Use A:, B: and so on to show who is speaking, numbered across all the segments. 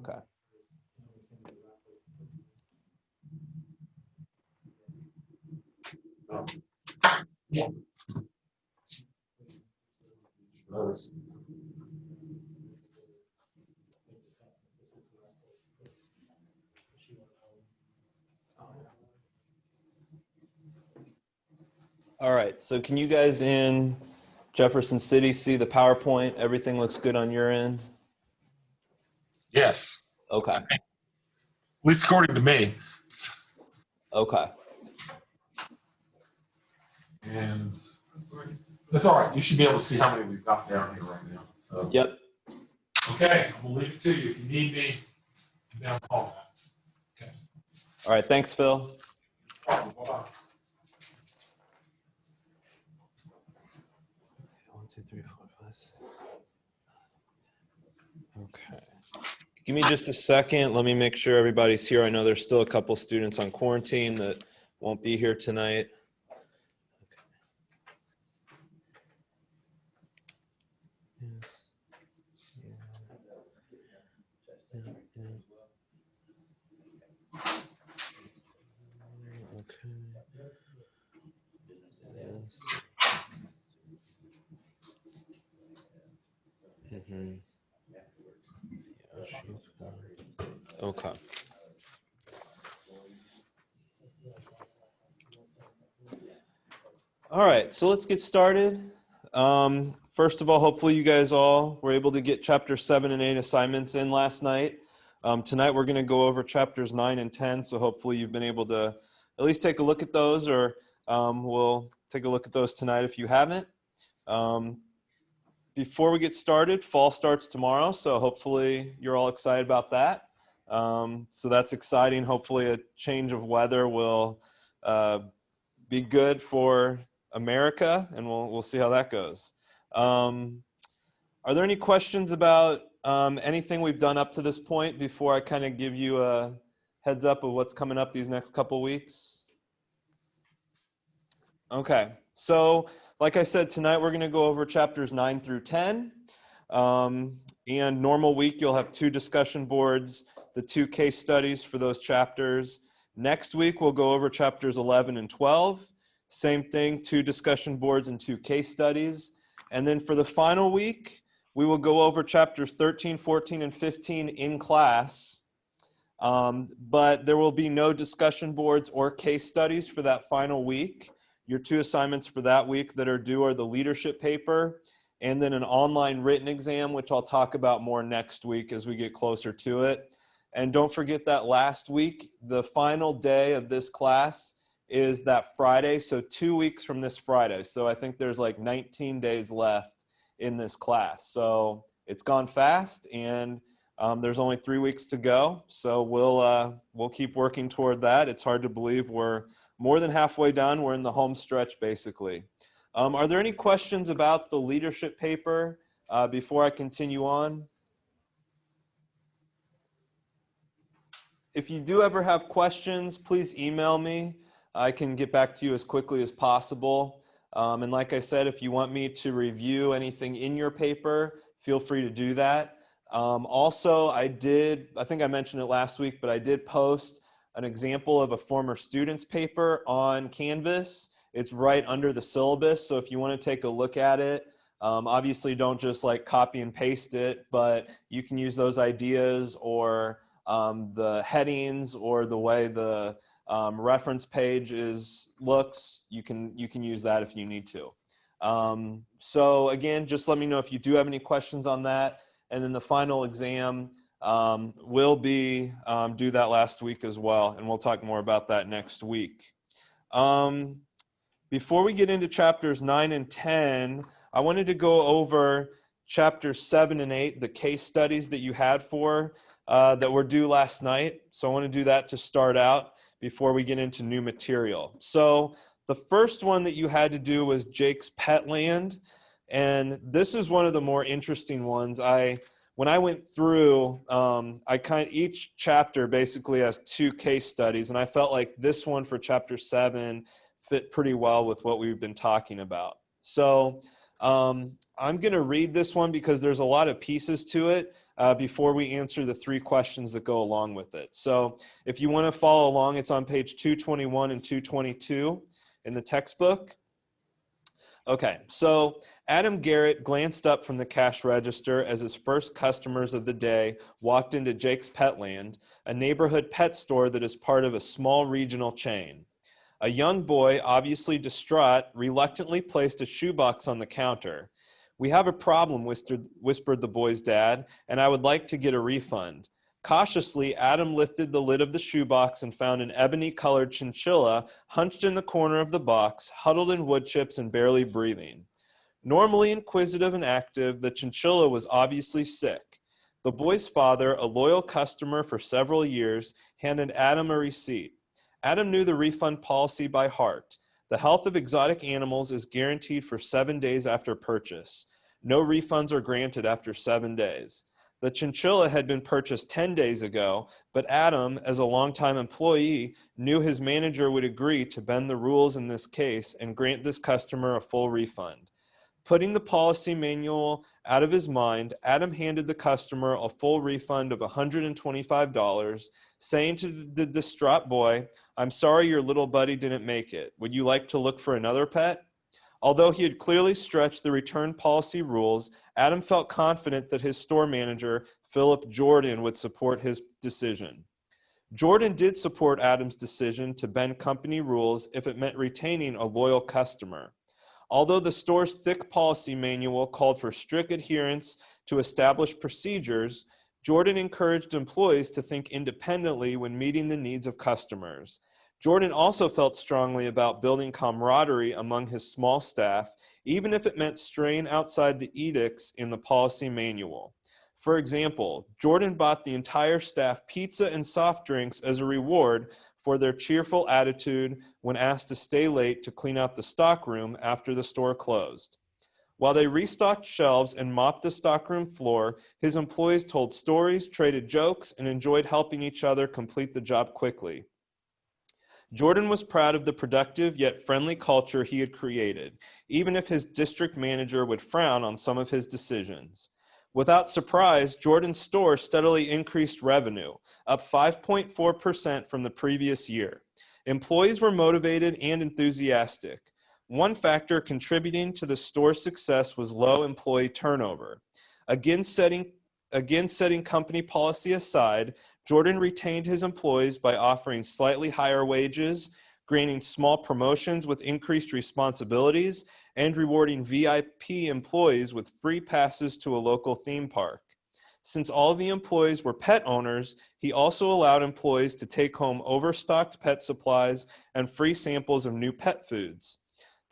A: Okay.
B: Yeah.
A: All right, so can you guys in Jefferson City see the PowerPoint? Everything looks good on your end?
B: Yes.
A: Okay.
B: At least according to me.
A: Okay.
B: And that's all right. You should be able to see how many we've got down here right now. So.
A: Yep.
B: Okay, we'll leave it to you. If you need me, down the hall. Okay.
A: All right, thanks, Phil.
B: Bye-bye.
A: 1, 2, 3, 4, 5, 6. Okay. Give me just a second. Let me make sure everybody's here. I know there's still a couple students on quarantine that won't be here tonight. Okay. Yes. Mm-hmm. Okay. All right, so let's get started. First of all, hopefully you guys all were able to get chapter 7 and 8 assignments in last night. Tonight we're going to go over chapters 9 and 10, so hopefully you've been able to at least take a look at those, or we'll take a look at those tonight if you haven't. Before we get started, fall starts tomorrow, so hopefully you're all excited about that. So that's exciting. Hopefully a change of weather will be good for America, and we'll see how that goes. Are there any questions about anything we've done up to this point before I kind of give you a heads up of what's coming up these next couple weeks? Okay, so like I said, tonight we're going to go over chapters 9 through 10. And normal week, you'll have 2 discussion boards, the 2 case studies for those chapters. Next week, we'll go over chapters 11 and 12. Same thing, 2 discussion boards and 2 case studies. And then for the final week, we will go over chapters 13, 14, and 15 in class. But there will be no discussion boards or case studies for that final week. Your 2 assignments for that week that are due are the leadership paper and then an online written exam, which I'll talk about more next week as we get closer to it. And don't forget that last week, the final day of this class is that Friday, so 2 weeks from this Friday. So I think there's like 19 days left in this class. So it's gone fast, and there's only 3 weeks to go. So we'll keep working toward that. It's hard to believe we're more than halfway done. We're in the home stretch, basically. Are there any questions about the leadership paper before I continue on? If you do ever have questions, please email me. I can get back to you as quickly as possible. And like I said, if you want me to review anything in your paper, feel free to do that. Also, I think I mentioned it last week, but I did post an example of a former student's paper on Canvas. It's right under the syllabus, so if you want to take a look at it, obviously don't just like copy and paste it, but you can use those ideas or the headings or the way the reference page looks. You can use that if you need to. So again, just let me know if you do have any questions on that. And then the final exam will be due that last week as well, and we'll talk more about that next week. Before we get into chapters 9 and 10, I wanted to go over chapters 7 and 8, the case studies that you had that were due last night. So I want to do that to start out before we get into new material. So the first one that you had to do was Jake's Pet Land. And this is one of the more interesting ones. When I went through, each chapter basically has 2 case studies, and I felt like this one for chapter 7 fit pretty well with what we've been talking about. So I'm going to read this one because there's a lot of pieces to it. before we answer the 3 questions that go along with it. So if you want to follow along, it's on page 221 and 222 in the textbook. Okay, so Adam Garrett glanced up from the cash register as his first customers of the day walked into Jake's Petland, a neighborhood pet store that is part of a small regional chain. A young boy, obviously distraught, reluctantly placed a shoebox on the counter. "We have a problem," whispered the boy's dad, "and I would like to get a refund." Cautiously, Adam lifted the lid of the shoebox and found an ebony-colored chinchilla hunched in the corner of the box, huddled in wood chips and barely breathing. Normally inquisitive and active, the chinchilla was obviously sick. The boy's father, a loyal customer for several years, handed Adam a receipt. Adam knew the refund policy by heart. The health of exotic animals is guaranteed for 7 days after purchase. No refunds are granted after 7 days. The chinchilla had been purchased 10 days ago, but Adam, as a longtime employee, knew his manager would agree to bend the rules in this case and grant this customer a full refund. Putting the policy manual out of his mind, Adam handed the customer a full refund of $125, saying to the distraught boy, "I'm sorry your little buddy didn't make it. Would you like to look for another pet?" Although he had clearly stretched the return policy rules, Adam felt confident that his store manager, Philip Jordan, would support his decision. Jordan did support Adam's decision to bend company rules if it meant retaining a loyal customer. Although the store's thick policy manual called for strict adherence to established procedures, Jordan encouraged employees to think independently when meeting the needs of customers. Jordan also felt strongly about building camaraderie among his small staff, even if it meant straying outside the edicts in the policy manual. For example, Jordan bought the entire staff pizza and soft drinks as a reward for their cheerful attitude when asked to stay late to clean out the stockroom after the store closed. While they restocked shelves and mopped the stockroom floor, his employees told stories, traded jokes, and enjoyed helping each other complete the job quickly. Jordan was proud of the productive yet friendly culture he had created, even if his district manager would frown on some of his decisions. Without surprise, Jordan's store steadily increased revenue, up 5.4% from the previous year. Employees were motivated and enthusiastic. One factor contributing to the store's success was low employee turnover. Again, setting company policy aside, Jordan retained his employees by offering slightly higher wages, granting small promotions with increased responsibilities, and rewarding VIP employees with free passes to a local theme park. Since all the employees were pet owners, he also allowed employees to take home overstocked pet supplies and free samples of new pet foods.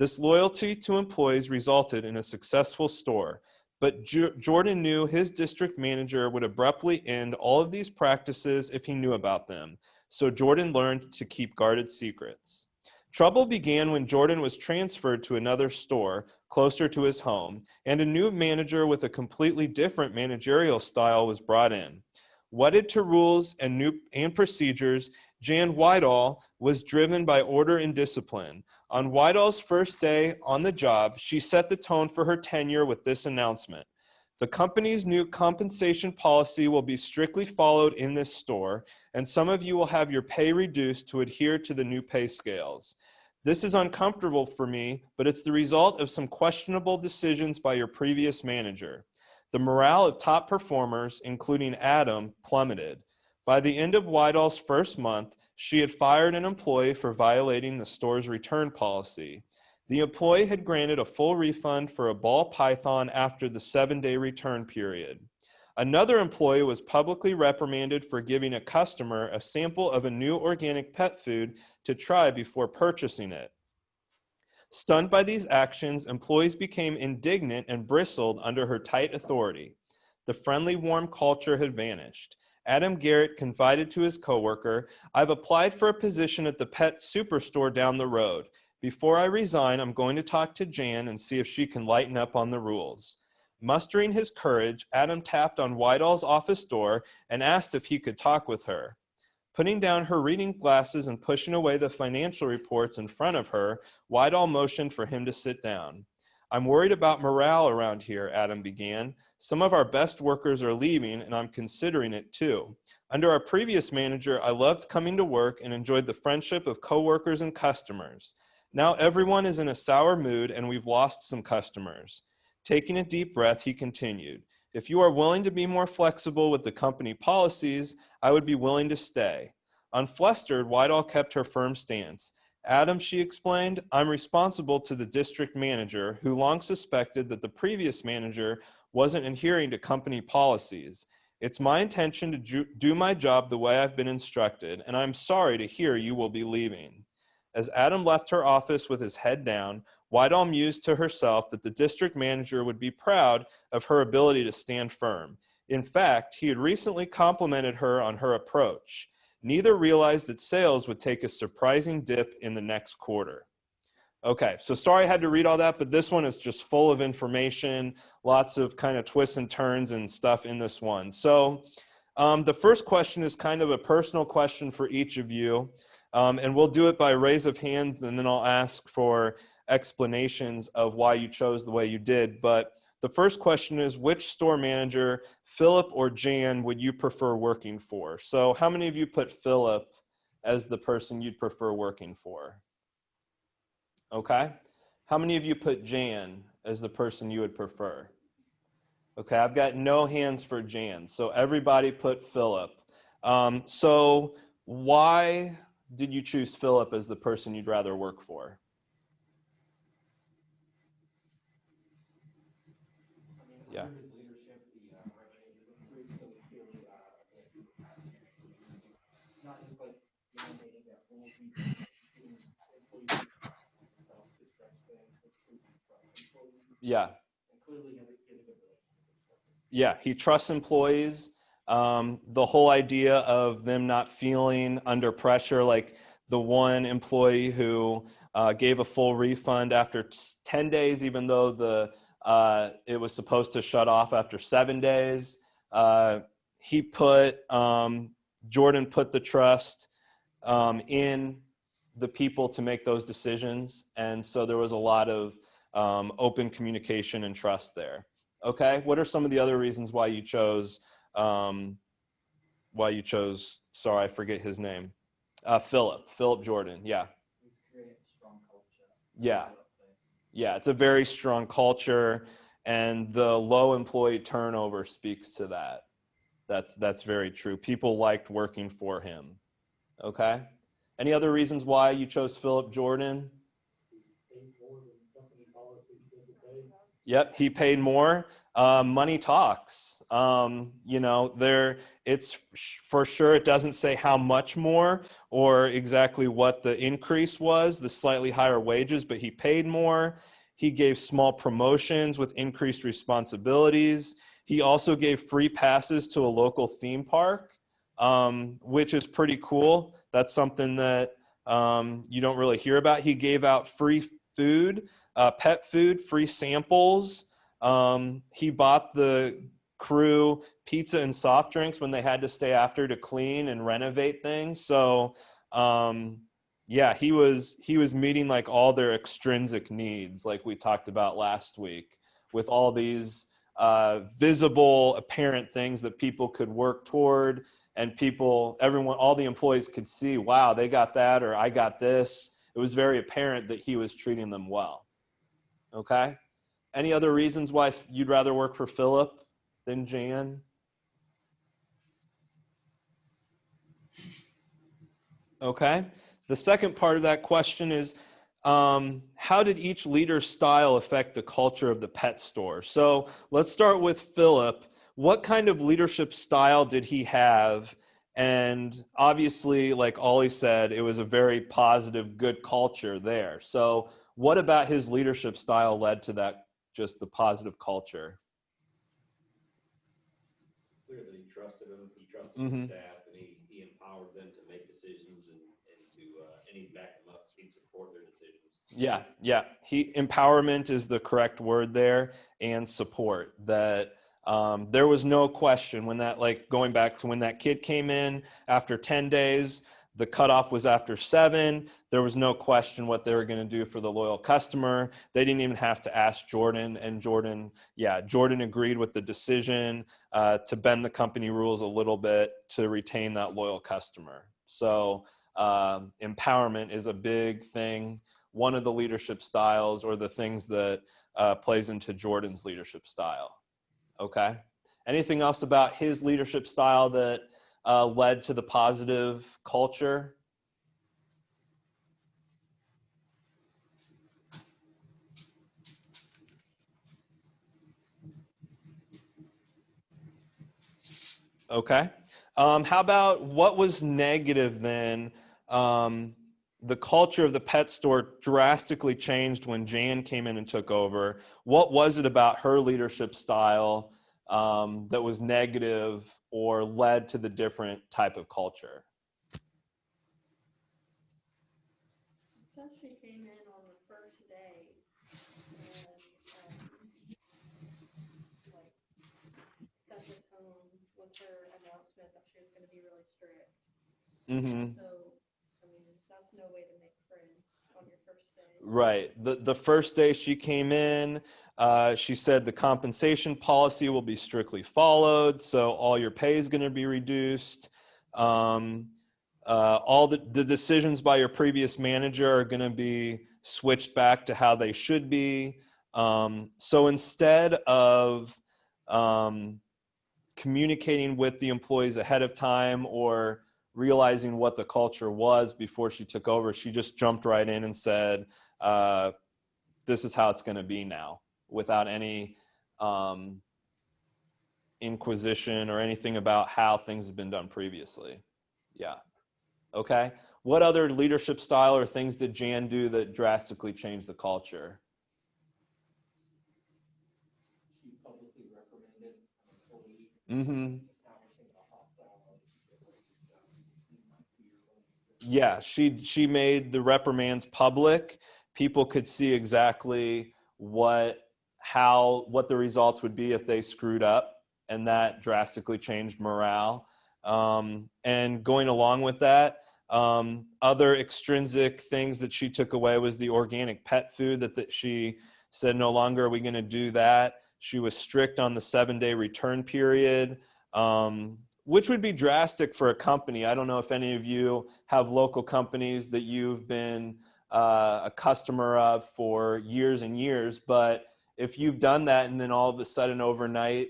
A: This loyalty to employees resulted in a successful store, but Jordan knew his district manager would abruptly end all of these practices if he knew about them, so Jordan learned to keep guarded secrets. Trouble began when Jordan was transferred to another store closer to his home, and a new manager with a completely different managerial style was brought in. Wedded to rules and procedures, Jan Whitehall was driven by order and discipline. On Whitehall's first day on the job, she set the tone for her tenure with this announcement: "The company's new compensation policy will be strictly followed in this store, and some of you will have your pay reduced to adhere to the new pay scales. This is uncomfortable for me, but it's the result of some questionable decisions by your previous manager." The morale of top performers, including Adam, plummeted. By the end of Whitehall's first month, she had fired an employee for violating the store's return policy. The employee had granted a full refund for a ball python after the 7-day return period. Another employee was publicly reprimanded for giving a customer a sample of a new organic pet food to try before purchasing it. Stunned by these actions, employees became indignant and bristled under her tight authority. The friendly, warm culture had vanished. Adam Garrett confided to his coworker, "I've applied for a position at the pet superstore down the road. Before I resign, I'm going to talk to Jan and see if she can lighten up on the rules." Mustering his courage, Adam tapped on Whitehall's office door and asked if he could talk with her. Putting down her reading glasses and pushing away the financial reports in front of her, Whitehall motioned for him to sit down. I'm worried about morale around here, Adam began. Some of our best workers are leaving, and I'm considering it too. Under our previous manager, I loved coming to work and enjoyed the friendship of coworkers and customers. Now everyone is in a sour mood, and we've lost some customers. Taking a deep breath, he continued, if you are willing to be more flexible with the company policies, I would be willing to stay. Unflustered, Whitehall kept her firm stance. Adam, she explained, I'm responsible to the district manager who long suspected that the previous manager wasn't adhering to company policies. It's my intention to do my job the way I've been instructed, and I'm sorry to hear you will be leaving. As Adam left her office with his head down, Whitehall mused to herself that the district manager would be proud of her ability to stand firm. In fact, he had recently complimented her on her approach. Neither realized that sales would take a surprising dip in the next quarter. Okay, so sorry I had to read all that, but this one is just full of information, lots of kind of twists and turns and stuff in this one. So the first question is kind of a personal question for each of you, and we'll do it by raise of hands, and then I'll ask for explanations of why you chose the way you did. But the first question is, which store manager, Philip or Jan, would you prefer working for? So how many of you put Philip as the person you'd prefer working for? Okay. How many of you put Jan as the person you would prefer? Okay, I've got no hands for Jan. So everybody put Philip. So why did you choose Philip as the person you'd rather work for? Yeah. Yeah. Yeah, he trusts employees. The whole idea of them not feeling under pressure, like the one employee who gave a full refund after 10 days, even though it was supposed to shut off after 7 days. Jordan put the trust in the people to make those decisions. And so there was a lot of open communication and trust there. Okay, what are some of the other reasons why you chose, sorry, I forget his name. Philip Jordan, yeah. Yeah, yeah, it's a very strong culture, and the low employee turnover speaks to that. That's very true. People liked working for him. Okay. Any other reasons why you chose Philip Jordan? Yep, he paid more. Money talks. It's for sure. It doesn't say how much more or exactly what the increase was, the slightly higher wages, but he paid more. He gave small promotions with increased responsibilities. He also gave free passes to a local theme park, which is pretty cool. That's something that you don't really hear about. He gave out free food, pet food, free samples. He bought the crew pizza and soft drinks when they had to stay after to clean and renovate things. So yeah, he was meeting like all their extrinsic needs, like we talked about last week, with all these visible, apparent things that people could work toward, and all the employees could see, wow, they got that, or I got this. It was very apparent that he was treating them well. Okay. Any other reasons why you'd rather work for Philip than Jan? Okay. The second part of that question is, how did each leader's style affect the culture of the pet store? So let's start with Philip. What kind of leadership style did he have? And obviously, like Ollie said, it was a very positive, good culture there. So what about his leadership style led to that, just the positive culture?
C: Clear that he trusted them, he trusted
A: Mm-hmm.
C: his staff, and he empowered them to make decisions and he backed them up, he'd support their decisions.
A: Yeah. Empowerment is the correct word there, and support. That there was no question when that, like going back to when that kid came in after 10 days, The cutoff was after 7. There was no question what they were going to do for the loyal customer. They didn't even have to ask Jordan, and Jordan agreed with the decision to bend the company rules a little bit to retain that loyal customer. So empowerment is a big thing. One of the leadership styles, or the things that plays into Jordan's leadership style. Okay. Anything else about his leadership style that led to the positive culture? Okay. How about what was negative then? The culture of the pet store drastically changed when Jan came in and took over. What was it about her leadership style that was negative or led to the different type of culture?
D: So she came in on the first day and like set the tone with her announcement that she was going to be really strict.
A: Mm-hmm.
D: So, I mean, that's no way to make friends on your first day.
A: Right. The first day she came in, she said the compensation policy will be strictly followed, so all your pay is going to be reduced. All the decisions by your previous manager are going to be switched back to how they should be. So instead of communicating with the employees ahead of time or realizing what the culture was before she took over, she just jumped right in and said, this is how it's going to be now, without any inquisition or anything about how things have been done previously. Yeah. Okay. What other leadership style or things did Jan do that drastically changed the culture?
C: She publicly reprimanded an employee.
A: Mm-hmm.
C: Yeah.
A: Yeah, she made the reprimands public. People could see exactly what the results would be if they screwed up, and that drastically changed morale. And going along with that, other extrinsic things that she took away was the organic pet food that she said no longer are we going to do that. She was strict on the 7-day return period. Which would be drastic for a company. I don't know if any of you have local companies that you've been a customer of for years and years, but if you've done that and then all of a sudden overnight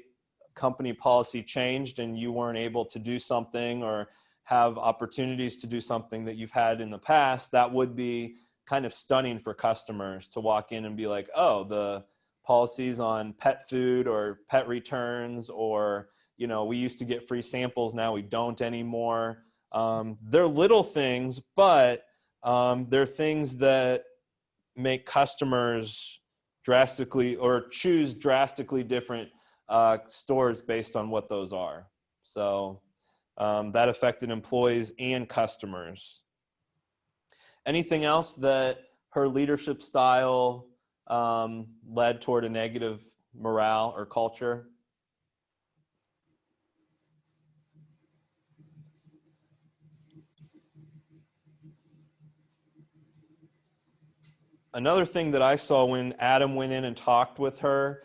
A: company policy changed and you weren't able to do something or have opportunities to do something that you've had in the past, that would be kind of stunning for customers to walk in and be like, oh, the policies on pet food or pet returns, or we used to get free samples, now we don't anymore. They're little things, but they're things that make customers drastically or choose drastically different stores based on what those are. So that affected employees and customers. Anything else that her leadership style led toward a negative morale or culture? Another thing that I saw when Adam went in and talked with her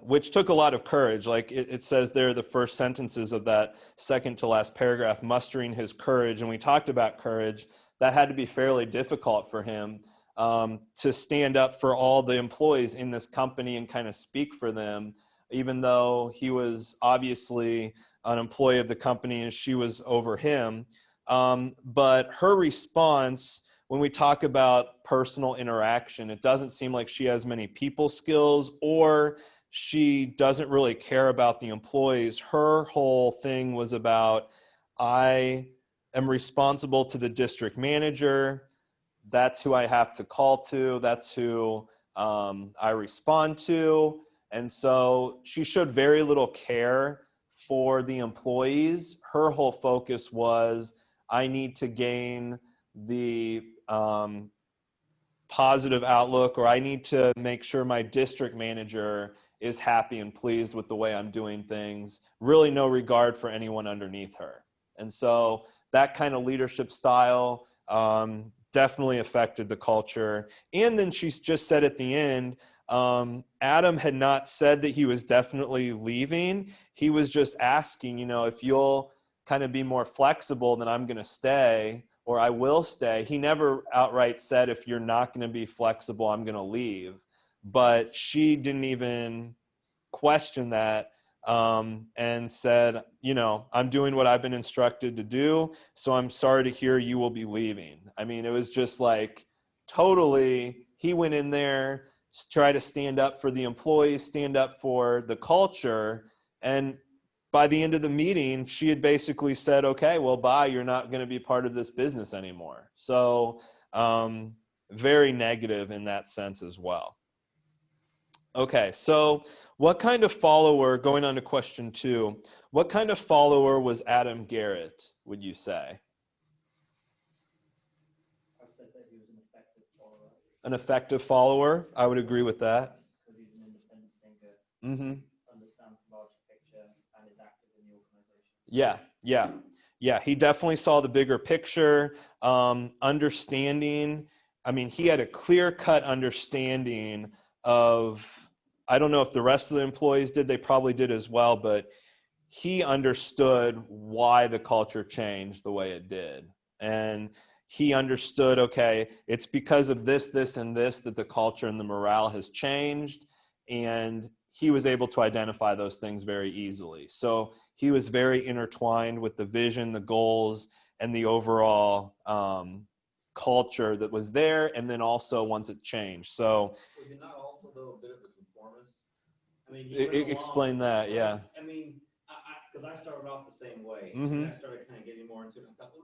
A: which took a lot of courage. Like it says there, the first sentences of that second to last paragraph, mustering his courage. And we talked about courage. That had to be fairly difficult for him to stand up for all the employees in this company and kind of speak for them, even though he was obviously an employee of the company and she was over him. But her response, when we talk about personal interaction, it doesn't seem like she has many people skills, or she doesn't really care about the employees. Her whole thing was about, I am responsible to the district manager. That's who I have to call to. That's who I respond to. And so she showed very little care for the employees. Her whole focus was, I need to gain the positive outlook, or I need to make sure my district manager is happy and pleased with the way I'm doing things. Really no regard for anyone underneath her. And so that kind of leadership style definitely affected the culture. And then she just said at the end, Adam had not said that he was definitely leaving. He was just asking, if you'll kind of be more flexible, then I'm going to stay, or I will stay. He never outright said, if you're not going to be flexible, I'm going to leave. But she didn't even question that, and said, I'm doing what I've been instructed to do, so I'm sorry to hear you will be leaving. I mean, it was just like totally, he went in there, try to stand up for the employees, stand up for the culture, and by the end of the meeting, she had basically said, okay, well, bye, you're not going to be part of this business anymore. So very negative in that sense as well. Okay, so what kind of follower, going on to question 2, what kind of follower was Adam Garrett, would you say?
E: I said that he was an effective follower.
A: An effective follower? I would agree with that.
E: Because he's an independent thinker,
A: Mm-hmm.
E: understands the larger picture, and is active in the organization.
A: Yeah, he definitely saw the bigger picture, understanding. I mean, he had a clear-cut understanding of, I don't know if the rest of the employees did, they probably did as well, but he understood why the culture changed the way it did. And he understood, okay, it's because of this, this, and this that the culture and the morale has changed. And he was able to identify those things very easily. So he was very intertwined with the vision, the goals, and the overall culture that was there. And then also once it changed. So
C: Was he not also, though, a bit of a conformist? I mean, he went along,
A: explain that, yeah.
C: I mean, because I started off the same way,
A: Mm-hmm.
C: and I started kind of getting more into it. I thought, well,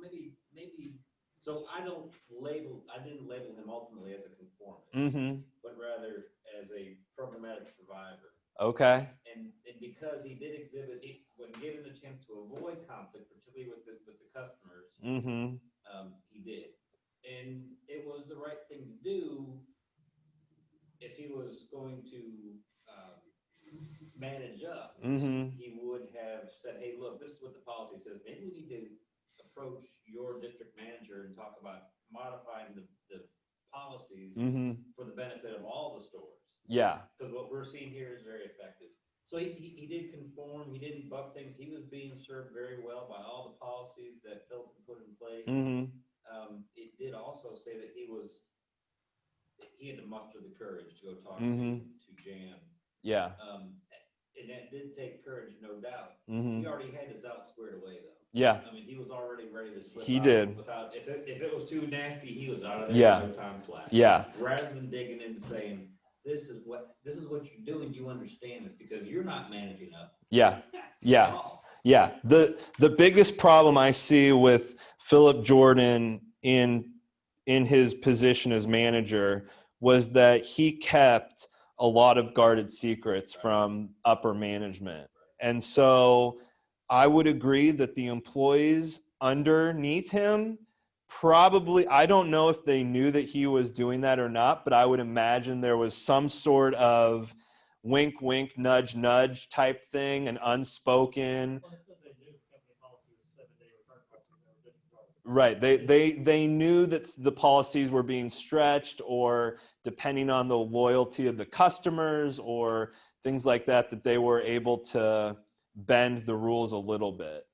C: maybe. So I didn't label him ultimately as a conformist,
A: Mm-hmm.
C: but rather as a programmatic survivor.
A: Okay.
C: And because he did exhibit, when given the chance to avoid conflict, particularly with the customers,
A: Mm-hmm.
C: he did. And it was the right thing to do if he was going to manage up.
A: Mm-hmm.
C: He would have said, hey, look, this is what the policy says. Maybe we need to approach your district manager and talk about modifying the policies
A: Mm-hmm.
C: for the benefit of all the stores.
A: Yeah.
C: Because what we're seeing here is very effective. So he did conform. He didn't buck things. He was being served very well by all the policies that Philip put in place.
A: Mm-hmm.
C: It did also say that he had to muster the courage to go talk
A: Mm-hmm.
C: to Jan.
A: Yeah.
C: And that did take courage, no doubt.
A: Mm-hmm.
C: He already had his out squared away, though.
A: Yeah.
C: I mean, he was already ready to slip
A: He
C: out.
A: did.
C: Without, if it was too nasty, he was out of there
A: Yeah.
C: in no time flat.
A: Yeah.
C: Rather than digging in and saying, this is what you're doing, you understand this, because you're not managing up.
A: Yeah. Yeah.
C: At all.
A: Yeah. The biggest problem I see with Philip Jordan in his position as manager was that he kept a lot of guarded secrets from upper management. And so I would agree that the employees underneath him probably, I don't know if they knew that he was doing that or not, but I would imagine there was some sort of wink, wink, nudge, nudge type thing, an unspoken.
E: Well, I said they knew the company policy was 7-day return policy.
A: Right. They knew that the policies were being stretched, or depending on the loyalty of the customers or things like that, that they were able to bend the rules a little bit.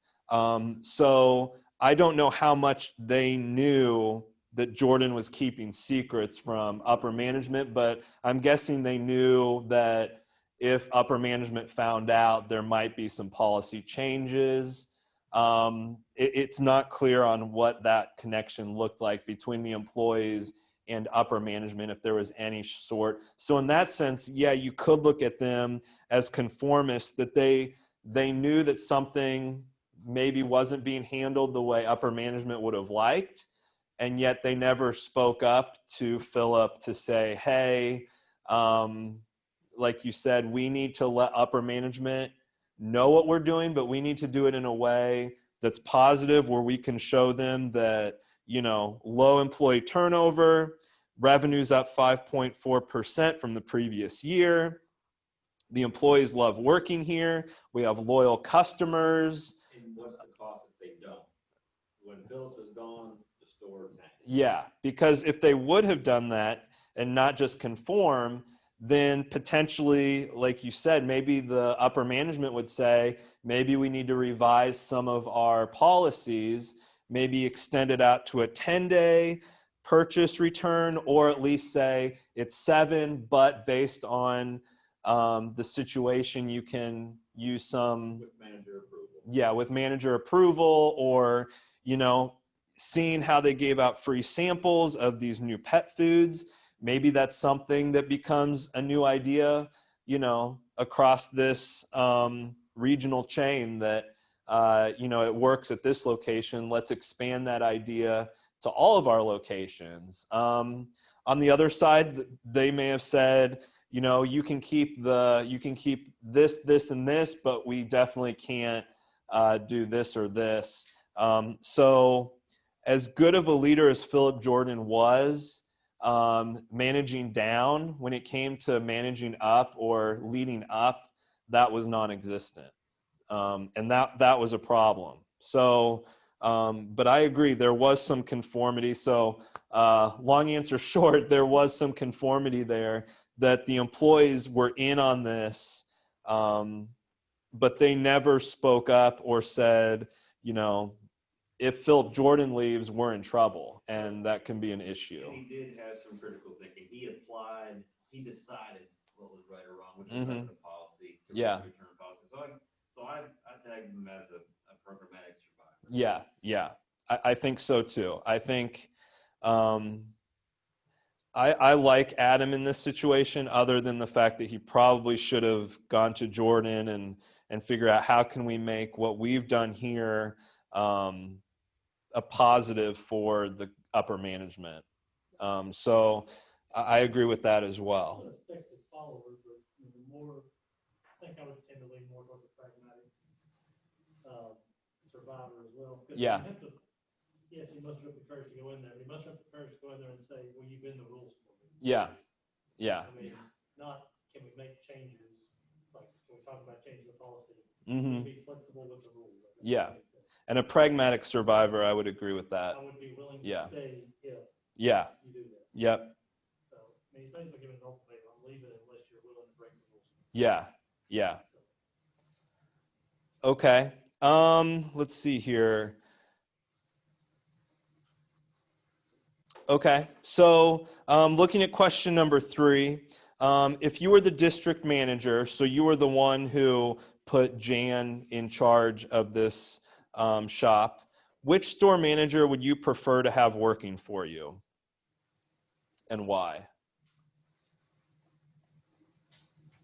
A: So I don't know how much they knew that Jordan was keeping secrets from upper management, but I'm guessing they knew that if upper management found out, there might be some policy changes. It's not clear on what that connection looked like between the employees and upper management, if there was any sort. So in that sense, yeah, you could look at them as conformists, that they knew that something maybe wasn't being handled the way upper management would have liked, and yet they never spoke up to Philip to say, hey, like you said, we need to let upper management know what we're doing, but we need to do it in a way that's positive, where we can show them that, low employee turnover, revenue's up 5.4% from the previous year. The employees love working here. We have loyal customers.
C: And what's the cost if they don't? Phillips is gone, the store tanked.
A: Yeah, because if they would have done that and not just conform, then potentially, like you said, maybe the upper management would say, maybe we need to revise some of our policies, maybe extend it out to a 10-day purchase return, or at least say it's 7, but based on the situation, you can use some,
C: With manager approval.
A: yeah, with manager approval, or, you know, seeing how they gave out free samples of these new pet foods. Maybe that's something that becomes a new idea, you know, across this regional chain that, you know, it works at this location. Let's expand that idea to all of our locations. On the other side, they may have said, you know, you can keep this, this, and this, but we definitely can't do this or this. So as good of a leader as Philip Jordan was, managing down, when it came to managing up or leading up, that was non-existent. And that was a problem. So, but I agree, there was some conformity. So long answer short, there was some conformity there that the employees were in on this, but they never spoke up or said, you know, if Philip Jordan leaves, we're in trouble, and that can be an issue.
C: And he did have some critical thinking. He decided what was right or wrong with
A: Mhm.
C: respect to the policy, to
A: Yeah.
C: return policy. So I tagged him as a programmatic survivor.
A: Yeah. I think so too. I think I like Adam in this situation, other than the fact that he probably should have gone to Jordan and figure out how can we make what we've done here a positive for the upper management. So I agree with that as well.
F: Effective followers, but the more, I think I would tend to lean more toward the pragmatic survivor as well. 'Cause
A: Yeah.
F: you have to, yes, you must have the courage to go in there. You must have the courage to go in there and say, well, you bend the rules for me.
A: Yeah.
F: I mean, not can we make changes, like we're talking about changing the policy.
A: Mm-hmm.
F: Be flexible with the rules.
A: Yeah. And a pragmatic survivor, I would agree with that.
F: I would be willing
A: Yeah.
F: to stay if
A: Yeah.
F: you do that.
A: Yep.
F: So, I mean, basically giving an ultimatum, I'm leaving unless you're willing to break the rules.
A: Yeah. Okay. Let's see here. Okay. So, looking at question number 3, if you were the district manager, so you were the one who put Jan in charge of this shop, which store manager would you prefer to have working for you, and why?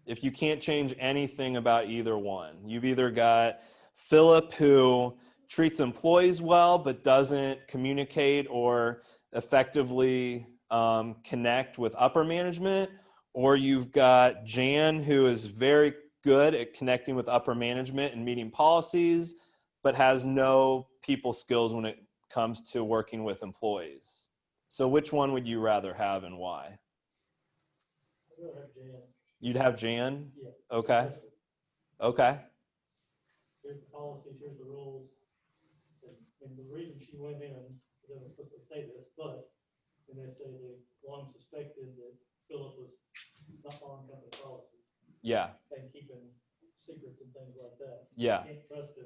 A: If you can't change anything about either one, you've either got Philip, who treats employees well but doesn't communicate or effectively connect with upper management, or you've got Jan, who is very good at connecting with upper management and meeting policies, but has no people skills when it comes to working with employees. So which one would you rather have, and why?
F: I'd rather have Jan.
A: You'd have Jan?
F: Yeah.
A: Okay. Okay.
F: Here's the policies, here's the rules. And the reason she went in, they were supposed to say this, but when they say they long suspected that Philip was not following company policies
A: Yeah.
F: and keeping secrets and things like that.
A: Yeah.
F: Can't trust him.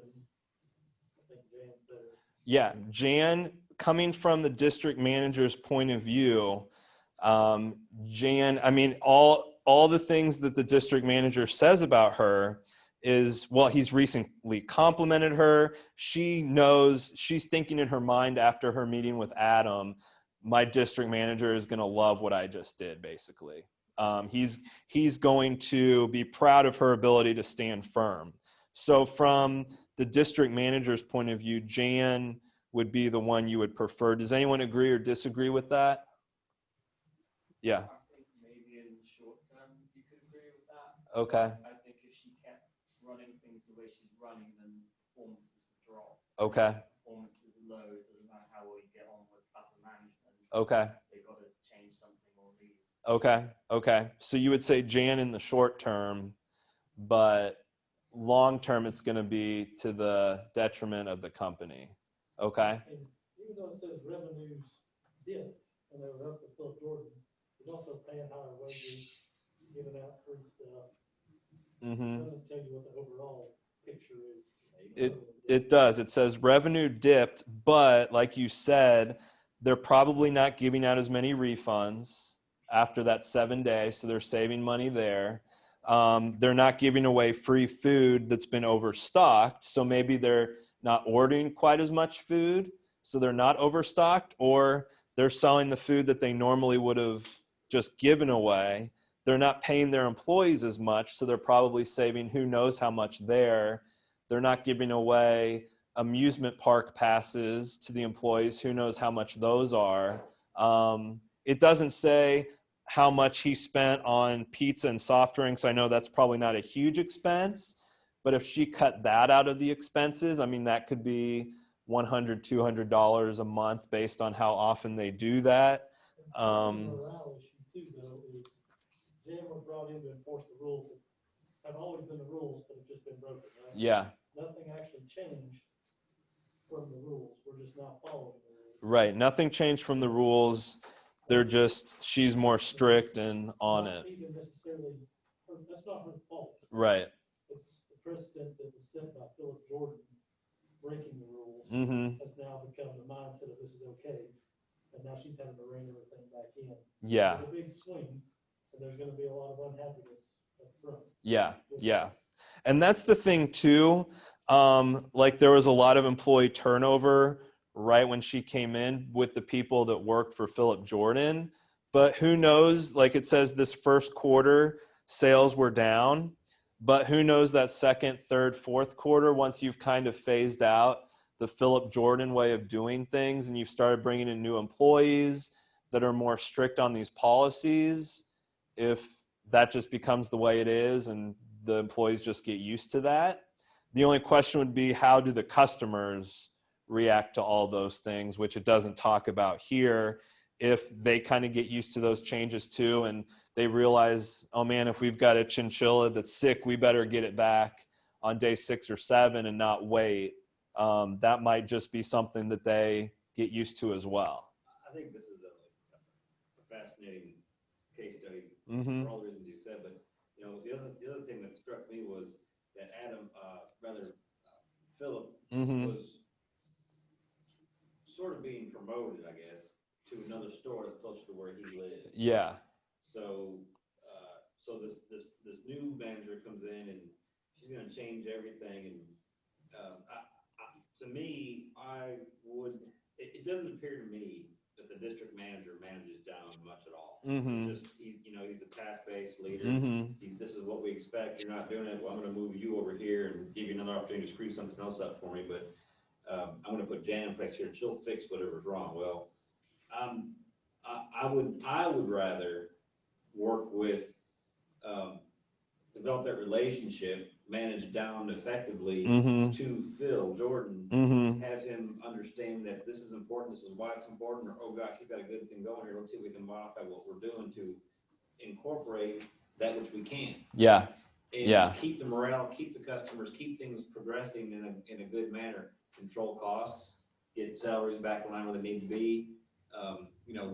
F: I think Jan's better.
A: Yeah. Jan, coming from the district manager's point of view, Jan, I mean, all the things that the district manager says about her is, well, he's recently complimented her. She knows, she's thinking in her mind after her meeting with Adam, my district manager is going to love what I just did, basically. He's going to be proud of her ability to stand firm. So from the district manager's point of view, Jan would be the one you would prefer. Does anyone agree or disagree with that? Yeah.
E: I think maybe in the short term you could agree with that.
A: Okay.
E: I think if she kept running things the way she's running, then performances would drop.
A: Okay.
E: Performance is low, it doesn't matter how well you get on with upper management.
A: Okay.
E: They've got to change something or leave.
A: Okay. So you would say Jan in the short term, but long term it's going to be to the detriment of the company. Okay.
F: And even even though it says revenues dipped, and they were up to Philip Jordan, he's also paying higher wages, giving out free stuff.
A: Mm-hmm.
F: Doesn't tell you what the overall picture is.
A: It does. It says revenue dipped, but like you said, they're probably not giving out as many refunds after that 7 days, so they're saving money there. They're not giving away free food that's been overstocked, so maybe they're not ordering quite as much food, so they're not overstocked, or they're selling the food that they normally would have just given away. They're not paying their employees as much, so they're probably saving who knows how much there. They're not giving away amusement park passes to the employees. Who knows how much those are. It doesn't say how much he spent on pizza and soft drinks. I know that's probably not a huge expense, but if she cut that out of the expenses, I mean, that could be $100, $200 a month based on how often they do that.
F: The morale issue too, though, is Jim was brought in to enforce the rules that have always been the rules, but have just been broken, right?
A: Yeah.
F: Nothing actually changed from the rules. We're just not following the rules.
A: Right. Nothing changed from the rules. They're just, she's more strict and on
F: Not
A: it.
F: even necessarily, that's not her fault.
A: Right.
F: It's the precedent that was set by Philip Jordan breaking the rules
A: Mm-hmm.
F: has now become the mindset of this is okay. And now she's having to rein everything back in.
A: Yeah.
F: It's a big swing, and there's going to be a lot of unhappiness up front.
A: Yeah. Yeah. And that's the thing too. Like there was a lot of employee turnover right when she came in with the people that worked for Philip Jordan. But who knows, like it says this first quarter sales were down, but who knows that second, third, fourth quarter, once you've kind of phased out the Philip Jordan way of doing things and you've started bringing in new employees that are more strict on these policies, if that just becomes the way it is and the employees just get used to that. The only question would be, how do the customers react to all those things, which it doesn't talk about here. If they kind of get used to those changes too, and they realize, oh man, if we've got a chinchilla that's sick, we better get it back on day 6 or 7 and not wait. That might just be something that they get used to as well.
C: I think this is a fascinating case study
A: Mm-hmm.
C: for all the reasons you said, but you know, the other thing that struck me was that Philip
A: Mm-hmm.
C: was sort of being promoted, I guess, to another store that's closer to where he lived.
A: Yeah.
C: So, so this new manager comes in and she's going to change everything. And to me, it doesn't appear to me that the district manager manages down much at all.
A: Mm-hmm.
C: Just he's a task-based leader.
A: Mm-hmm.
C: This is what we expect. You're not doing it. Well, I'm going to move you over here and give you another opportunity to screw something else up for me. But I'm going to put Jan in place here and she'll fix whatever's wrong. Well, I would rather work with, develop that relationship, manage down effectively
A: Mm-hmm.
C: to Phil Jordan,
A: Mm-hmm.
C: have him understand that this is important, this is why it's important, or, oh gosh, you've got a good thing going here, let's see if we can modify what we're doing to incorporate that which we can.
A: Yeah.
C: And
A: Yeah.
C: keep the morale, keep the customers, keep things progressing in a good manner, control costs, get salaries back in line where they need to be.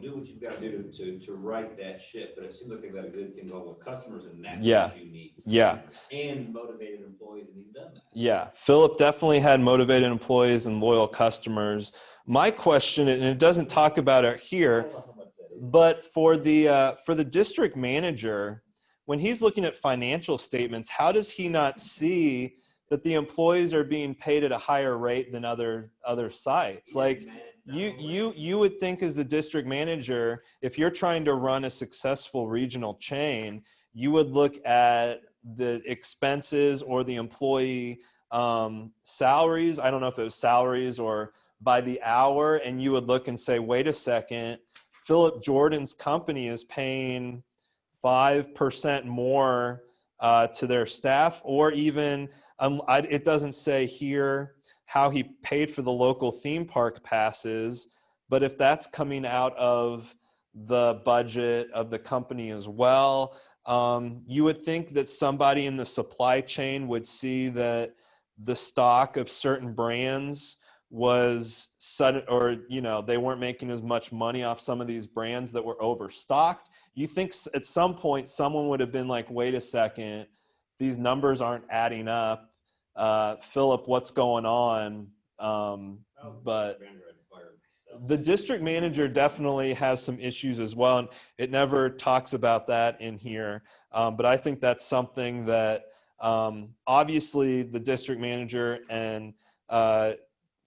C: Do what you've got to do to right that ship. But it seems like they've got a good thing going with customers, and that's
A: Yeah.
C: what you need.
A: Yeah.
C: And motivated employees, and he's done that.
A: Yeah. Philip definitely had motivated employees and loyal customers. My question, and it doesn't talk about it
C: I
A: here,
C: don't know how much that is.
A: but for the district manager, when he's looking at financial statements, how does he not see that the employees are being paid at a higher rate than other sites? Like you would think as the district manager, if you're trying to run a successful regional chain, you would look at the expenses or the employee salaries. I don't know if it was salaries or by the hour, and you would look and say, wait a second, Philip Jordan's company is paying 5% more to their staff, or even it doesn't say here how he paid for the local theme park passes, but if that's coming out of the budget of the company as well, you would think that somebody in the supply chain would see that the stock of certain brands was sudden, or they weren't making as much money off some of these brands that were overstocked, you think at some point someone would have been like, wait a second, these numbers aren't adding up. Philip, what's going on? But the district manager definitely has some issues as well, and it never talks about that in here. But I think that's something that obviously the district manager and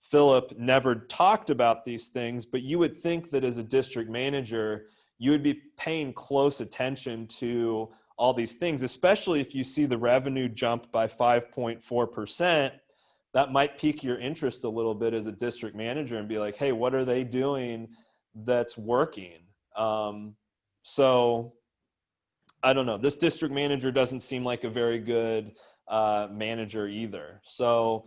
A: Philip never talked about these things, but you would think that as a district manager, you would be paying close attention to all these things, especially if you see the revenue jump by 5.4%. That might pique your interest a little bit as a district manager and be like, hey, what are they doing that's working? So I don't know. This district manager doesn't seem like a very good manager either. So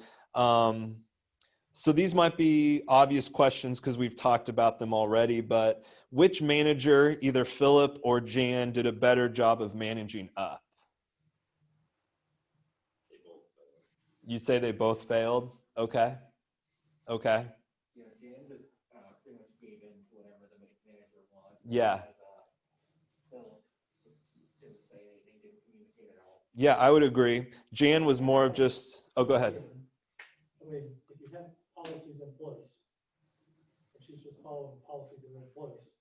A: these might be obvious questions because we've talked about them already, but which manager, either Philip or Jan, did a better job of managing up? You'd say they both failed? Okay. Okay.
E: Yeah, Jan just pretty much gave in to whatever the manager was.
A: Yeah.
E: Philip didn't say anything, didn't communicate at all.
A: Yeah, I would agree. Jan was more of just, oh, go ahead.
F: I mean, if you have policies in place, and she's just following policies that are in place,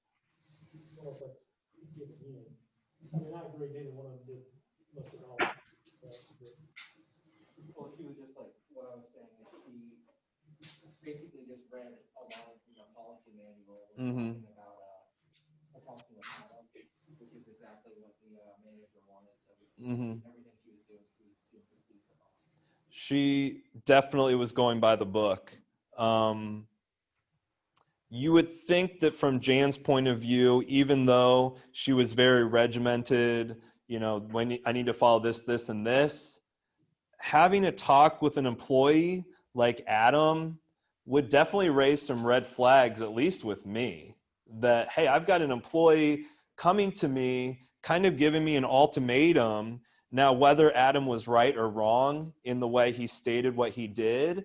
F: I don't know if that's giving in. I mean, I agree, neither one of them did much at all.
E: Well, she was just like, what I was saying is she basically just read a line from the policy manual talking about talking with Adam, which is exactly what the manager wanted. So everything she was doing pretty decent on.
A: She definitely was going by the book. You would think that from Jan's point of view, even though she was very regimented, when I need to follow this, this, and this, having a talk with an employee like Adam would definitely raise some red flags, at least with me, that, hey, I've got an employee coming to me, kind of giving me an ultimatum. Now, whether Adam was right or wrong in the way he stated what he did,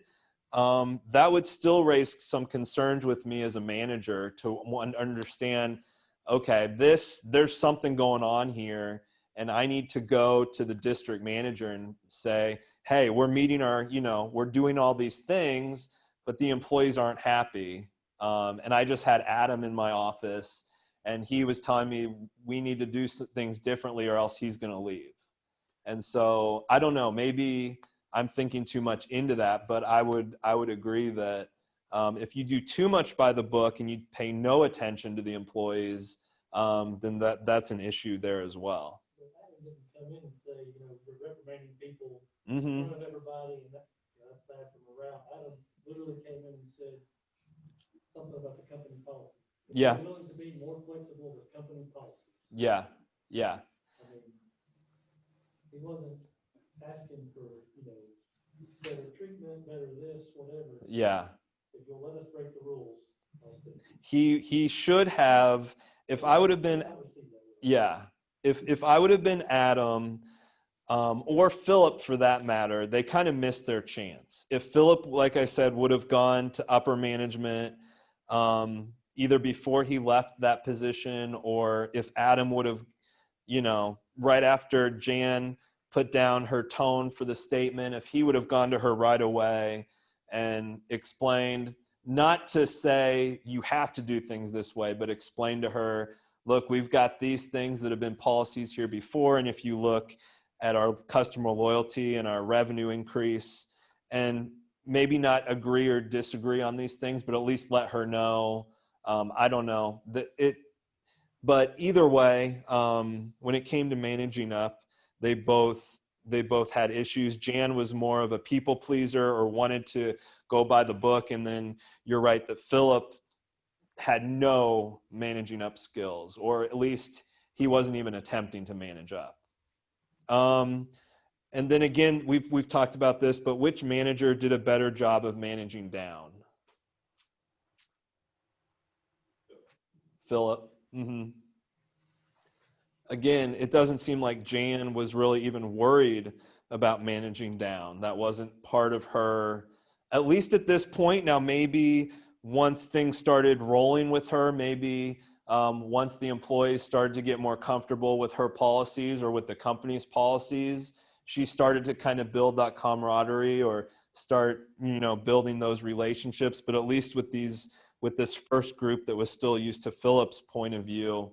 A: that would still raise some concerns with me as a manager to understand, okay, there's something going on here, and I need to go to the district manager and say, hey, we're meeting we're doing all these things, but the employees aren't happy. And I just had Adam in my office, and he was telling me we need to do things differently or else he's going to leave. And so I don't know, maybe I'm thinking too much into that, but I would agree that if you do too much by the book and you pay no attention to the employees, then that's an issue there as well.
F: Adam didn't come in and say, we're reprimanding people,
A: Mm-hmm.
F: running everybody, and that's bad for morale. Adam literally came in and said something about the company policy.
A: Yeah.
F: He's willing to be more flexible with company policy.
A: Yeah. Yeah.
F: I mean, he wasn't asking for, better treatment, better this, whatever.
A: Yeah.
F: If you'll let us break the rules, I'll stay.
A: He should have, if I would have been, yeah, if I would have been Adam, or Philip for that matter, they kind of missed their chance. If Philip, like I said, would have gone to upper management, either before he left that position, or if Adam would have, right after Jan put down her tone for the statement, if he would have gone to her right away and explained, not to say you have to do things this way, but explain to her, look, we've got these things that have been policies here before, and if you look at our customer loyalty and our revenue increase, and maybe not agree or disagree on these things, but at least let her know. I don't know but either way, when it came to managing up, they both had issues. Jan was more of a people pleaser or wanted to go by the book. And then you're right that Philip had no managing up skills, or at least he wasn't even attempting to manage up. And then again, we've talked about this, but which manager did a better job of managing down? Philip. Mm-hmm. Again, it doesn't seem like Jan was really even worried about managing down. That wasn't part of her at least at this point. Now, maybe once things started rolling with her, maybe once the employees started to get more comfortable with her policies or with the company's policies, she started to kind of build that camaraderie or start, building those relationships. But at least with this first group that was still used to Philip's point of view,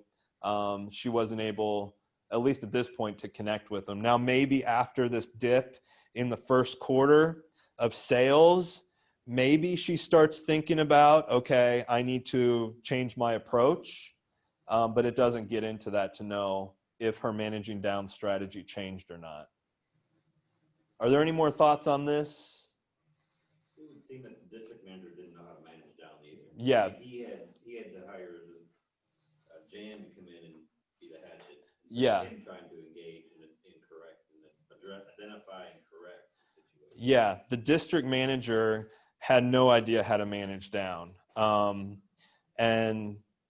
A: she wasn't able, at least at this point, to connect with them. Now, maybe after this dip in the first quarter of sales, maybe she starts thinking about, okay, I need to change my approach, but it doesn't get into that to know if her managing down strategy changed or not. Are there any more thoughts on this?
C: It would seem that the district manager didn't know how to manage down either.
A: Yeah.
C: He had to hire this Jan to come in and be the hatchet.
A: Yeah.
C: Him trying to engage and correct and identify and correct the situation.
A: Yeah, the district manager had no idea how to manage down. And,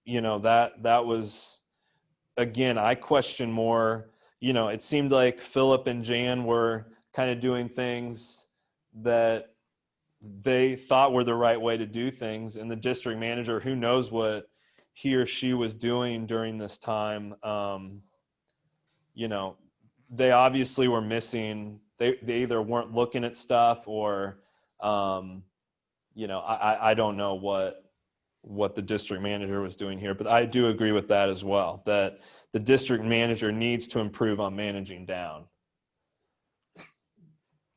A: that was, again, I question more, it seemed like Philip and Jan were kind of doing things that they thought were the right way to do things. And the district manager, who knows what he or she was doing during this time, they obviously were missing, they either weren't looking at stuff or, I don't know what the district manager was doing here, but I do agree with that as well, that the district manager needs to improve on managing down.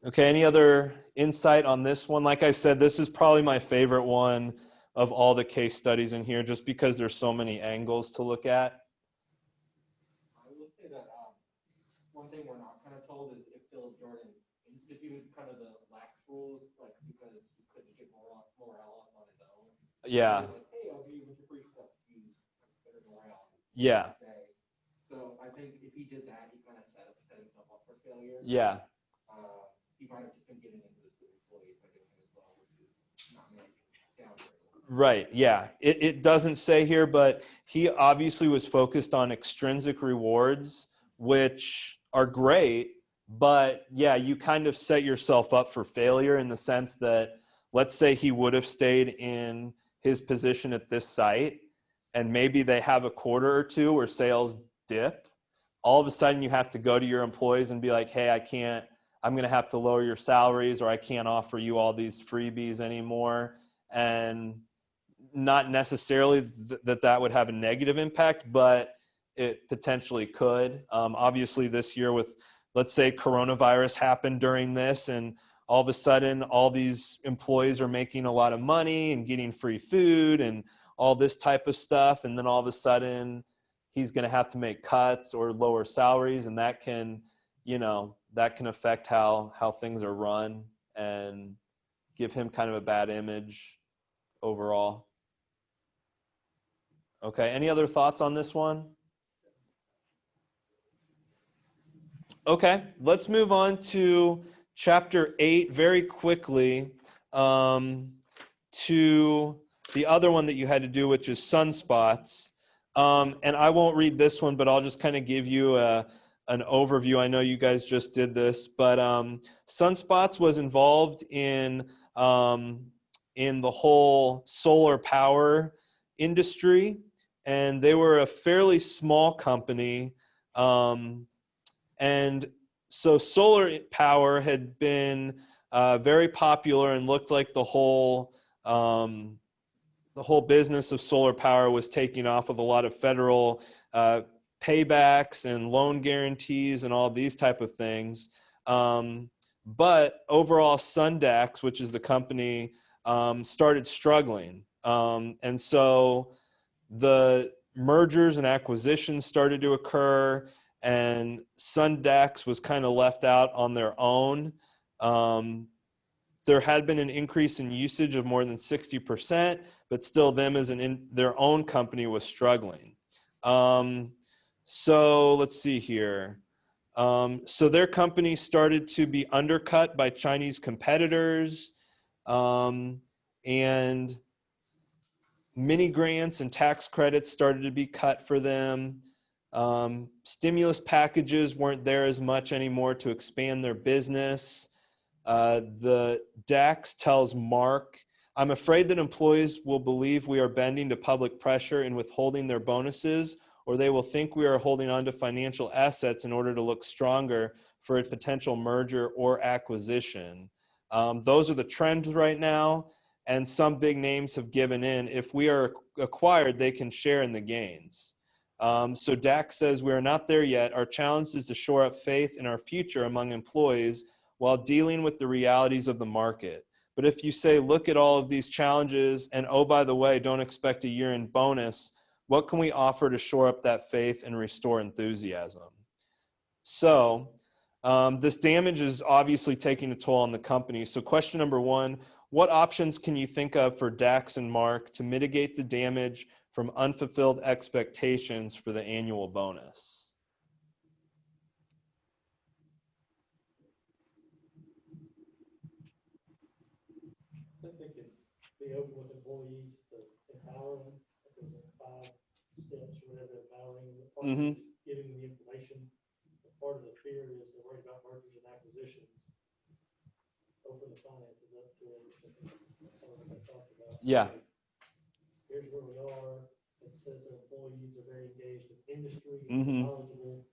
A: Okay, any other insight on this one? Like I said, this is probably my favorite one of all the case studies in here, just because there's so many angles to look at.
E: I will say that one thing we're not kind of told is if Bill Jordan instituted kind of the lax rules, like because he couldn't get morale on his own.
A: Yeah.
E: Like, hey, I'll give you a bunch of free stuff. You better morale.
A: Yeah.
E: So I think if he did that, he kind of set himself up for failure.
A: Yeah.
E: He might have just been getting into this with employees by doing it as well, which is not managing down very well.
A: Right. Yeah. It doesn't say here, but he obviously was focused on extrinsic rewards, which are great. But yeah, you kind of set yourself up for failure in the sense that, let's say he would have stayed in his position at this site and maybe they have a quarter or two where sales dip. All of a sudden you have to go to your employees and be like, hey, I'm going to have to lower your salaries, or I can't offer you all these freebies anymore. And not necessarily that would have a negative impact, but it potentially could. Obviously this year with, let's say, coronavirus happened during this, and all of a sudden all these employees are making a lot of money and getting free food and all this type of stuff. And then all of a sudden he's going to have to make cuts or lower salaries, and that can affect how things are run and give him kind of a bad image overall. Okay, any other thoughts on this one? Okay, let's move on to chapter 8 very quickly, to the other one that you had to do, which is sunspots. And I won't read this one, but I'll just kind of give you an overview. I know you guys just did this, but sunspots was involved in the whole solar power industry, and they were a fairly small company. And so solar power had been very popular and looked like the whole business of solar power was taking off with a lot of federal paybacks and loan guarantees and all these type of things. But overall, Sundax, which is the company, started struggling. And so the mergers and acquisitions started to occur, and Sundax was kind of left out on their own. There had been an increase in usage of more than 60%, but still them as their own company was struggling. So let's see here. So their company started to be undercut by Chinese competitors, and mini grants and tax credits started to be cut for them. Stimulus packages weren't there as much anymore to expand their business. The Dax tells Mark, I'm afraid that employees will believe we are bending to public pressure and withholding their bonuses, or they will think we are holding on to financial assets in order to look stronger for a potential merger or acquisition. Those are the trends right now, and some big names have given in. If we are acquired, they can share in the gains. So Dax says, we are not there yet. Our challenge is to shore up faith in our future among employees while dealing with the realities of the market. But if you say, look at all of these challenges, and oh, by the way, don't expect a year-end bonus, what can we offer to shore up that faith and restore enthusiasm? So this damage is obviously taking a toll on the company. So question number one, what options can you think of for Dax and Mark to mitigate the damage from unfulfilled expectations for the annual bonus?
F: I think they could be open with employees to empower them, like there's like 5 steps or whatever, empowering them. Part of it is giving them the information. But part of the fear is they're worried about mergers and acquisitions. Open the finances up to them. I think that's part of what they talked about.
A: Yeah.
F: Here's where we are. It says their employees are very engaged with industry,
A: Mhm.
F: knowledgeable,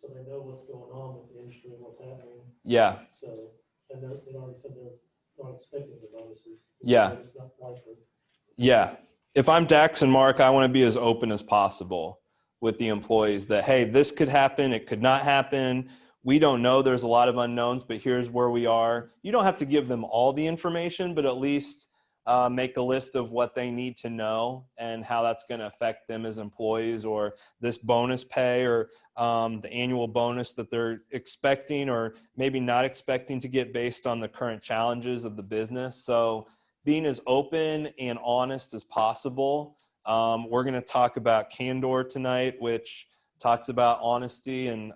F: so they know what's going on with the industry and what's happening.
A: Yeah.
F: So, and they already said they're not expecting the bonuses.
A: Yeah.
F: It's not likely.
A: Yeah. If I'm Dax and Mark, I want to be as open as possible with the employees that, hey, this could happen. It could not happen. We don't know. There's a lot of unknowns, but here's where we are. You don't have to give them all the information, but at least make a list of what they need to know and how that's going to affect them as employees, or this bonus pay, or the annual bonus that they're expecting or maybe not expecting to get based on the current challenges of the business. So being as open and honest as possible. We're going to talk about candor tonight, which talks about honesty and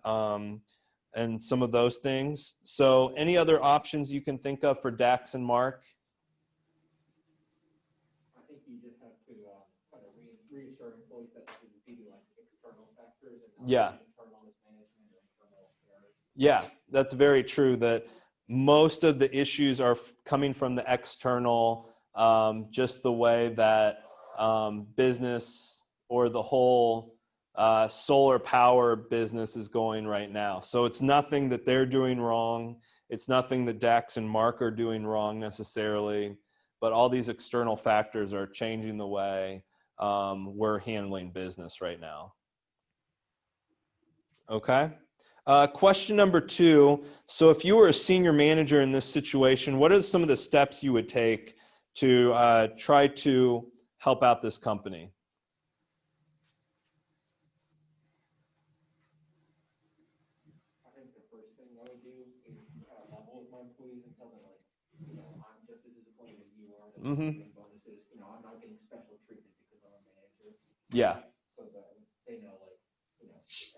A: some of those things. So any other options you can think of for Dax and Mark?
E: I think you just have to kind of reassure employees that this is due to like external factors and not
A: Yeah.
E: internal mismanagement or internal errors.
A: Yeah, that's very true, that most of the issues are coming from the external, just the way that business or the whole solar power business is going right now. So it's nothing that they're doing wrong. It's nothing that Dax and Mark are doing wrong necessarily, but all these external factors are changing the way we're handling business right now. Okay. Question number 2. So if you were a senior manager in this situation, what are some of the steps you would take to try to help out this company?
E: I think the first thing I would do is level with my employees and tell them like, I'm just as disappointed as you are that I'm getting bonuses. I'm not getting special treatment because I'm a manager.
A: Yeah.
E: So that they know like, it's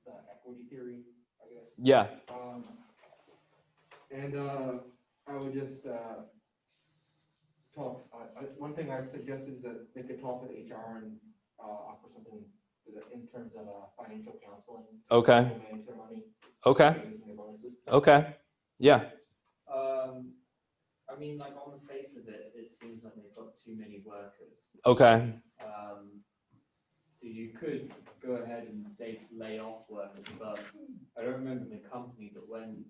E: the equity theory, I guess.
A: Yeah.
E: And I would just talk. One thing I suggest is that they could talk with HR and offer something in terms of financial counseling.
A: Okay.
E: To manage their money.
A: Okay.
E: Using their bonuses.
A: Okay. Yeah.
C: I mean, like on the face of it, it seems like they've got too many workers.
A: Okay.
C: So you could go ahead and say to lay off workers, but I don't remember the company, but when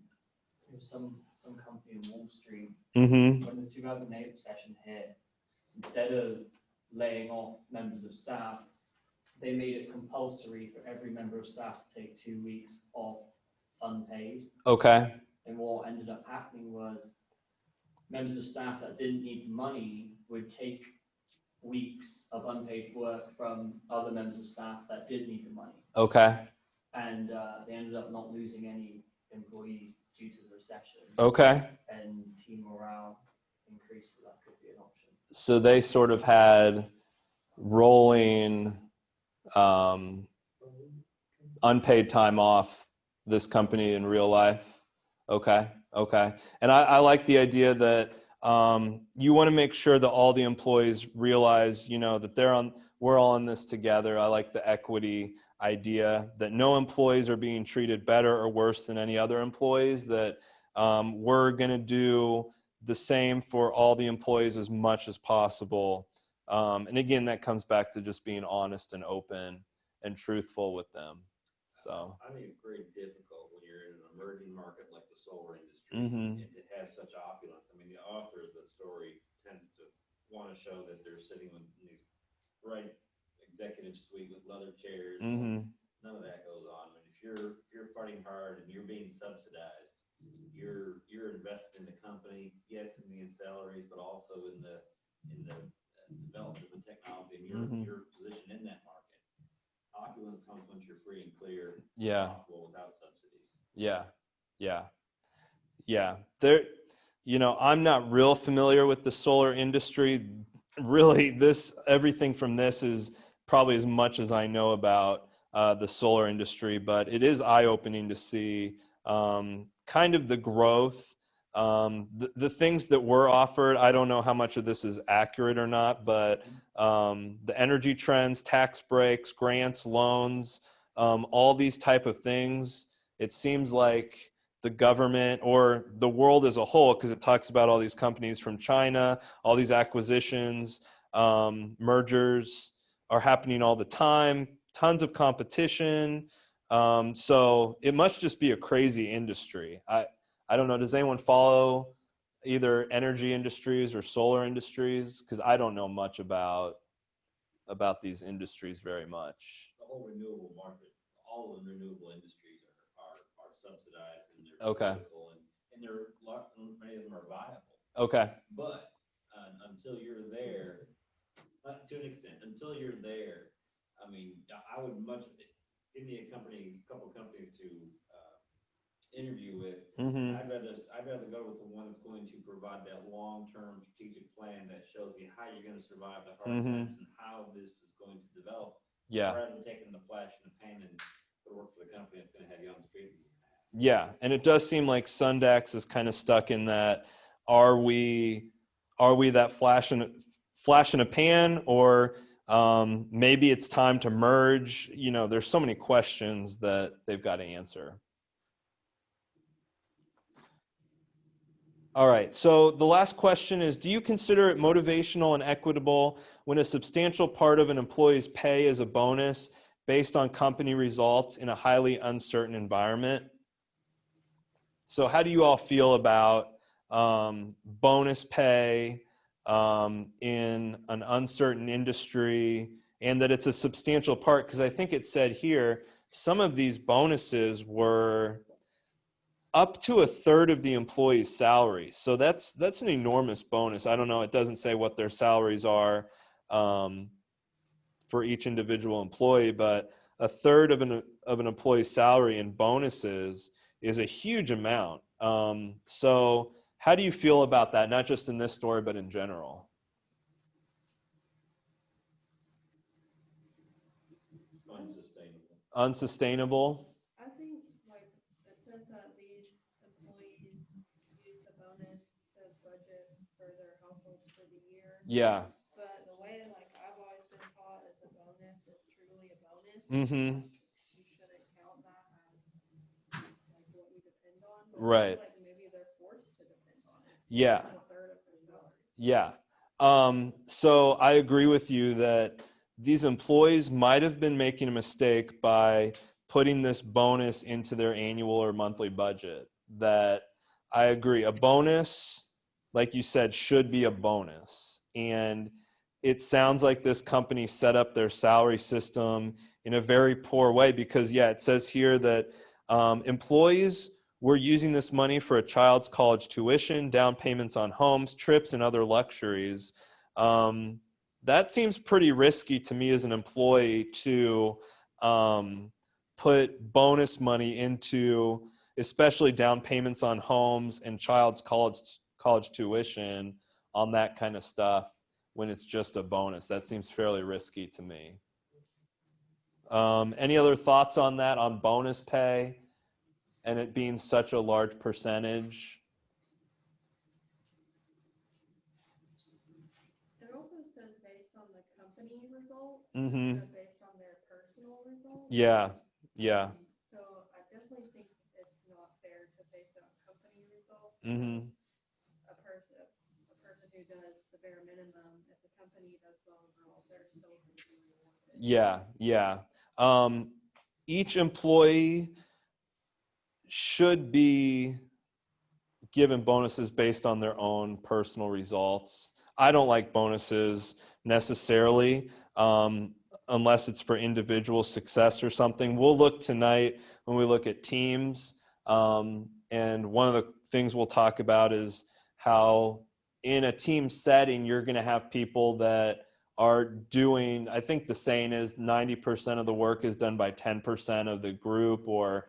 C: there was some company in Wall Street,
A: Mm-hmm.
C: when the 2008 recession hit, instead of laying off members of staff, they made it compulsory for every member of staff to take 2 weeks off unpaid.
A: Okay.
C: And what ended up happening was members of staff that didn't need the money would take weeks of unpaid work from other members of staff that did need the money.
A: Okay.
C: And they ended up not losing any employees due to the recession.
A: Okay.
C: And team morale increased, so that could be an option.
A: So they sort of had rolling unpaid time off, this company in real life. Okay. Okay. And I like the idea that you want to make sure that all the employees realize, that we're all in this together. I like the equity idea that no employees are being treated better or worse than any other employees, that we're going to do the same for all the employees as much as possible. And again, that comes back to just being honest and open and truthful with them. So
C: I think it's very difficult when you're in an emerging market like the solar industry
A: Mhm.
C: and to have such opulence. I mean, the author of the story tends to want to show that they're sitting in these bright executive suite with leather chairs.
A: Mhm.
C: None of that goes on. I mean, if you're fighting hard and you're being subsidized, you're invested in the company, yes, in the salaries, but also in the development of the technology and
A: Mhm.
C: your position in that market. Opulence comes once you're free and clear,
A: Yeah.
C: profitable without subsidies.
A: Yeah. Yeah. Yeah. There, I'm not real familiar with the solar industry. Really, everything from this is probably as much as I know about the solar industry, but it is eye-opening to see kind of the growth. The things that were offered, I don't know how much of this is accurate or not, but the energy trends, tax breaks, grants, loans, all these type of things, it seems like the government or the world as a whole, because it talks about all these companies from China, all these acquisitions, mergers are happening all the time, tons of competition. So it must just be a crazy industry. I don't know. Does anyone follow either energy industries or solar industries? Because I don't know much about these industries very much.
C: The whole renewable market, all of the renewable industries are subsidized and they're
A: Okay.
C: political and many of them are viable.
A: Okay.
C: But until you're there, to an extent, until you're there, I mean, I would give me a couple of companies to interview with.
A: Mm-hmm.
C: I'd rather go with the one that's going to provide that long-term strategic plan that shows you how you're going to survive the hard
A: Mm-hmm.
C: times and how this is going to develop.
A: Yeah.
C: Rather than taking the flash and the pan and go work for the company that's going to have you on the street.
A: Yeah, and it does seem like Sundax is kind of stuck in that. Are we that flash in a pan, or maybe it's time to merge? There's so many questions that they've got to answer. All right, so the last question is, do you consider it motivational and equitable when a substantial part of an employee's pay is a bonus based on company results in a highly uncertain environment? So how do you all feel about bonus pay in an uncertain industry, and that it's a substantial part? Because I think it said here, some of these bonuses were up to a third of the employee's salary. So that's an enormous bonus. I don't know. It doesn't say what their salaries are for each individual employee, but a third of an employee's salary in bonuses is a huge amount. So how do you feel about that? Not just in this story, but in general. Unsustainable.
D: I think, like, it says that these employees use the bonus to budget for their households for the year.
A: Yeah.
D: But the way, like, I've always been taught is a bonus is truly a bonus.
A: Mm-hmm.
D: You shouldn't count that as, like, what you depend on. But
A: Right.
D: like maybe they're forced to depend on it.
A: Yeah.
D: It's a third of their salary.
A: Yeah. So I agree with you that these employees might have been making a mistake by putting this bonus into their annual or monthly budget. That I agree. A bonus, like you said, should be a bonus. And it sounds like this company set up their salary system in a very poor way because, yeah, it says here that employees were using this money for a child's college tuition, down payments on homes, trips, and other luxuries. That seems pretty risky to me as an employee to put bonus money into, especially down payments on homes and child's college tuition on that kind of stuff when it's just a bonus. That seems fairly risky to me. Any other thoughts on that, on bonus pay and it being such a large percentage?
D: It also says based on the company results
A: Mm-hmm.
D: instead of based on their personal results.
A: Yeah, yeah.
D: So I definitely think it's not fair to base it on company results.
A: Mm-hmm.
D: a person who does the bare minimum, if the company does well overall, they're still going to be rewarded.
A: Yeah, yeah. Each employee should be given bonuses based on their own personal results. I don't like bonuses necessarily, unless it's for individual success or something. We'll look tonight when we look at teams. And one of the things we'll talk about is how in a team setting, you're going to have people that are doing, I think the saying is 90% of the work is done by 10% of the group, or,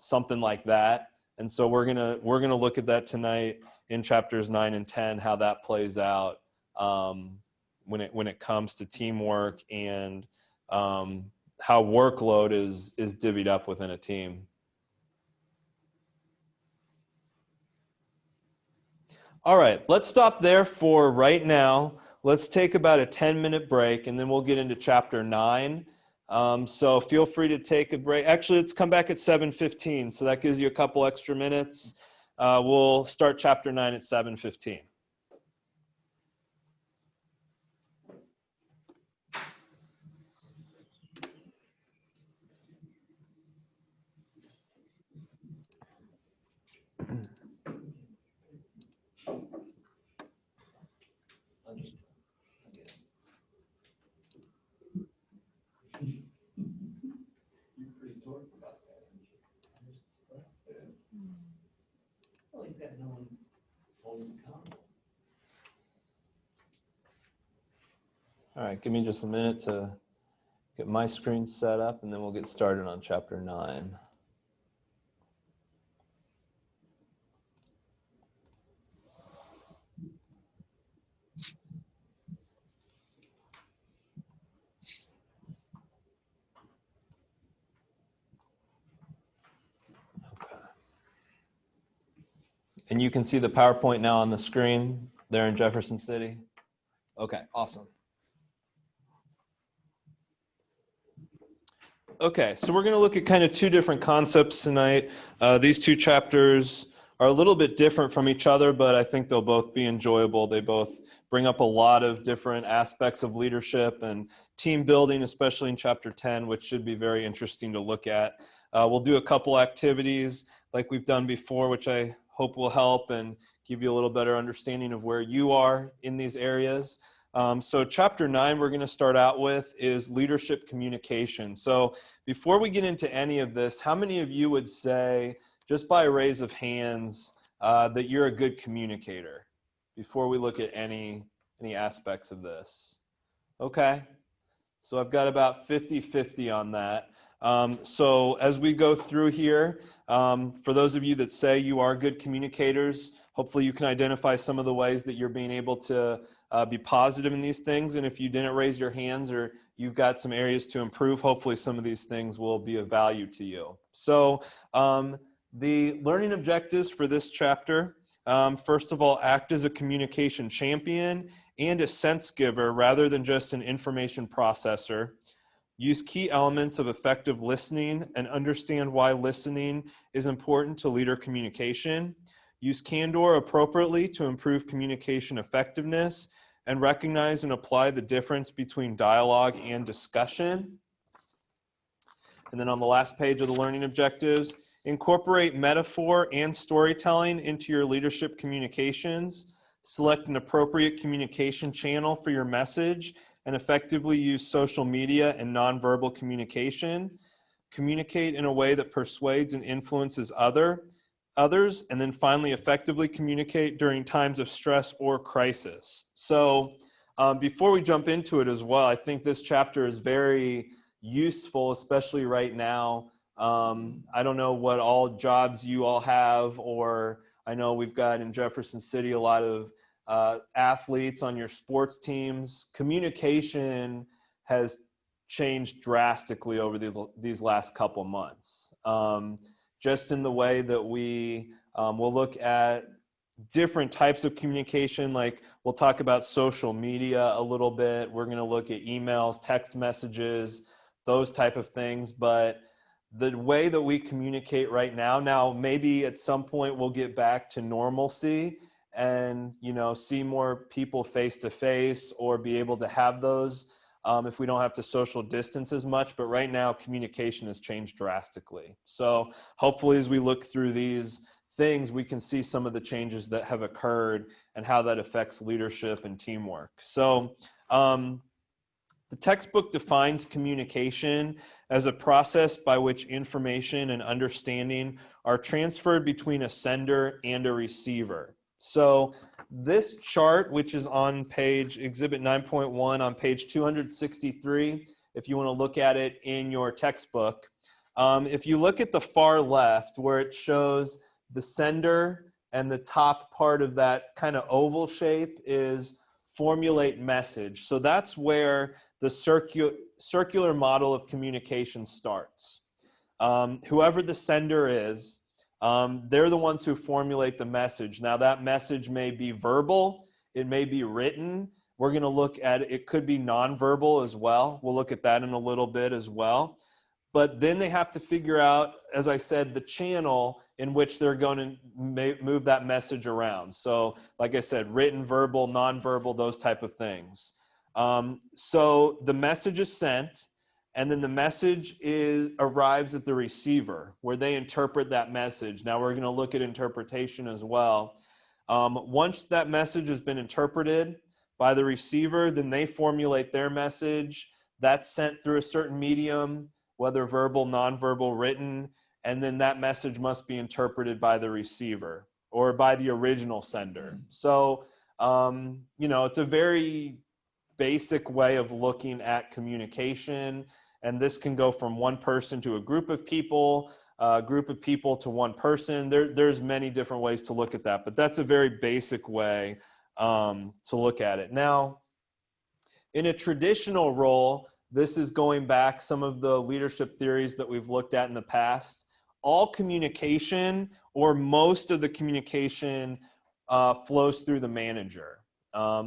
A: something like that. And so we're gonna look at that tonight in chapters 9 and 10, how that plays out when it comes to teamwork and how workload is divvied up within a team. All right, let's stop there for right now. Let's take about a 10-minute break, and then we'll get into chapter 9. So feel free to take a break. Actually, let's come back at 7:15, so that gives you a couple extra minutes. We'll start chapter 9 at 7:15.
E: You're pretty torqued about that, aren't you? Well, he's got no one holding him accountable.
A: All right, give me just a minute to get my screen set up, and then we'll get started on chapter 9. And you can see the PowerPoint now on the screen there in Jefferson City? Okay, awesome. Okay, so we're going to look at kind of two different concepts tonight. These two chapters are a little bit different from each other, but I think they'll both be enjoyable. They both bring up a lot of different aspects of leadership and team building, especially in chapter 10, which should be very interesting to look at. We'll do a couple activities like we've done before, which I hope will help and give you a little better understanding of where you are in these areas. So chapter 9 we're going to start out with is leadership communication. So before we get into any of this, how many of you would say, just by a raise of hands, that you're a good communicator before we look at any aspects of this? Okay. So I've got about 50-50 on that. So as we go through here, for those of you that say you are good communicators, hopefully you can identify some of the ways that you're being able to be positive in these things. And if you didn't raise your hands or you've got some areas to improve, hopefully some of these things will be of value to you. So the learning objectives for this chapter, first of all, act as a communication champion and a sense giver rather than just an information processor. Use key elements of effective listening and understand why listening is important to leader communication. Use candor appropriately to improve communication effectiveness, and recognize and apply the difference between dialogue and discussion. And then on the last page of the learning objectives, incorporate metaphor and storytelling into your leadership communications. Select an appropriate communication channel for your message and effectively use social media and nonverbal communication. Communicate in a way that persuades and influences others, and then finally effectively communicate during times of stress or crisis. So before we jump into it as well, I think this chapter is very useful, especially right now. I don't know what all jobs you all have, or I know we've got in Jefferson City a lot of athletes on your sports teams. Communication has changed drastically over these last couple months. Just in the way that we will look at different types of communication, like we'll talk about social media a little bit. We're going to look at emails, text messages, those type of things. But the way that we communicate right now, maybe at some point we'll get back to normalcy and, you know, see more people face to face or be able to have those if we don't have to social distance as much. But right now, communication has changed drastically. So hopefully as we look through these things, we can see some of the changes that have occurred and how that affects leadership and teamwork. So the textbook defines communication as a process by which information and understanding are transferred between a sender and a receiver. So this chart, which is on page Exhibit 9.1 on page 263, if you want to look at it in your textbook, if you look at the far left where it shows the sender and the top part of that kind of oval shape is formulate message. So that's where the circular model of communication starts. Whoever the sender is, they're the ones who formulate the message. Now that message may be verbal, it may be written. We're going to look at it could be nonverbal as well. We'll look at that in a little bit as well. But then they have to figure out, as I said, the channel in which they're going to move that message around. So like I said, written, verbal, nonverbal, those type of things. So the message is sent, and then the message arrives at the receiver where they interpret that message. Now we're going to look at interpretation as well. Once that message has been interpreted by the receiver, then they formulate their message. That's sent through a certain medium, whether verbal, nonverbal, written, and then that message must be interpreted by the receiver or by the original sender. So, you know, it's a very basic way of looking at communication, and this can go from one person to a group of people to one person. There's many different ways to look at that, but that's a very basic way to look at it. Now, in a traditional role, this is going back some of the leadership theories that we've looked at in the past. All communication, or most of the communication, flows through the manager.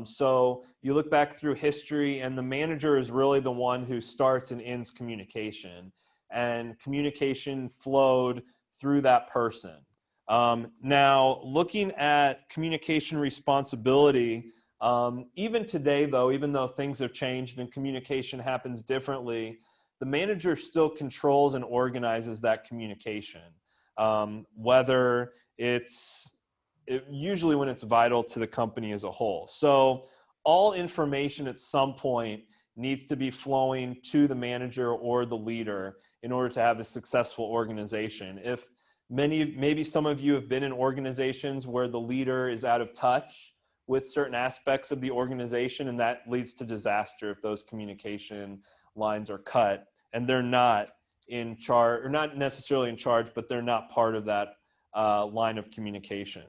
A: So you look back through history, and the manager is really the one who starts and ends communication. And communication flowed through that person. Now, looking at communication responsibility, even today, though, even though things have changed and communication happens differently, the manager still controls and organizes that communication, whether usually when it's vital to the company as a whole. So all information at some point needs to be flowing to the manager or the leader in order to have a successful organization. If maybe some of you have been in organizations where the leader is out of touch with certain aspects of the organization, and that leads to disaster if those communication lines are cut and they're not in charge, or not necessarily in charge, but they're not part of that line of communication.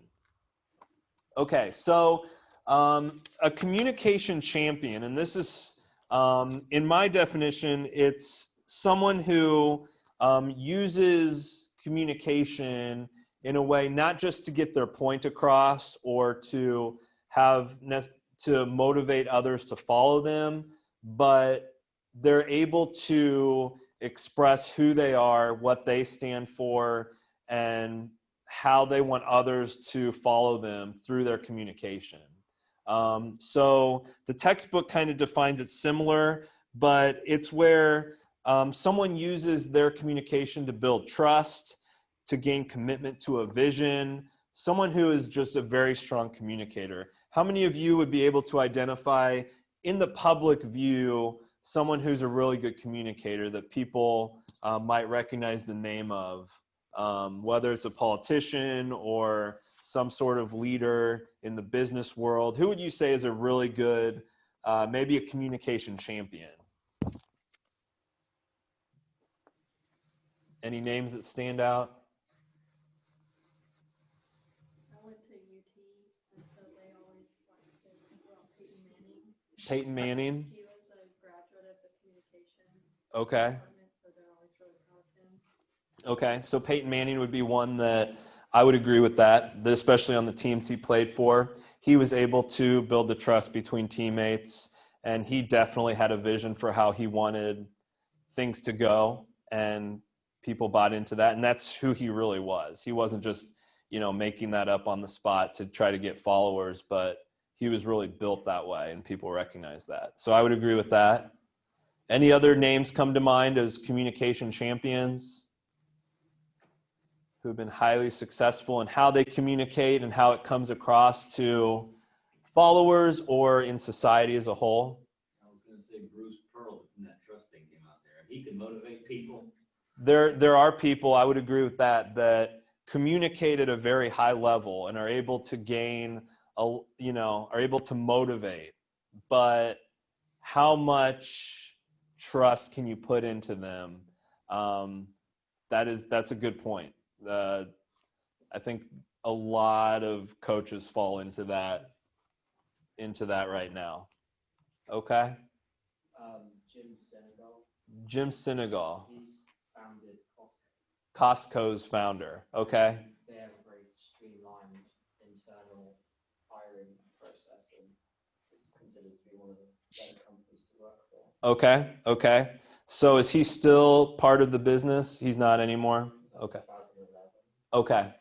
A: Okay, so a communication champion, and this is, in my definition, it's someone who uses communication in a way not just to get their point across or to motivate others to follow them, but they're able to express who they are, what they stand for, and how they want others to follow them through their communication. So the textbook kind of defines it similar, but it's where someone uses their communication to build trust, to gain commitment to a vision, someone who is just a very strong communicator. How many of you would be able to identify in the public view someone who's a really good communicator that people might recognize the name of, whether it's a politician or some sort of leader in the business world? Who would you say is a really good, maybe a communication champion? Any names that stand out?
D: I went to UT, and so they always like to think about Peyton Manning.
A: Peyton Manning.
D: He was a graduate of the communication
A: Okay.
D: department, so they're always really proud of him.
A: Okay, so Peyton Manning would be one that I would agree with that especially on the teams he played for. He was able to build the trust between teammates, and he definitely had a vision for how he wanted things to go. And people bought into that, and that's who he really was. He wasn't just, making that up on the spot to try to get followers, but he was really built that way, and people recognize that. So I would agree with that. Any other names come to mind as communication champions who have been highly successful in how they communicate and how it comes across to followers or in society as a whole?
C: I was gonna say Bruce Pearl when that trust thing came out there. He can motivate people.
A: There are people, I would agree with that communicate at a very high level and are able to gain, are able to motivate. But how much trust can you put into them? That's a good point. I think a lot of coaches fall into that right now. Okay. Jim Senegal.
E: He's founded Costco.
A: Costco's founder. Okay.
E: They have a very streamlined internal hiring process and it's considered to be one of the better companies to work for.
A: Okay. So is he still part of the business? He's not anymore? Okay.
E: 2011.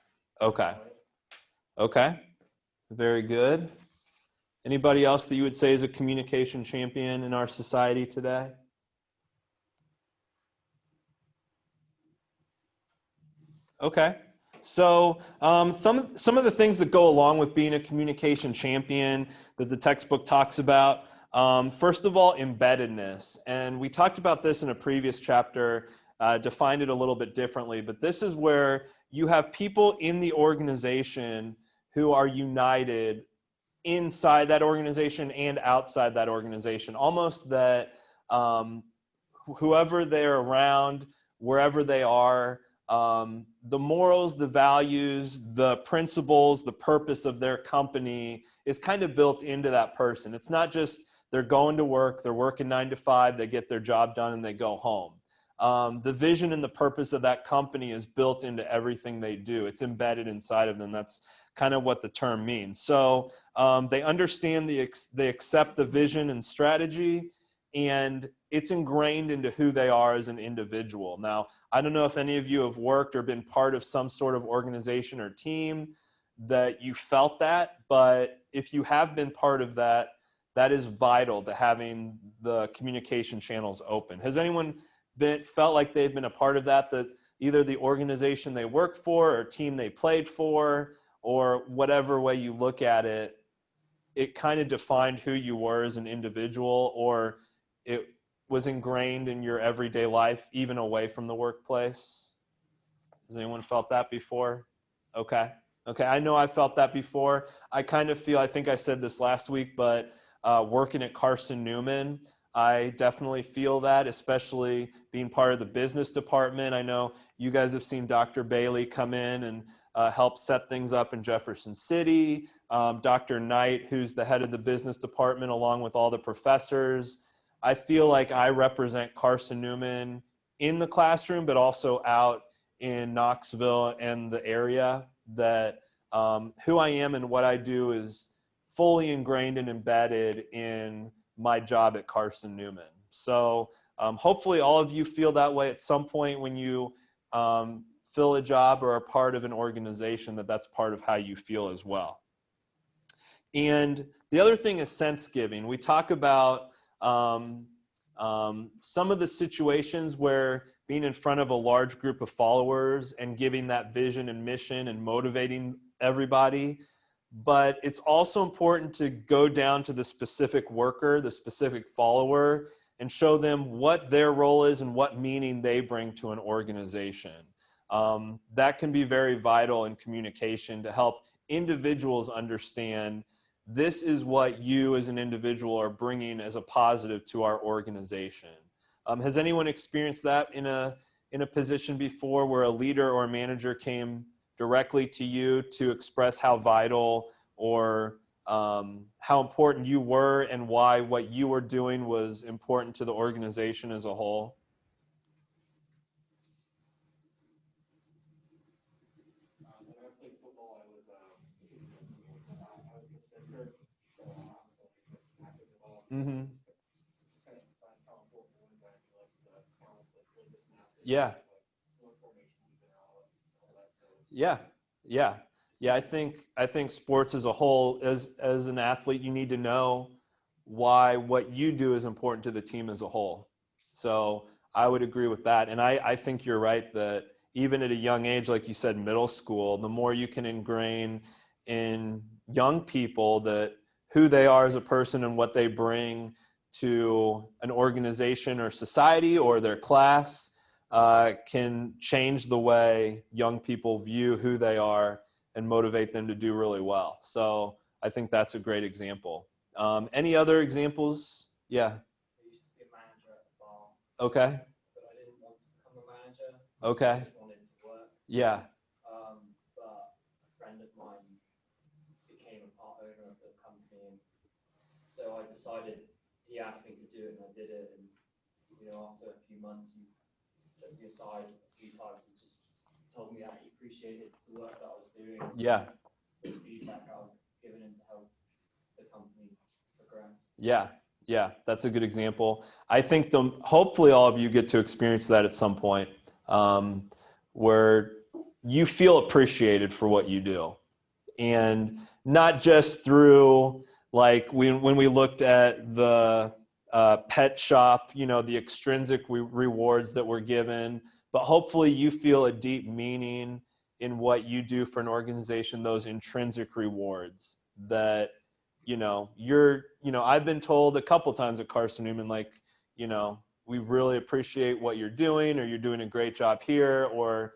A: Okay. Very good. Anybody else that you would say is a communication champion in our society today? Okay. So some of the things that go along with being a communication champion that the textbook talks about, first of all, embeddedness. And we talked about this in a previous chapter, defined it a little bit differently, but this is where you have people in the organization who are united inside that organization and outside that organization, almost that whoever they're around, wherever they are, the morals, the values, the principles, the purpose of their company is kind of built into that person. It's not just they're going to work, they're working 9 to 5, they get their job done and they go home. The vision and the purpose of that company is built into everything they do. It's embedded inside of them. That's kind of what the term means. So they understand, they accept the vision and strategy, and it's ingrained into who they are as an individual. Now, I don't know if any of you have worked or been part of some sort of organization or team that you felt that, but if you have been part of that, that is vital to having the communication channels open. Has anyone felt like they've been a part of that either the organization they worked for or team they played for, or whatever way you look at it, it kind of defined who you were as an individual, or it was ingrained in your everyday life, even away from the workplace? Has anyone felt that before? Okay. I know I felt that before. I kind of feel, I think I said this last week, but working at Carson Newman, I definitely feel that, especially being part of the business department. I know you guys have seen Dr. Bailey come in and help set things up in Jefferson City. Dr. Knight, who's the head of the business department, along with all the professors. I feel like I represent Carson Newman in the classroom, but also out in Knoxville and the area, that who I am and what I do is fully ingrained and embedded in my job at Carson Newman. So hopefully all of you feel that way at some point when you fill a job or are part of an organization, that's part of how you feel as well. And the other thing is sense giving. We talk about some of the situations where being in front of a large group of followers and giving that vision and mission and motivating everybody. But it's also important to go down to the specific worker, the specific follower, and show them what their role is and what meaning they bring to an organization. That can be very vital in communication to help individuals understand this is what you as an individual are bringing as a positive to our organization. Has anyone experienced that in a position before, where a leader or a manager came directly to you to express how vital or how important you were and why what you were doing was important to the organization as a whole?
E: When I played football, I was considered, so I'm active involved.
A: Mm-hmm.
E: Kind of emphasize how important it was that you like the talent, like this and that.
A: Yeah.
E: Like,
A: Yeah, yeah, yeah. I think sports as a whole, as an athlete, you need to know why what you do is important to the team as a whole. So I would agree with that, and I think you're right that even at a young age, like you said, middle school, the more you can ingrain in young people that who they are as a person and what they bring to an organization or society or their class can change the way young people view who they are and motivate them to do really well. So I think that's a great example. Any other examples? Yeah.
E: I used to be a manager at the bar,
A: Okay.
E: but I didn't want to become a manager.
A: Okay.
E: I just wanted to work.
A: Yeah.
E: But a friend of mine became a part owner of the company, and so I decided. He asked me to do it, and I did it. And after a few months, he took me aside a few times and just told me that he appreciated the work that I was doing,
A: Yeah.
E: the feedback I was giving him to help the company progress.
A: Yeah. Yeah. That's a good example. I think hopefully all of you get to experience that at some point, where you feel appreciated for what you do. And not just through like when we looked at the pet shop, the extrinsic rewards that we're given, but hopefully you feel a deep meaning in what you do for an organization, those intrinsic rewards that, I've been told a couple times at Carson Newman, like, we really appreciate what you're doing, or you're doing a great job here, or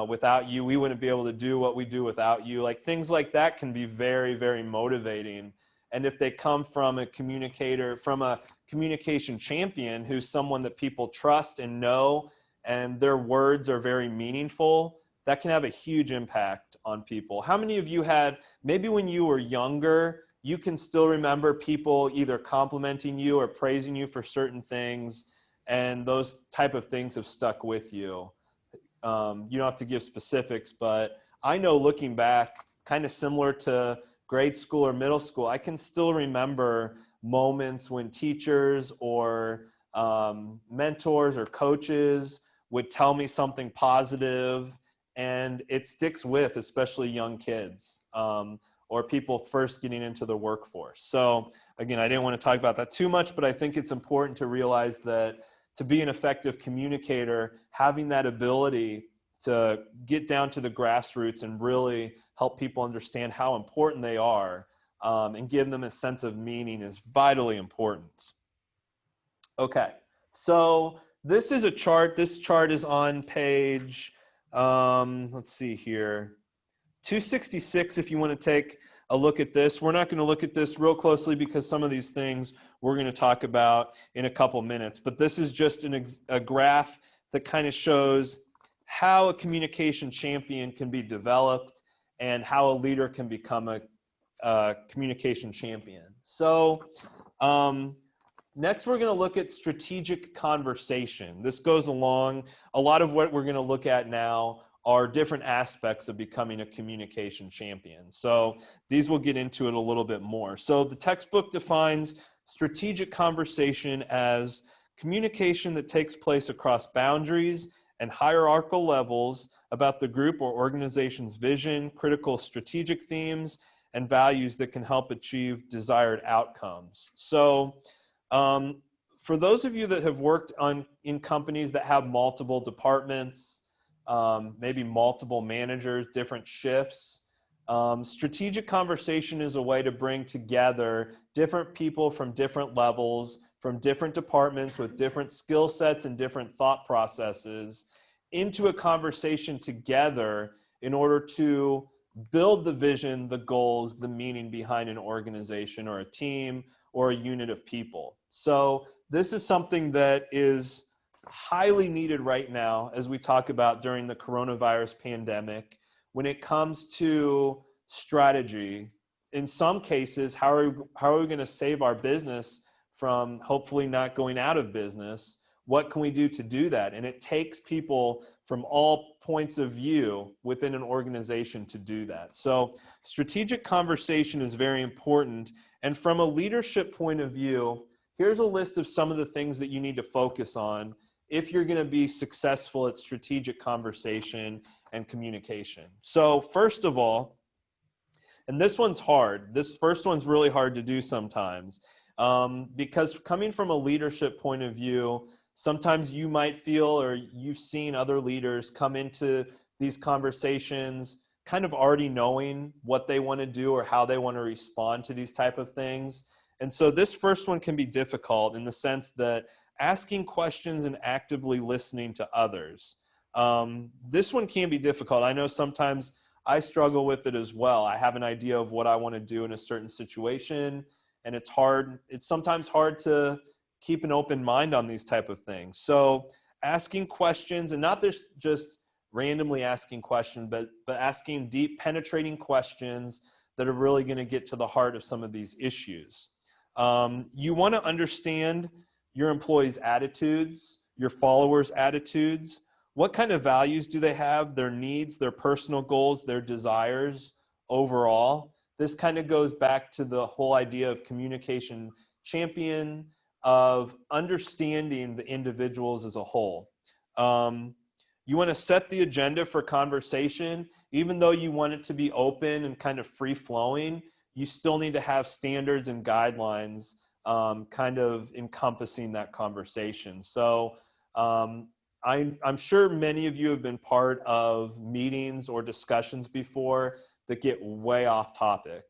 A: without you, we wouldn't be able to do what we do without you. Like things like that can be very, very motivating. And if they come from a communicator, from a communication champion, who's someone that people trust and know, and their words are very meaningful, that can have a huge impact on people. How many of you had, maybe when you were younger, you can still remember people either complimenting you or praising you for certain things, and those type of things have stuck with you? You don't have to give specifics, but I know looking back, kind of similar to grade school or middle school, I can still remember moments when teachers or mentors or coaches would tell me something positive, and it sticks with, especially young kids or people first getting into the workforce. So again, I didn't want to talk about that too much, but I think it's important to realize that to be an effective communicator, having that ability to get down to the grassroots and really help people understand how important they are and give them a sense of meaning is vitally important. Okay, so this is a chart. This chart is on page, let's see here, 266 if you want to take a look at this. We're not going to look at this real closely because some of these things we're going to talk about in a couple minutes. But this is just a graph that kind of shows how a communication champion can be developed and how a leader can become a communication champion. So next, we're going to look at strategic conversation. This goes along, a lot of what we're going to look at now are different aspects of becoming a communication champion. So these will get into it a little bit more. So the textbook defines strategic conversation as communication that takes place across boundaries and hierarchical levels about the group or organization's vision, critical strategic themes, and values that can help achieve desired outcomes. So for those of you that have worked in companies that have multiple departments, maybe multiple managers, different shifts, strategic conversation is a way to bring together different people from different levels, from different departments with different skill sets and different thought processes into a conversation together in order to build the vision, the goals, the meaning behind an organization or a team or a unit of people. So this is something that is highly needed right now as we talk about during the coronavirus pandemic. When it comes to strategy, in some cases, how are we going to save our business from hopefully not going out of business? What can we do to do that? And it takes people from all points of view within an organization to do that. So strategic conversation is very important. And from a leadership point of view, here's a list of some of the things that you need to focus on if you're going to be successful at strategic conversation and communication. So first of all, and this one's hard. This first one's really hard to do sometimes, because coming from a leadership point of view, sometimes you might feel, or you've seen other leaders come into these conversations kind of already knowing what they want to do or how they want to respond to these type of things. And so this first one can be difficult in the sense that asking questions and actively listening to others. This one can be difficult. I know sometimes I struggle with it as well. I have an idea of what I want to do in a certain situation, and it's hard. It's sometimes hard to keep an open mind on these type of things. So asking questions, and not just randomly asking questions, but asking deep, penetrating questions that are really going to get to the heart of some of these issues. You want to understand your employees' attitudes, your followers' attitudes. What kind of values do they have, their needs, their personal goals, their desires overall? This kind of goes back to the whole idea of communication champion, of understanding the individuals as a whole. You want to set the agenda for conversation. Even though you want it to be open and kind of free-flowing, you still need to have standards and guidelines kind of encompassing that conversation. So I'm sure many of you have been part of meetings or discussions before that get way off topic,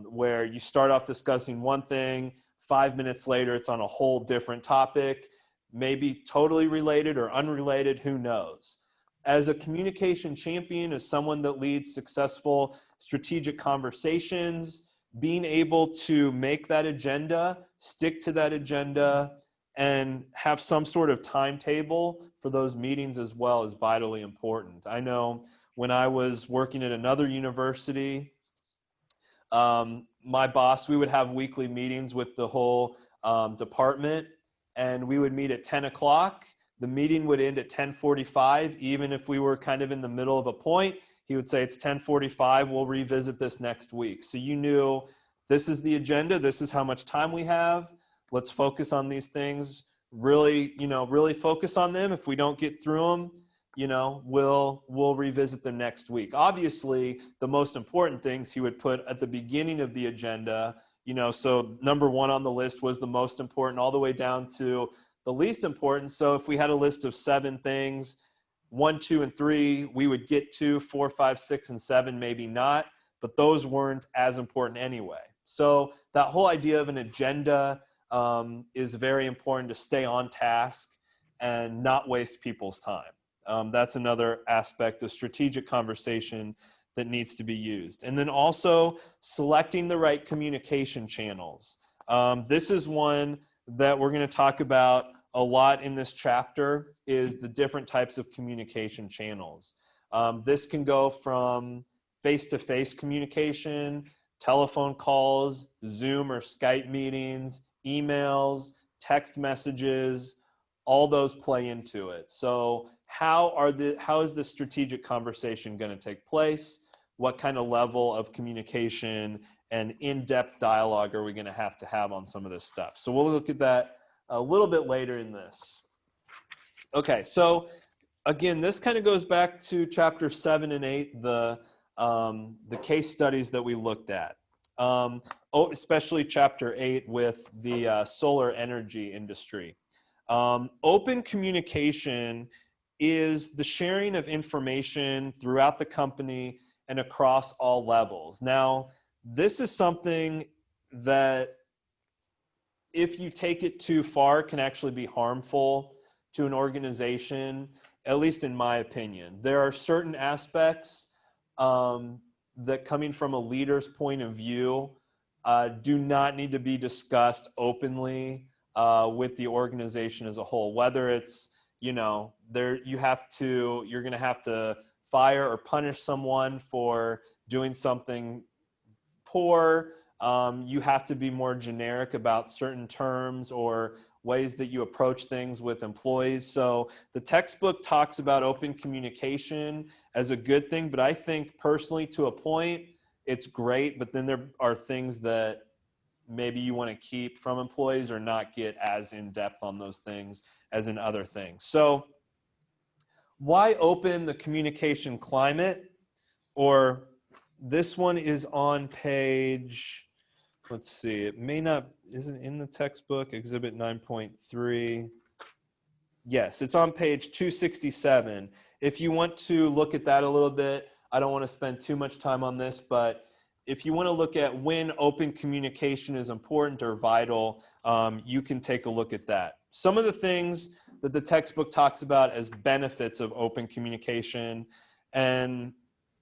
A: where you start off discussing one thing, 5 minutes later it's on a whole different topic, maybe totally related or unrelated, who knows. As a communication champion, as someone that leads successful strategic conversations, being able to make that agenda, stick to that agenda, and have some sort of timetable for those meetings as well is vitally important. I know when I was working at another university, my boss, we would have weekly meetings with the whole department, and we would meet at 10 o'clock. The meeting would end at 10:45, even if we were kind of in the middle of a point. He would say, it's 10:45, we'll revisit this next week. So you knew this is the agenda, this is how much time we have. Let's focus on these things, really focus on them. If we don't get through them, we'll revisit them next week. Obviously, the most important things he would put at the beginning of the agenda, so number one on the list was the most important, all the way down to the least important. So if we had a list of 7 things, 1, 2, and 3, we would get to 4, 5, 6, and 7, maybe not, but those weren't as important anyway. So that whole idea of an agenda is very important, to stay on task and not waste people's time. That's another aspect of strategic conversation that needs to be used. And then also selecting the right communication channels. This is one that we're going to talk about a lot in this chapter, is the different types of communication channels. This can go from face-to-face communication, telephone calls, Zoom or Skype meetings, emails, text messages, all those play into it. So how is this strategic conversation going to take place? What kind of level of communication and in-depth dialogue are we going to have on some of this stuff? So we'll look at that a little bit later in this. Okay, so again, this kind of goes back to chapter 7 and 8, the case studies that we looked at. Especially chapter 8 with the solar energy industry. Open communication is the sharing of information throughout the company and across all levels. Now, this is something that, if you take it too far, can actually be harmful to an organization, at least in my opinion. There are certain aspects that, coming from a leader's point of view, do not need to be discussed openly with the organization as a whole. Whether it's, you're going to have to fire or punish someone for doing something poor. You have to be more generic about certain terms or ways that you approach things with employees. So the textbook talks about open communication as a good thing, but I think personally, to a point, it's great, but then there are things that maybe you want to keep from employees or not get as in depth on those things as in other things. So why open the communication climate? Or this one is on page, let's see, it may not, isn't in the textbook, exhibit 9.3. Yes, it's on page 267. If you want to look at that a little bit, I don't want to spend too much time on this, but if you want to look at when open communication is important or vital, you can take a look at that. Some of the things that the textbook talks about as benefits of open communication, and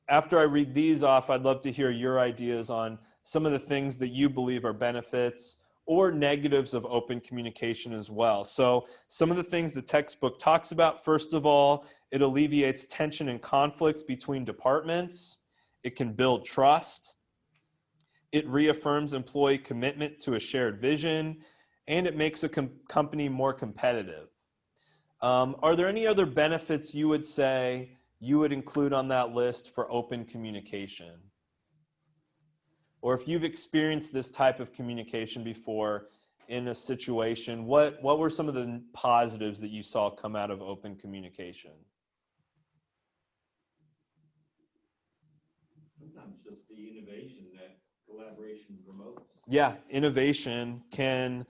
A: after I read these off, I'd love to hear your ideas on some of the things that you believe are benefits or negatives of open communication as well. So some of the things the textbook talks about, first of all, it alleviates tension and conflict between departments. It can build trust. It reaffirms employee commitment to a shared vision, and it makes a company more competitive. Are there any other benefits you would say you would include on that list for open communication? Or if you've experienced this type of communication before in a situation, what were some of the positives that you saw come out of open communication?
C: Sometimes just the innovation that collaboration promotes.
A: Yeah, innovation can,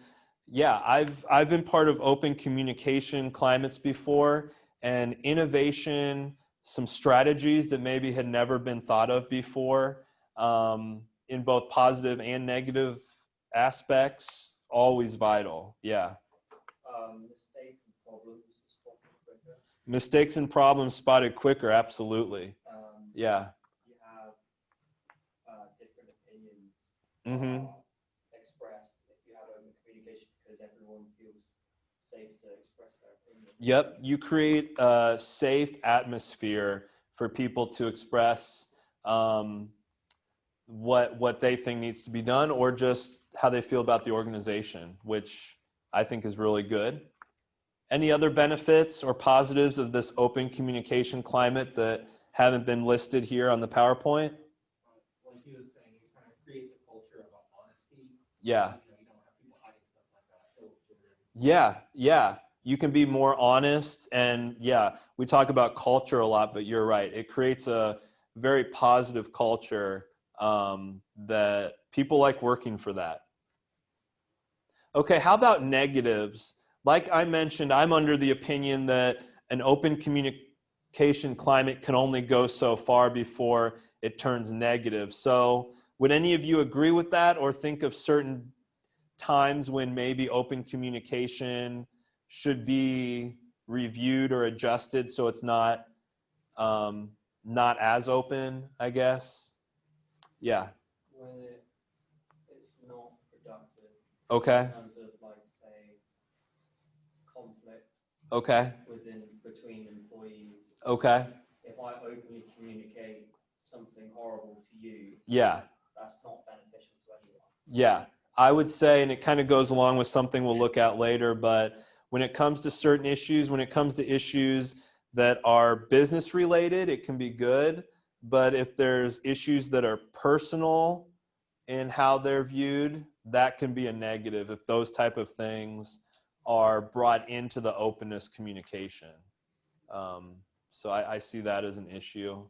A: yeah, I've been part of open communication climates before, and innovation, some strategies that maybe had never been thought of before, in both positive and negative aspects, always vital. Yeah.
E: Mistakes and problems spotted quicker.
A: Mistakes and problems spotted quicker, absolutely. Yeah.
E: You have different opinions
A: Mm-hmm.
E: expressed if you have open communication because everyone feels safe to express their opinion.
A: Yep, you create a safe atmosphere for people to express what they think needs to be done, or just how they feel about the organization, which I think is really good. Any other benefits or positives of this open communication climate that haven't been listed here on the PowerPoint?
E: Like he was saying, it kind of creates a culture of honesty.
A: Yeah.
E: You don't have people hiding stuff like that.
A: Yeah. You can be more honest, and yeah, we talk about culture a lot, but you're right. It creates a very positive culture that people like working for that. Okay, how about negatives? Like I mentioned, I'm under the opinion that an open communication climate can only go so far before it turns negative. So would any of you agree with that, or think of certain times when maybe open communication should be reviewed or adjusted so it's not as open, I guess? Yeah.
E: When it's not productive.
A: Okay.
E: In terms of, like, say, conflict.
A: Okay.
E: Between employees.
A: Okay.
E: If I openly communicate something horrible to you.
A: Yeah.
E: That's not beneficial to anyone.
A: Yeah. I would say, and it kind of goes along with something we'll look at later, but when it comes to certain issues, when it comes to issues that are business related, it can be good. But if there's issues that are personal in how they're viewed, that can be a negative if those type of things are brought into the openness communication. So I see that as an issue.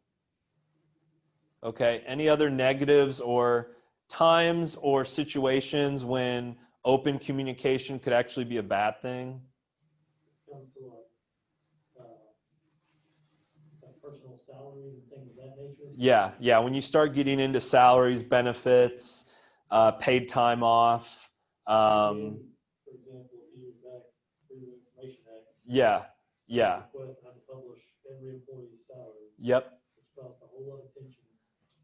A: Okay, any other negatives or times or situations when open communication could actually be a bad thing?
F: Come to like personal salaries and things of that nature.
A: Yeah. When you start getting into salaries, benefits, paid time off.
F: For example, a few years back, through the Information Act.
A: Yeah.
F: Request not to publish every employee's salary.
A: Yep.
F: Which caused a whole lot of tension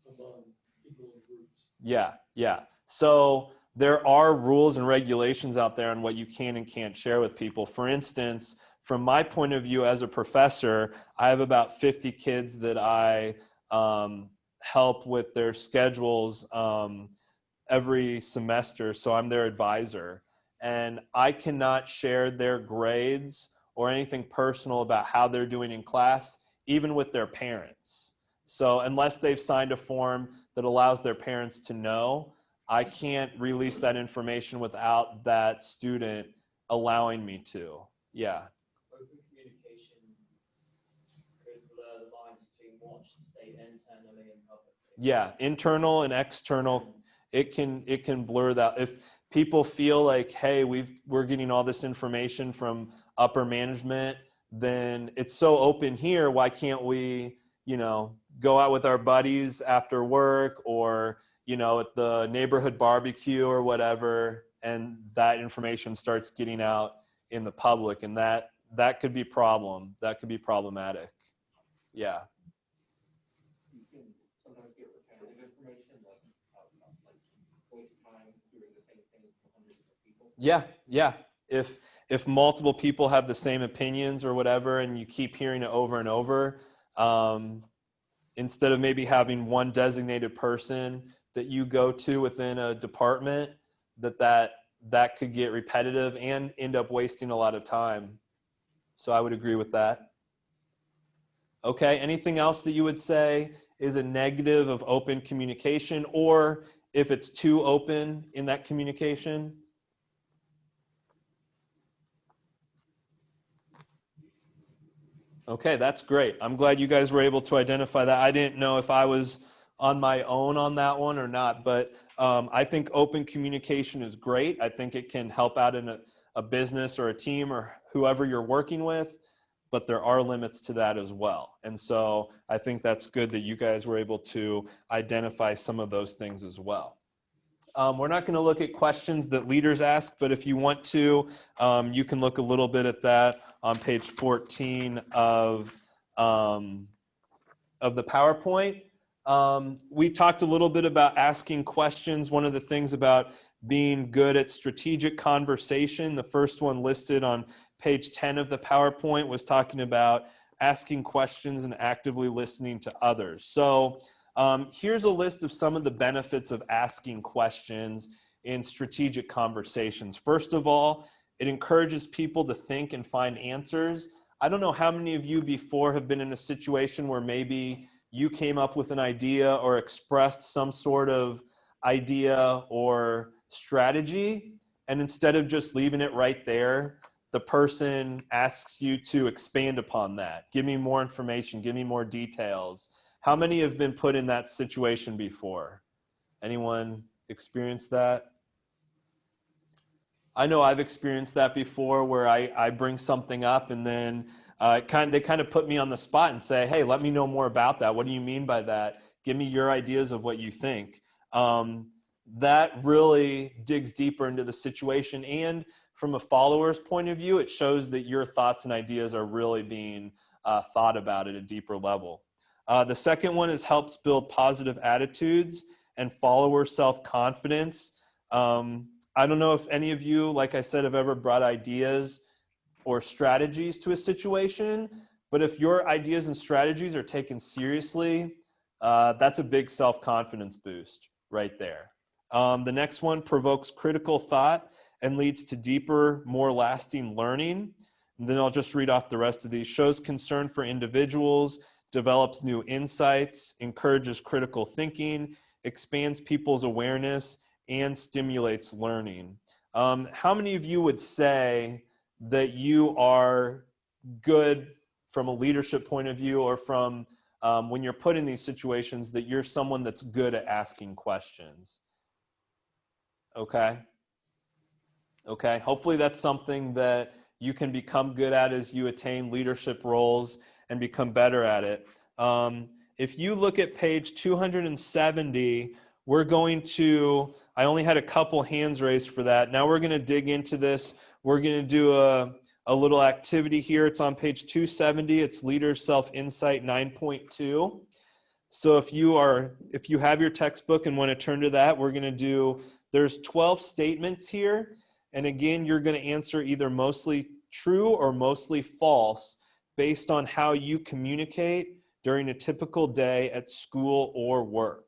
F: among people in groups.
A: Yeah. So there are rules and regulations out there on what you can and can't share with people. For instance, from my point of view as a professor, I have about 50 kids that I help with their schedules every semester. So I'm their advisor. And I cannot share their grades or anything personal about how they're doing in class, even with their parents. So unless they've signed a form that allows their parents to know, I can't release that information without that student allowing me to. Yeah.
G: Open communication could blur the lines between what should stay internally and publicly.
A: Yeah, internal and external, it can blur that. If people feel like, hey, we're getting all this information from upper management, then it's so open here, why can't we, go out with our buddies after work, or, at the neighborhood barbecue or whatever, and that information starts getting out in the public, and that could be problematic. Yeah.
E: You can sometimes get repetitive information, like waste time doing the same thing for hundreds of people.
A: Yeah. If multiple people have the same opinions or whatever, and you keep hearing it over and over, instead of maybe having one designated person that you go to within a department, that could get repetitive and end up wasting a lot of time. So I would agree with that. Okay, anything else that you would say is a negative of open communication, or if it's too open in that communication? Okay, that's great. I'm glad you guys were able to identify that. I didn't know if I was on my own on that one or not, but I think open communication is great. I think it can help out in a business or a team or whoever you're working with, but there are limits to that as well. And so I think that's good that you guys were able to identify some of those things as well. We're not going to look at questions that leaders ask, but if you want to, you can look a little bit at that on page 14 of the PowerPoint. We talked a little bit about asking questions. One of the things about being good at strategic conversation, the first one listed on page 10 of the PowerPoint was talking about asking questions and actively listening to others. So here's a list of some of the benefits of asking questions in strategic conversations. First of all, it encourages people to think and find answers. I don't know how many of you before have been in a situation where maybe you came up with an idea or expressed some sort of idea or strategy, and instead of just leaving it right there, the person asks you to expand upon that. Give me more information, give me more details. How many have been put in that situation before? Anyone experienced that? I know I've experienced that before, where I bring something up and then they kind of put me on the spot and say, hey, let me know more about that. What do you mean by that? Give me your ideas of what you think. That really digs deeper into the situation, and from a follower's point of view, it shows that your thoughts and ideas are really being thought about at a deeper level. The second one is helps build positive attitudes and follower self-confidence. I don't know if any of you, like I said, have ever brought ideas or strategies to a situation, but if your ideas and strategies are taken seriously, that's a big self-confidence boost right there. The next one provokes critical thought and leads to deeper, more lasting learning. And then I'll just read off the rest of these. Shows concern for individuals, develops new insights, encourages critical thinking, expands people's awareness, and stimulates learning. How many of you would say that you are good from a leadership point of view, or from when you're put in these situations, that you're someone that's good at asking questions? Okay. Hopefully that's something that you can become good at as you attain leadership roles and become better at it. If you look at page 270, we're going to, I only had a couple hands raised for that. Now we're going to dig into this. We're going to do a little activity here. It's on page 270. It's Leader Self-Insight 9.2. So if you have your textbook and want to turn to that, we're going to do, there's 12 statements here. And again, you're going to answer either mostly true or mostly false based on how you communicate during a typical day at school or work.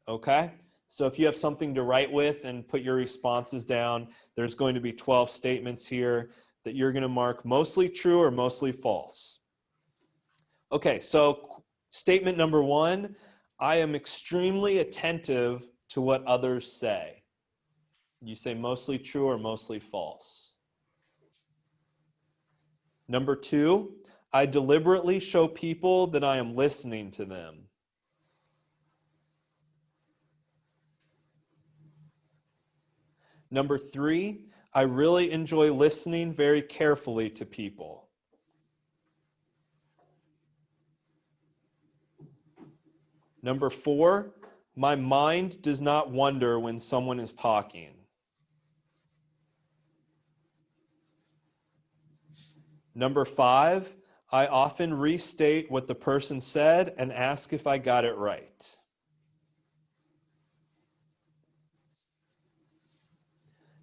A: Okay? So if you have something to write with and put your responses down, there's going to be 12 statements here that you're going to mark mostly true or mostly false. Okay, so statement number one, I am extremely attentive to what others say. You say mostly true or mostly false. Number 2, I deliberately show people that I am listening to them. Number 3, I really enjoy listening very carefully to people. Number 4, my mind does not wander when someone is talking. Number 5, I often restate what the person said and ask if I got it right.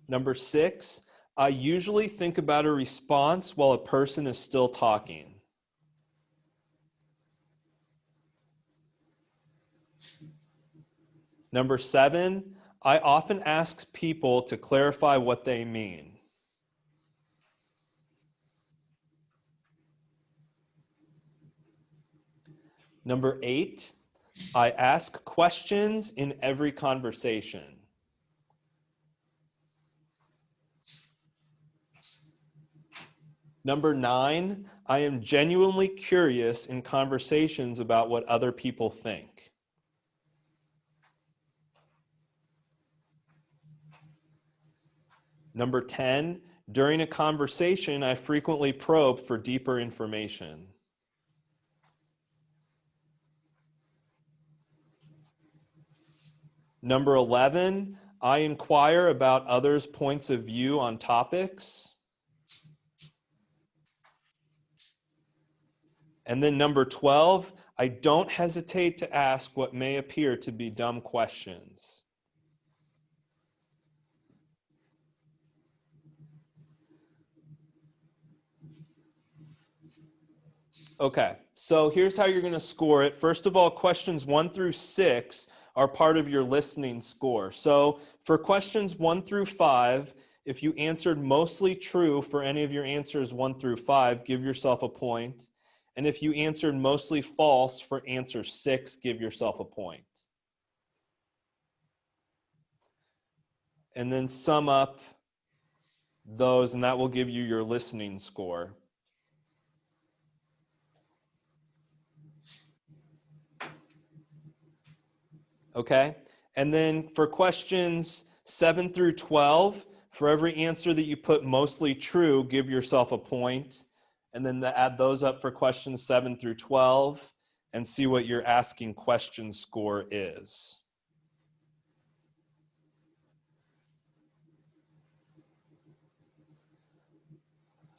A: Number 6, I usually think about a response while a person is still talking. Number 7, I often ask people to clarify what they mean. Number 8, I ask questions in every conversation. Number 9, I am genuinely curious in conversations about what other people think. Number 10, during a conversation, I frequently probe for deeper information. Number 11, I inquire about others' points of view on topics. And then number 12, I don't hesitate to ask what may appear to be dumb questions. Okay, so here's how you're going to score it. First of all, questions 1 through 6 are part of your listening score. So for questions 1 through 5, if you answered mostly true for any of your answers 1 through 5, give yourself a point. And if you answered mostly false for answer 6, give yourself a point. And then sum up those, and that will give you your listening score. Okay? And then for questions 7 through 12, for every answer that you put mostly true, give yourself a point. And then add those up for questions 7 through 12 and see what your asking question score is.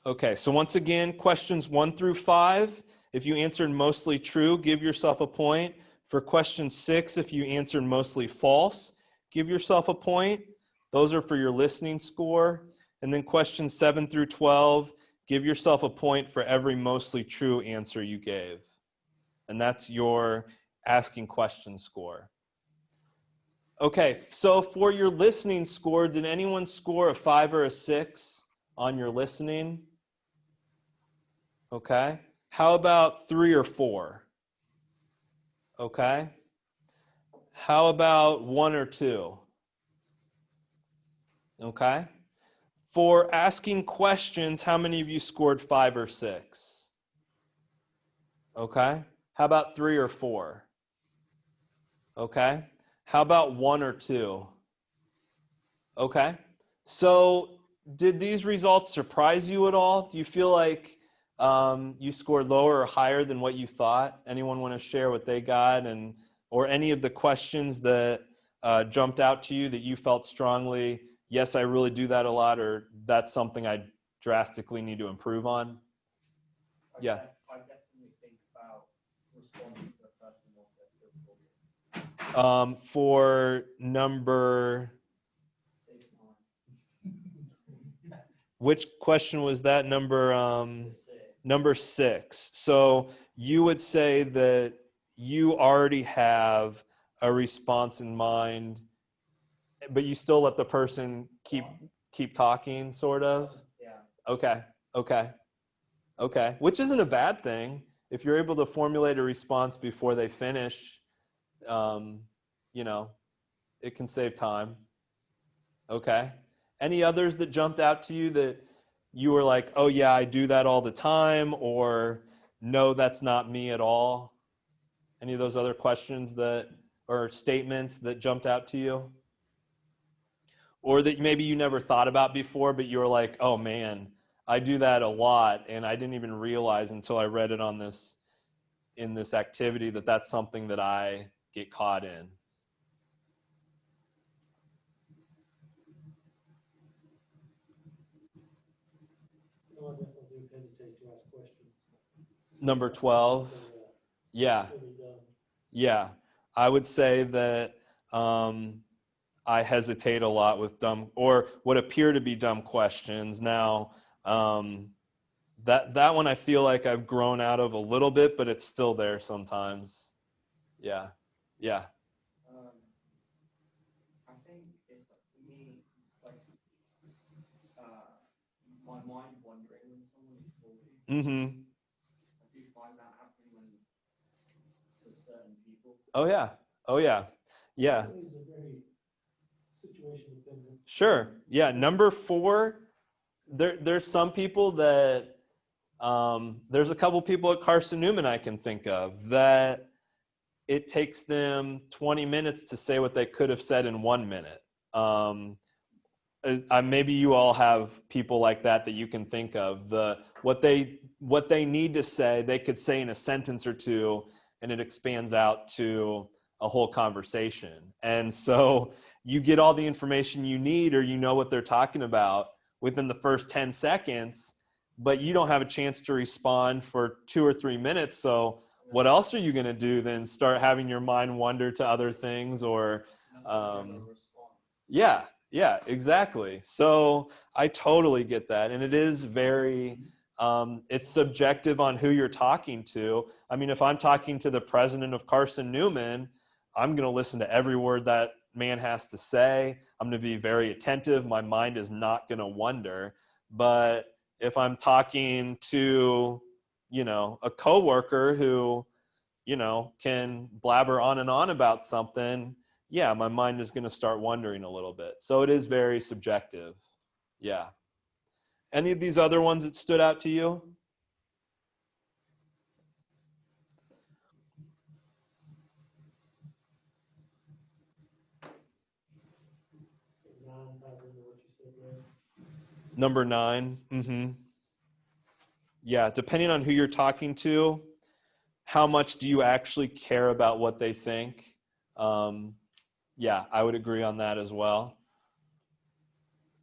A: Okay, so once again, questions 1 through 5, if you answered mostly true, give yourself a point. For question 6, if you answered mostly false, give yourself a point. Those are for your listening score. And then questions 7 through 12, give yourself a point for every mostly true answer you gave. And that's your asking question score. Okay, so for your listening score, did anyone score a 5 or a 6 on your listening? Okay. How about 3 or 4? Okay. How about 1 or 2? Okay. For asking questions, how many of you scored 5 or 6? Okay. How about 3 or 4? Okay. How about 1 or 2? Okay. So did these results surprise you at all? Do you feel like you scored lower or higher than what you thought? Anyone want to share what they got, and or any of the questions that jumped out to you that you felt strongly, yes, I really do that a lot, or that's something I drastically need to improve on? Yeah.
G: I definitely think about responding to a person whilst they're still talking.
A: For number, which question was that? Number 6. So you would say that you already have a response in mind, but you still let the person keep talking, sort of?
G: Yeah.
A: Okay. Which isn't a bad thing. If you're able to formulate a response before they finish, you know, It can save time. Okay. Any others that jumped out to you that you were like, oh yeah, I do that all the time, or no, that's not me at all? Any of those other questions that, or statements that jumped out to you? Or that maybe you never thought about before, but you were like, oh man, I do that a lot, and I didn't even realize until I read it on this, in this activity, that that's something that I get caught in.
F: No, I definitely do hesitate to ask questions.
A: Number 12. Yeah.
F: Really dumb.
A: Yeah. I would say that I hesitate a lot with dumb, or what appear to be dumb questions. Now, that one I feel like I've grown out of a little bit, but it's still there sometimes. Yeah. Yeah.
E: I think it's like, for me, like, my mind wandering when someone is talking.
A: Mm-hmm.
E: I do find that happening when to certain people.
A: Oh yeah. Oh yeah. Yeah.
F: It's a very situation dependent.
A: Sure. Yeah. Number 4, there's some people that, there's a couple people at Carson Newman I can think of that it takes them 20 minutes to say what they could have said in 1 minute. Maybe you all have people like that you can think of. What they need to say, they could say in a sentence or two, and it expands out to a whole conversation. And so you get all the information you need, or you know what they're talking about within the first 10 seconds, but you don't have a chance to respond for 2 or 3 minutes. So what else are you going to do then? Start having your mind wander to other things, or yeah, exactly. So I totally get that. And it is very, it's subjective on who you're talking to. I mean, if I'm talking to the president of Carson Newman, I'm going to listen to every word that man has to say. I'm going to be very attentive. My mind is not going to wander. But if I'm talking to, a coworker who, can blabber on and on about something, yeah, my mind is going to start wandering a little bit. So it is very subjective. Yeah. Any of these other ones that stood out to you? Number 9. Mm-hmm. Yeah, depending on who you're talking to, how much do you actually care about what they think? Yeah, I would agree on that as well.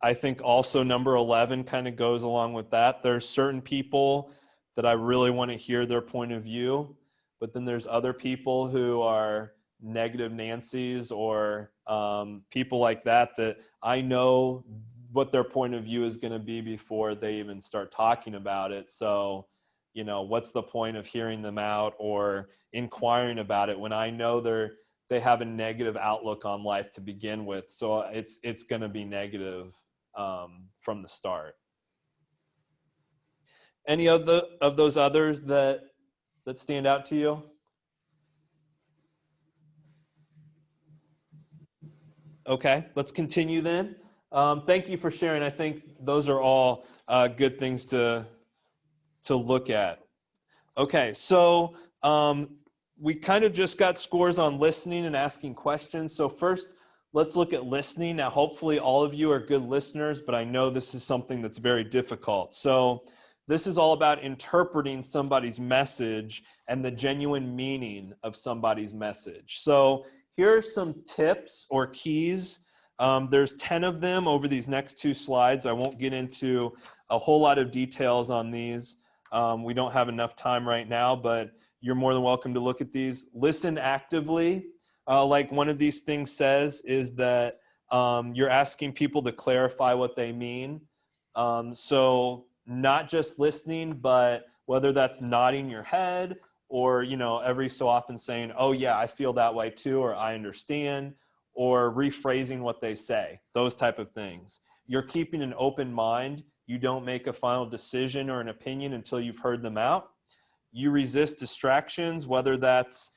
A: I think also number 11 kind of goes along with that. There's certain people that I really want to hear their point of view, but then there's other people who are negative Nancy's, or people like that I know what their point of view is going to be before they even start talking about it. So, what's the point of hearing them out or inquiring about it when I know they have a negative outlook on life to begin with? So it's going to be negative from the start. Any of those others that stand out to you? Okay, let's continue then. Thank you for sharing. I think those are all good things to look at. Okay, so we kind of just got scores on listening and asking questions. So first, let's look at listening. Now, hopefully all of you are good listeners, but I know this is something that's very difficult. So this is all about interpreting somebody's message and the genuine meaning of somebody's message. So here are some tips or keys. There's 10 of them over these next 2 slides. I won't get into a whole lot of details on these. We don't have enough time right now, but you're more than welcome to look at these. Listen actively. Like one of these things says is that you're asking people to clarify what they mean. So not just listening, but whether that's nodding your head or, every so often saying, oh yeah, I feel that way too, or I understand, or rephrasing what they say, those type of things. You're keeping an open mind. You don't make a final decision or an opinion until you've heard them out. You resist distractions, whether that's,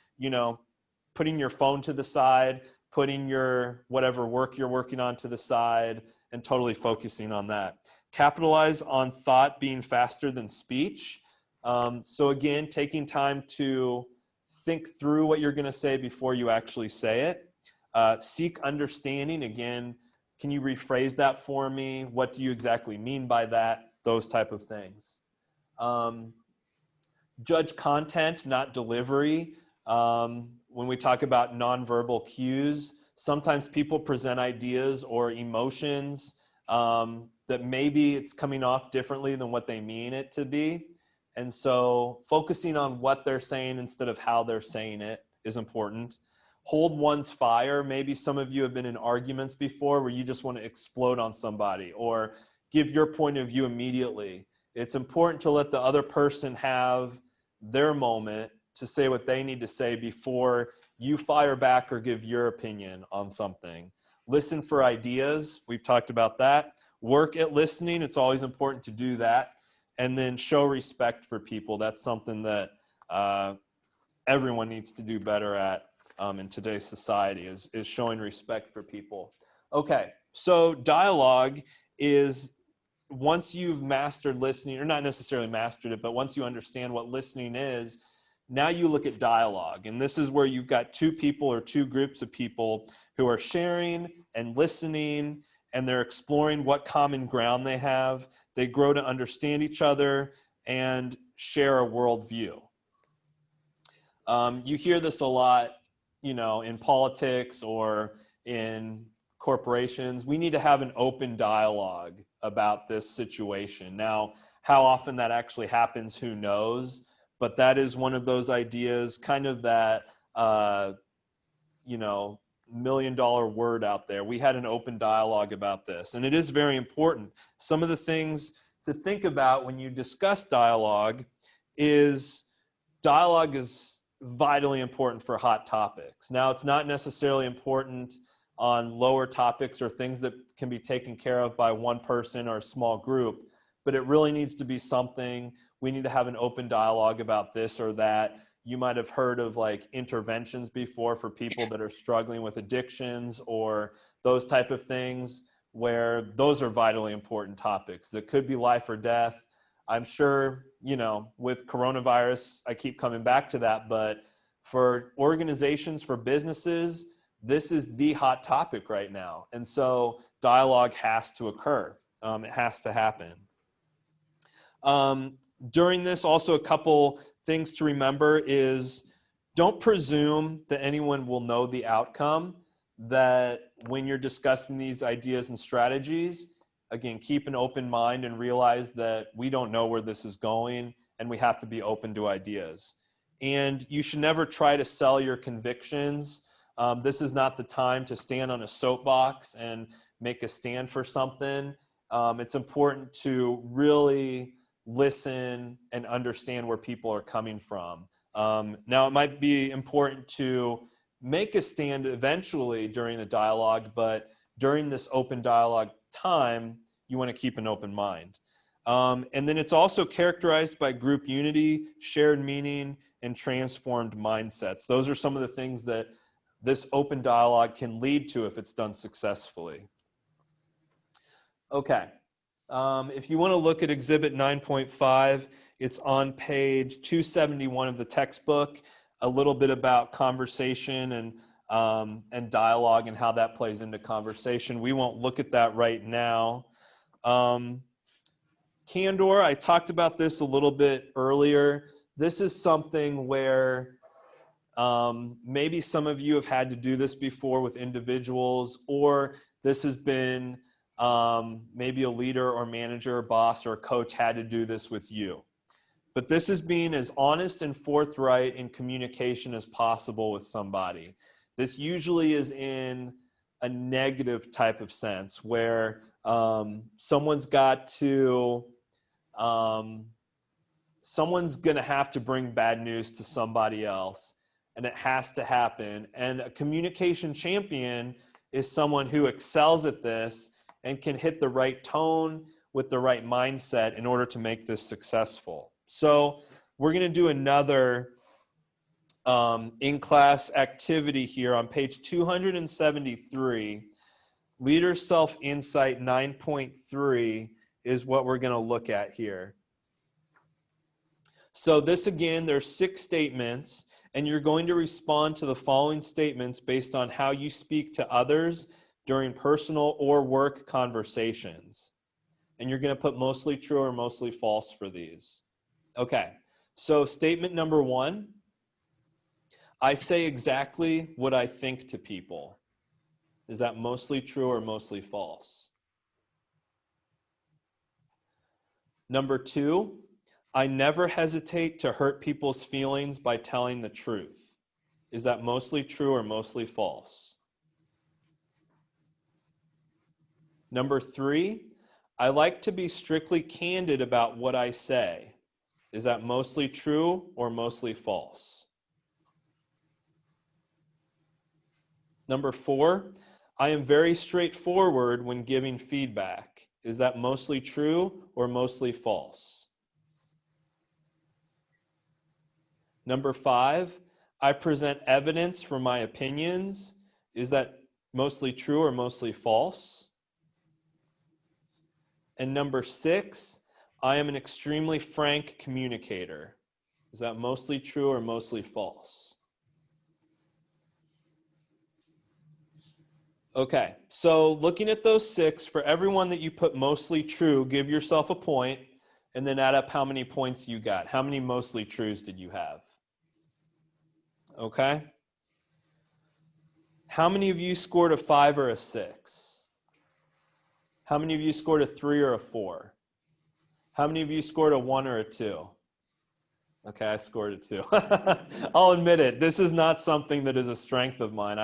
A: putting your phone to the side, putting your whatever work you're working on to the side and totally focusing on that. Capitalize on thought being faster than speech. So again, taking time to think through what you're going to say before you actually say it. Seek understanding. Again, can you rephrase that for me? What do you exactly mean by that? Those type of things. Judge content, not delivery. When we talk about nonverbal cues, sometimes people present ideas or emotions that maybe it's coming off differently than what they mean it to be. And so focusing on what they're saying instead of how they're saying it is important. Hold one's fire. Maybe some of you have been in arguments before where you just want to explode on somebody or give your point of view immediately. It's important to let the other person have their moment to say what they need to say before you fire back or give your opinion on something. Listen for ideas. We've talked about that. Work at listening. It's always important to do that. And then show respect for people. That's something that everyone needs to do better at in today's society is showing respect for people. Okay, so dialogue is once you've mastered listening, or not necessarily mastered it, but once you understand what listening is, now you look at dialogue. And this is where you've got two people or two groups of people who are sharing and listening, and they're exploring what common ground they have. They grow to understand each other and share a worldview. You hear this a lot, in politics or in corporations. We need to have an open dialogue about this situation. Now, how often that actually happens, who knows? But that is one of those ideas, kind of that, $1,000,000 word out there. We had an open dialogue about this, and it is very important. Some of the things to think about when you discuss dialogue is vitally important for hot topics. Now, it's not necessarily important on lower topics or things that can be taken care of by one person or a small group, but it really needs to be something. We need to have an open dialogue about this or that. You might have heard of like interventions before for people that are struggling with addictions or those type of things, where those are vitally important topics that could be life or death. I'm sure, with coronavirus, I keep coming back to that, but for organizations, for businesses, this is the hot topic right now. And so dialogue has to occur. It has to happen. During this, also a couple things to remember is don't presume that anyone will know the outcome, that when you're discussing these ideas and strategies, again, keep an open mind and realize that we don't know where this is going and we have to be open to ideas. And you should never try to sell your convictions. This is not the time to stand on a soapbox and make a stand for something. It's important to really listen and understand where people are coming from. Now, it might be important to make a stand eventually during the dialogue, but during this open dialogue time, you want to keep an open mind. And then it's also characterized by group unity, shared meaning, and transformed mindsets. Those are some of the things that this open dialogue can lead to if it's done successfully. Okay. If you want to look at Exhibit 9.5, it's on page 271 of the textbook, a little bit about conversation and dialogue and how that plays into conversation. We won't look at that right now. Candor, I talked about this a little bit earlier. This is something where maybe some of you have had to do this before with individuals, or this has been maybe a leader or manager or boss or a coach had to do this with you. But this is being as honest and forthright in communication as possible with somebody. This usually is in a negative type of sense where someone's going to have to bring bad news to somebody else, and it has to happen. And a communication champion is someone who excels at this and can hit the right tone with the right mindset in order to make this successful. So we're going to do another in-class activity here on page 273. Leader self-insight 9.3 is what we're going to look at here. So this again, there's 6 statements, and you're going to respond to the following statements based on how you speak to others during personal or work conversations. And you're going to put mostly true or mostly false for these. Okay, so statement number 1, I say exactly what I think to people. Is that mostly true or mostly false? Number 2, I never hesitate to hurt people's feelings by telling the truth. Is that mostly true or mostly false? Number 3, I like to be strictly candid about what I say. Is that mostly true or mostly false? Number 4, I am very straightforward when giving feedback. Is that mostly true or mostly false? Number 5, I present evidence for my opinions. Is that mostly true or mostly false? And number 6, I am an extremely frank communicator. Is that mostly true or mostly false? Okay, so looking at those 6, for everyone that you put mostly true, give yourself a point, and then add up how many points you got. How many mostly trues did you have? Okay. How many of you scored a 5 or a 6? How many of you scored a 3 or a 4? How many of you scored a 1 or a 2? Okay, I scored a 2. I'll admit it. This is not something that is a strength of mine.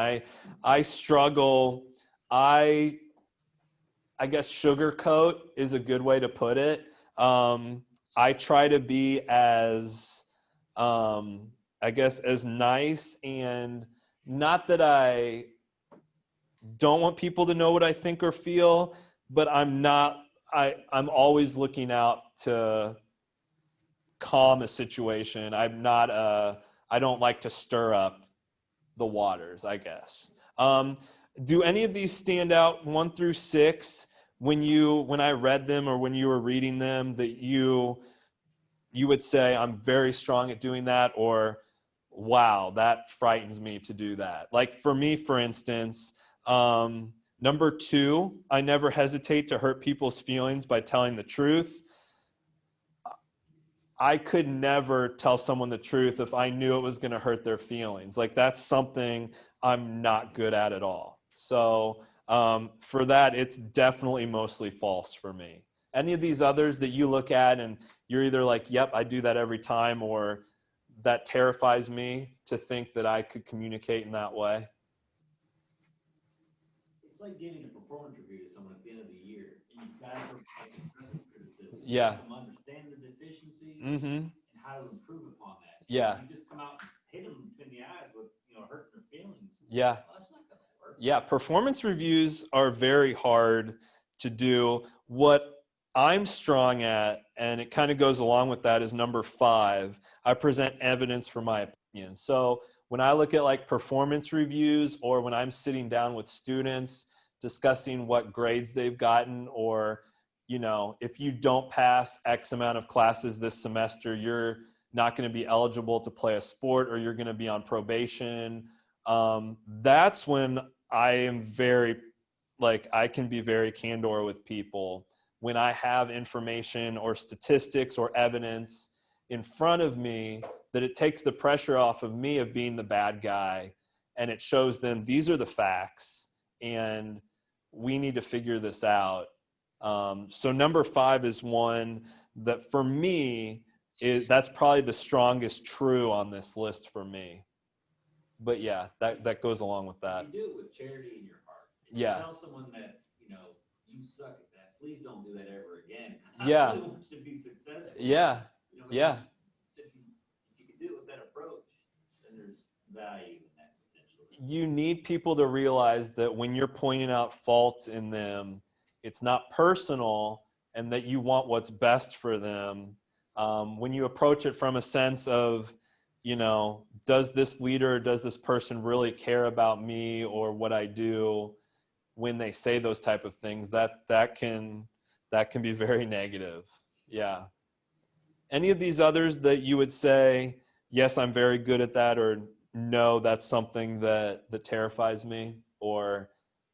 A: I struggle. I guess sugarcoat is a good way to put it. I try to be as, I guess, as nice, and not that I don't want people to know what I think or feel, but I'm always looking out to calm a situation. I don't like to stir up the waters, I guess. Do any of these stand out, 1 through 6, when I read them or when you were reading them, that you would say, I'm very strong at doing that, or wow, that frightens me to do that? Like for me, for instance, number 2, I never hesitate to hurt people's feelings by telling the truth. I could never tell someone the truth if I knew it was going to hurt their feelings. Like that's something I'm not good at all. So for that, it's definitely mostly false for me. Any of these others that you look at and you're either like, yep, I do that every time, or that terrifies me to think that I could communicate in that way?
C: It's like giving a performance review to someone at the end of the year, and you've got to provide constructive criticism.
A: Yeah.
C: Help them understand the deficiencies
A: Mm-hmm.
C: and how to improve upon that.
A: Yeah.
C: If you just come out and hit them between the eyes with, hurting their feelings.
A: Yeah.
C: Well, that's not going to work.
A: Yeah, performance reviews are very hard to do. What I'm strong at, and it kind of goes along with that, is number 5. I present evidence for my opinion. So when I look at like performance reviews, or when I'm sitting down with students discussing what grades they've gotten, or, if you don't pass X amount of classes this semester, you're not going to be eligible to play a sport, or you're going to be on probation. That's when I am I can be very candor with people. When I have information or statistics or evidence in front of me, that it takes the pressure off of me of being the bad guy, and it shows them these are the facts and we need to figure this out. So number 5 is one that for me that's probably the strongest true on this list for me. But yeah, that goes along with that.
C: You do it with charity in your heart. And
A: Yeah.
C: You tell someone that, you suck at that. Please don't do that ever again.
A: Yeah.
C: I really want you to be successful.
A: Yeah. Yeah.
C: If you can do it with that approach, then there's value in that potentially.
A: You need people to realize that when you're pointing out faults in them, it's not personal, and that you want what's best for them. When you approach it from a sense of, you know, does this leader, does this person really care about me or what I do when they say those type of things? That can be very negative. Yeah. Any of these others that you would say, yes, I'm very good at that, or no, that's something that terrifies me, or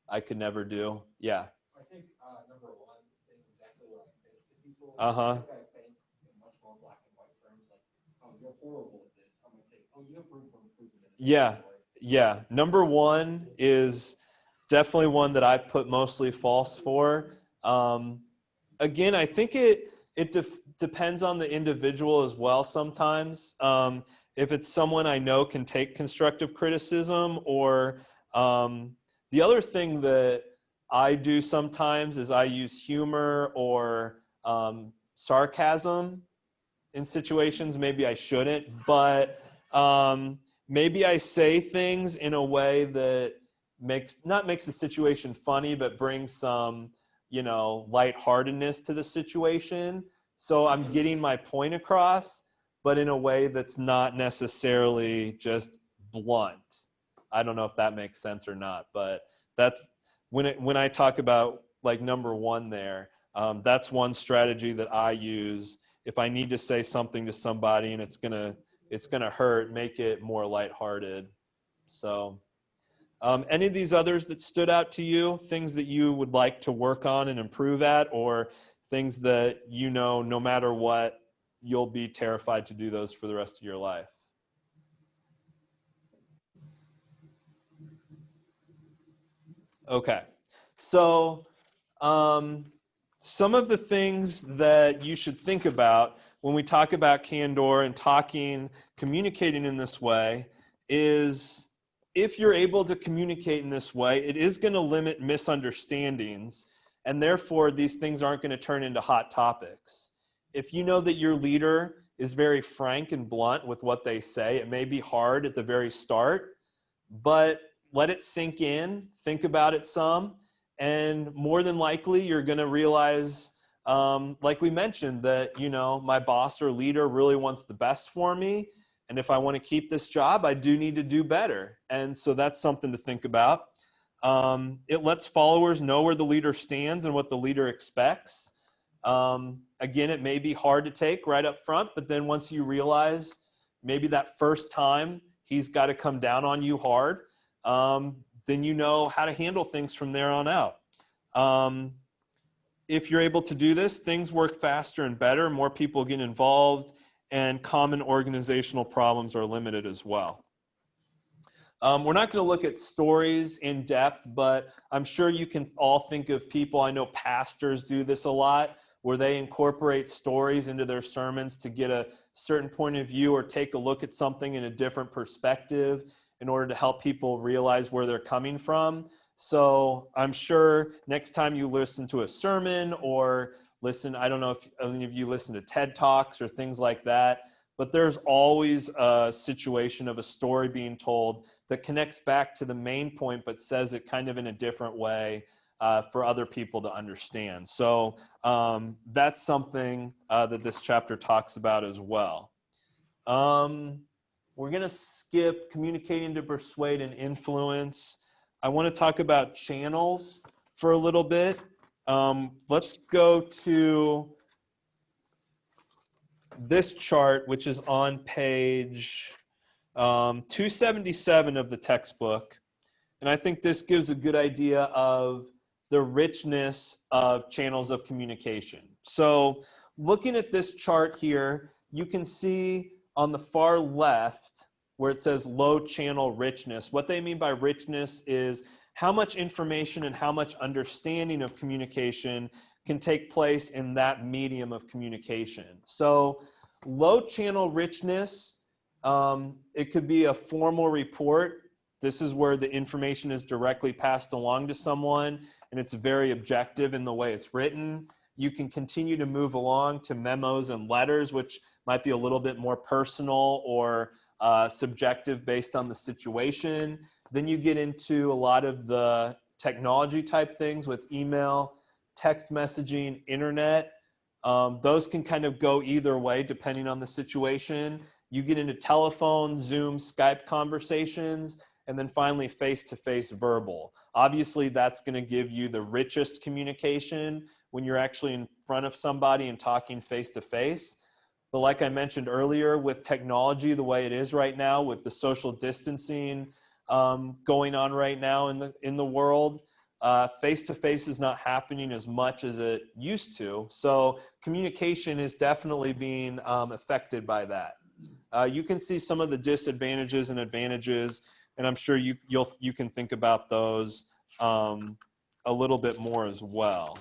A: I could never do? Yeah.
E: I think number one is saying exactly what I think to people.
A: Uh-huh.
E: Like I think in much more black and white terms, like, oh, you're horrible at this. I'm gonna say, oh, you have room for improvement in this
A: Yeah.
E: category.
A: Yeah. Number one is definitely one that I put mostly false for. Again, I think it depends on the individual as well sometimes. If it's someone I know can take constructive criticism, or the other thing that I do sometimes is I use humor or sarcasm in situations. Maybe I shouldn't, but maybe I say things in a way that makes the situation funny, but brings some, you know, lightheartedness to the situation. So I'm getting my point across, but in a way that's not necessarily just blunt. I don't know if that makes sense or not, but that's when I talk about like number one there. That's one strategy that I use if I need to say something to somebody and it's gonna hurt, make it more lighthearted. So, any of these others that stood out to you, things that you would like to work on and improve at, or things that you know, no matter what, you'll be terrified to do those for the rest of your life? Okay, so some of the things that you should think about when we talk about candor and communicating in this way is, if you're able to communicate in this way, it is going to limit misunderstandings, and therefore these things aren't going to turn into hot topics. If you know that your leader is very frank and blunt with what they say, it may be hard at the very start, but let it sink in, think about it some, and more than likely you're going to realize, like we mentioned, that, you know, my boss or leader really wants the best for me, and if I want to keep this job, I do need to do better. And so that's something to think about. It lets followers know where the leader stands and what the leader expects. Again, it may be hard to take right up front, but then once you realize maybe that first time he's got to come down on you hard, then you know how to handle things from there on out. If you're able to do this, things work faster and better, more people get involved, and common organizational problems are limited as well. We're not going to look at stories in depth, but I'm sure you can all think of people. I know pastors do this a lot, where they incorporate stories into their sermons to get a certain point of view or take a look at something in a different perspective in order to help people realize where they're coming from. So I'm sure next time you listen to a sermon or listen, I don't know if any of you listen to TED Talks or things like that, but there's always a situation of a story being told that connects back to the main point, but says it kind of in a different way for other people to understand. So that's something that this chapter talks about as well. We're going to skip communicating to persuade and influence. I want to talk about channels for a little bit. Let's go to this chart, which is on page 277 of the textbook. And I think this gives a good idea of the richness of channels of communication. So looking at this chart here, you can see on the far left where it says low channel richness. What they mean by richness is how much information and how much understanding of communication can take place in that medium of communication. So low channel richness, it could be a formal report. This is where the information is directly passed along to someone, and it's very objective in the way it's written. You can continue to move along to memos and letters, which might be a little bit more personal or subjective based on the situation. Then you get into a lot of the technology type things with email, text messaging, internet. Those can kind of go either way depending on the situation. You get into telephone, Zoom, Skype conversations, and then finally face-to-face verbal. Obviously, that's going to give you the richest communication when you're actually in front of somebody and talking face-to-face. But like I mentioned earlier, with technology the way it is right now, with the social distancing going on right now in the world, face-to-face is not happening as much as it used to. So communication is definitely being affected by that. You can see some of the disadvantages and advantages, and I'm sure you can think about those a little bit more as well.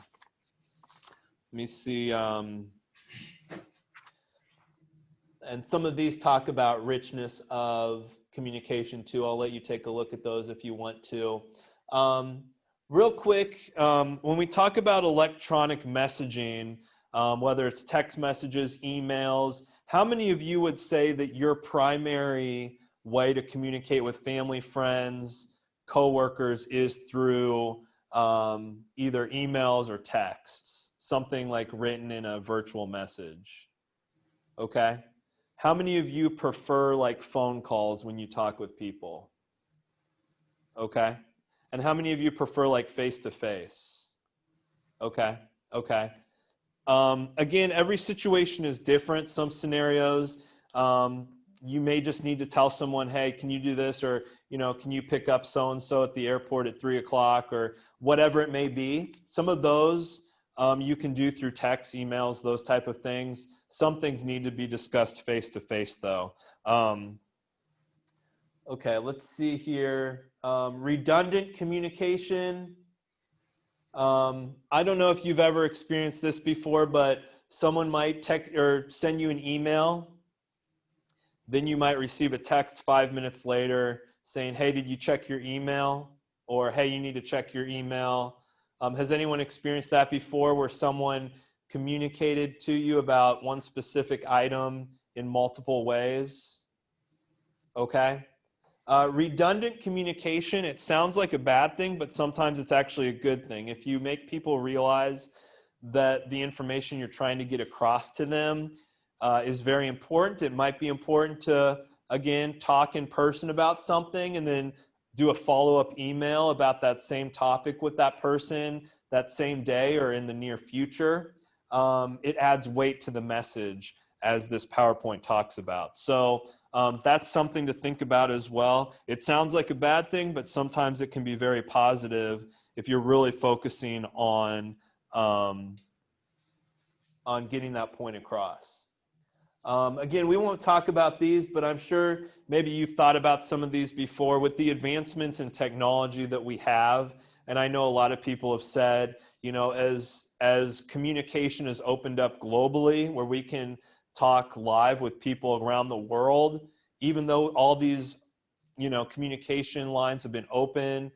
A: Let me see. And some of these talk about richness of communication too. I'll let you take a look at those if you want to. Real quick, when we talk about electronic messaging, whether it's text messages, emails, how many of you would say that your primary way to communicate with family, friends, coworkers is through either emails or texts, something like written in a virtual message? Okay. How many of you prefer like phone calls when you talk with people? Okay. And how many of you prefer like face-to-face? Okay. Okay. Again, every situation is different. Some scenarios, you may just need to tell someone, hey, can you do this? Or, can you pick up so-and-so at the airport at 3 o'clock or whatever it may be. Some of those you can do through text, emails, those type of things. Some things need to be discussed face-to-face though. Okay, let's see here. Redundant communication. I don't know if you've ever experienced this before, but someone might text or send you an email. Then you might receive a text 5 minutes later saying, hey, did you check your email? Or, hey, you need to check your email. Has anyone experienced that before where someone communicated to you about one specific item in multiple ways? Okay. Redundant communication, it sounds like a bad thing, but sometimes it's actually a good thing. If you make people realize that the information you're trying to get across to them is very important, it might be important to, again, talk in person about something and then do a follow-up email about that same topic with that person that same day or in the near future. It adds weight to the message as this PowerPoint talks about. So that's something to think about as well. It sounds like a bad thing, but sometimes it can be very positive if you're really focusing on getting that point across. Again, we won't talk about these, but I'm sure maybe you've thought about some of these before with the advancements in technology that we have. And I know a lot of people have said, as communication has opened up globally, where we can talk live with people around the world, even though all these, communication lines have been open,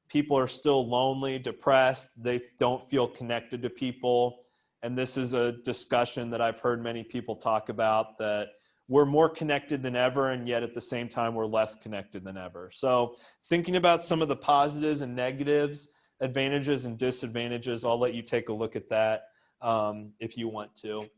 A: people are still lonely, depressed, they don't feel connected to people. And this is a discussion that I've heard many people talk about, that we're more connected than ever, and yet at the same time, we're less connected than ever. So thinking about some of the positives and negatives, advantages and disadvantages, I'll let you take a look at that if you want to.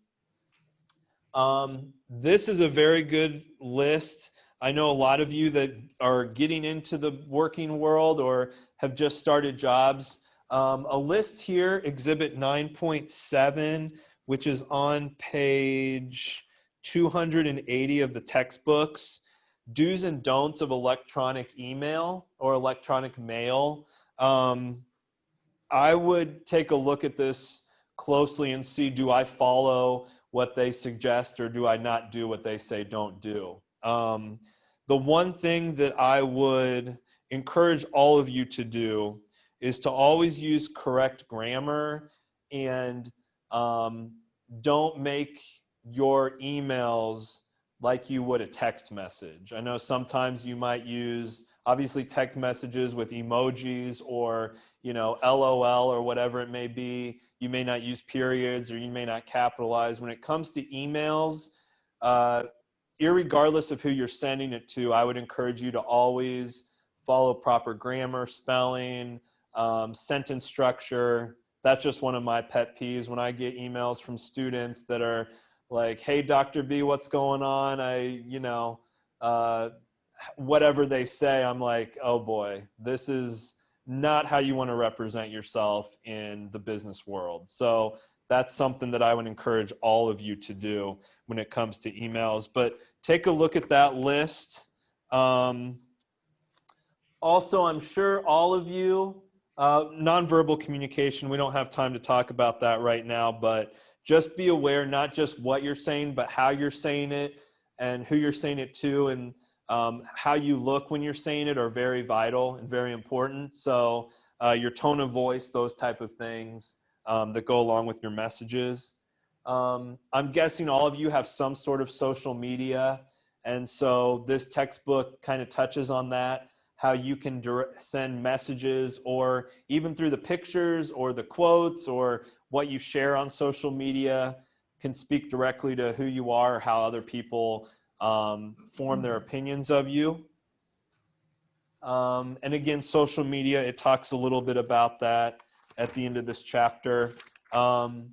A: This is a very good list. I know a lot of you that are getting into the working world or have just started jobs. A list here, Exhibit 9.7, which is on page 280 of the textbooks, do's and don'ts of electronic email or electronic mail. I would take a look at this closely and see, do I follow what they suggest or do I not do what they say don't do? The one thing that I would encourage all of you to do is to always use correct grammar and don't make your emails like you would a text message. I know sometimes you might use, obviously, text messages with emojis or, LOL or whatever it may be. You may not use periods or you may not capitalize. When it comes to emails, irregardless of who you're sending it to, I would encourage you to always follow proper grammar, spelling, sentence structure. That's just one of my pet peeves when I get emails from students that are like, hey, Dr. B, what's going on? Whatever they say, I'm like, oh boy, this is not how you want to represent yourself in the business world. So that's something that I would encourage all of you to do when it comes to emails. But take a look at that list. Also, I'm sure all of you, nonverbal communication, we don't have time to talk about that right now, but just be aware, not just what you're saying, but how you're saying it and who you're saying it to, and how you look when you're saying it are very vital and very important. So your tone of voice, those type of things that go along with your messages. I'm guessing all of you have some sort of social media, and so this textbook kind of touches on that, how you can send messages, or even through the pictures or the quotes or what you share on social media can speak directly to who you are, or how other people form their opinions of you. And again, social media, it talks a little bit about that at the end of this chapter. And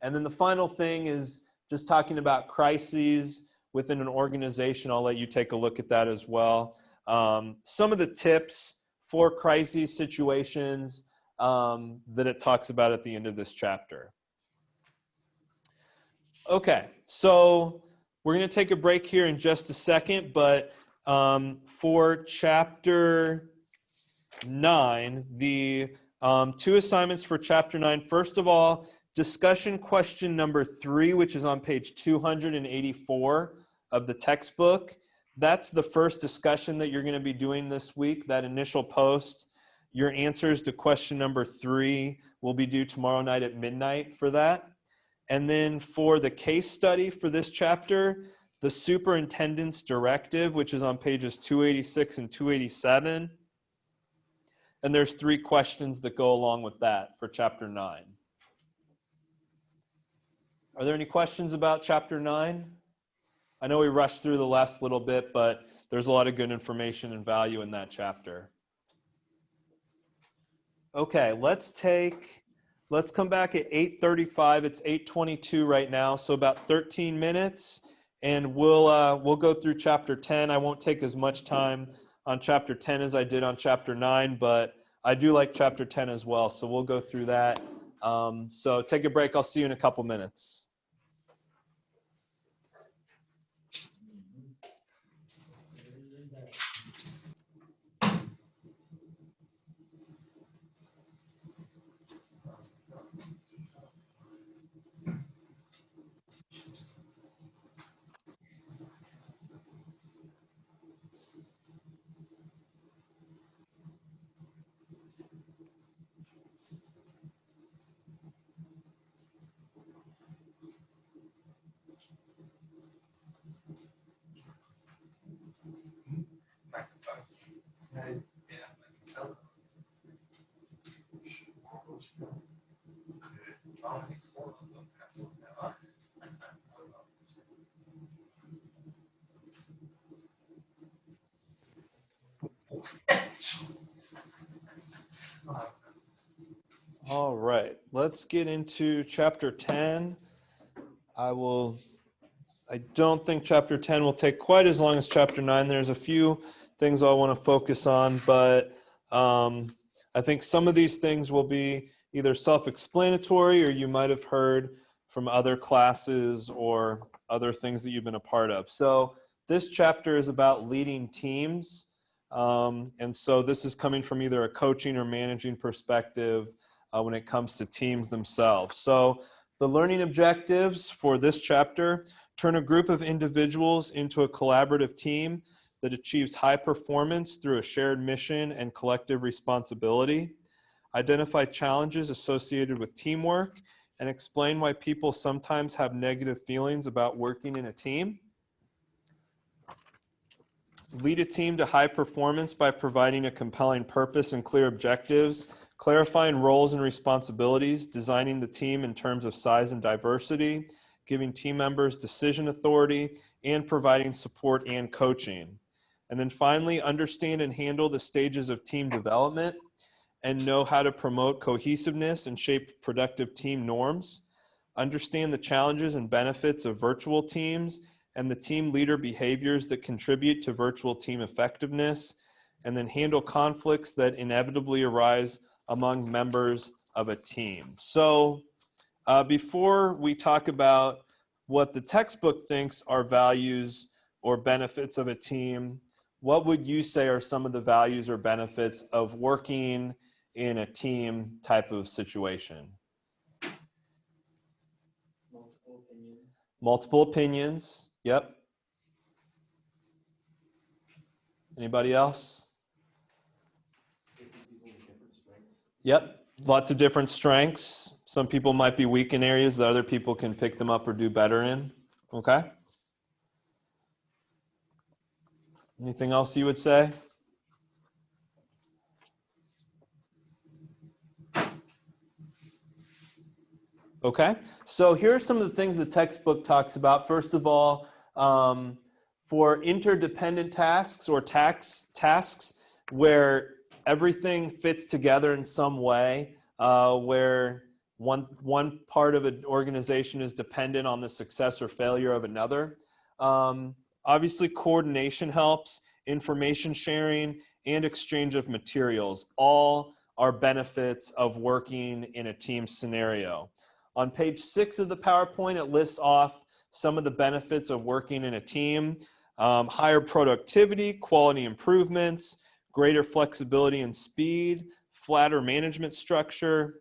A: then the final thing is just talking about crises within an organization. I'll let you take a look at that as well. Some of the tips for crisis situations that it talks about at the end of this chapter. Okay, so we're going to take a break here in just a second, but for chapter 9, the 2 assignments for chapter 9, first of all, discussion question number 3, which is on page 284 of the textbook. That's the first discussion that you're going to be doing this week, that initial post. Your answers to question number 3 will be due tomorrow night at midnight for that. And then for the case study for this chapter, the superintendent's directive, which is on pages 286 and 287. And there's 3 questions that go along with that for chapter 9. Are there any questions about chapter 9? I know we rushed through the last little bit, but there's a lot of good information and value in that chapter. Okay, let's come back at 8:35. It's 8:22 right now, so about 13 minutes, and we'll go through chapter 10. I won't take as much time on chapter 10 as I did on chapter 9, but I do like chapter 10 as well, so we'll go through that. So take a break. I'll see you in a couple minutes. All right, let's get into chapter 10. I don't think chapter 10 will take quite as long as chapter 9. There's a few things I want to focus on, but I think some of these things will be either self-explanatory, or you might have heard from other classes or other things that you've been a part of. So this chapter is about leading teams. And so this is coming from either a coaching or managing perspective when it comes to teams themselves. So the learning objectives for this chapter: turn a group of individuals into a collaborative team that achieves high performance through a shared mission and collective responsibility. Identify challenges associated with teamwork and explain why people sometimes have negative feelings about working in a team. Lead a team to high performance by providing a compelling purpose and clear objectives, clarifying roles and responsibilities, designing the team in terms of size and diversity, giving team members decision authority, and providing support and coaching. And then finally, understand and handle the stages of team development and know how to promote cohesiveness and shape productive team norms. understand the challenges and benefits of virtual teams and the team leader behaviors that contribute to virtual team effectiveness, and then handle conflicts that inevitably arise among members of a team. So before we talk about what the textbook thinks are values or benefits of a team, what would you say are some of the values or benefits of working in a team type of situation?
G: Multiple opinions.
A: Multiple opinions. Yep. Anybody else? Yep. Lots of different strengths. Some people might be weak in areas that other people can pick them up or do better in. Okay. Anything else you would say? Okay, so here are some of the things the textbook talks about. First of all, for interdependent tasks or tasks where everything fits together in some way, where one part of an organization is dependent on the success or failure of another. Obviously, coordination helps, information sharing, and exchange of materials. All are benefits of working in a team scenario. On page 6 of the PowerPoint, it lists off some of the benefits of working in a team: higher productivity, quality improvements, greater flexibility and speed, flatter management structure,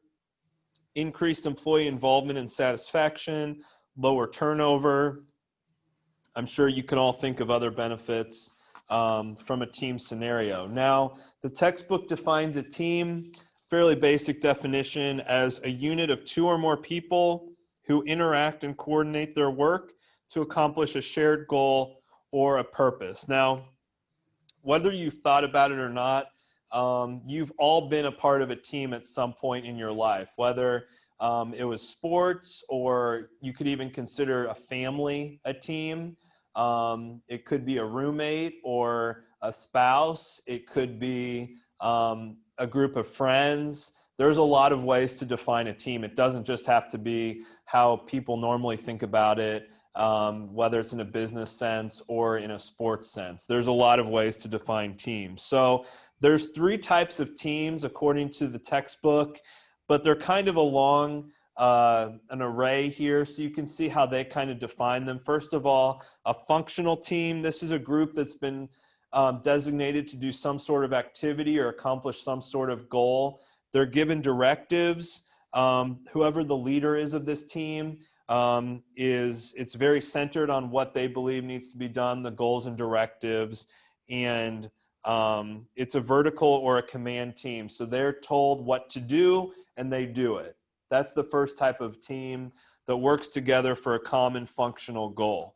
A: increased employee involvement and satisfaction, lower turnover. I'm sure you can all think of other benefits from a team scenario. Now, the textbook defines a team, fairly basic definition, as a unit of 2 or more people who interact and coordinate their work to accomplish a shared goal or a purpose. Now, whether you've thought about it or not, you've all been a part of a team at some point in your life, whether it was sports, or you could even consider a family a team. It could be a roommate or a spouse. It could be a group of friends. There's a lot of ways to define a team. It doesn't just have to be how people normally think about it, whether it's in a business sense or in a sports sense. There's a lot of ways to define teams. So there's 3 types of teams according to the textbook, but they're kind of along an array here, so you can see how they kind of define them. First of all, a functional team. This is a group that's been designated to do some sort of activity or accomplish some sort of goal. They're given directives. Whoever the leader is of this team, it's very centered on what they believe needs to be done, the goals and directives, and it's a vertical or a command team. So they're told what to do and they do it. That's the first type of team that works together for a common functional goal.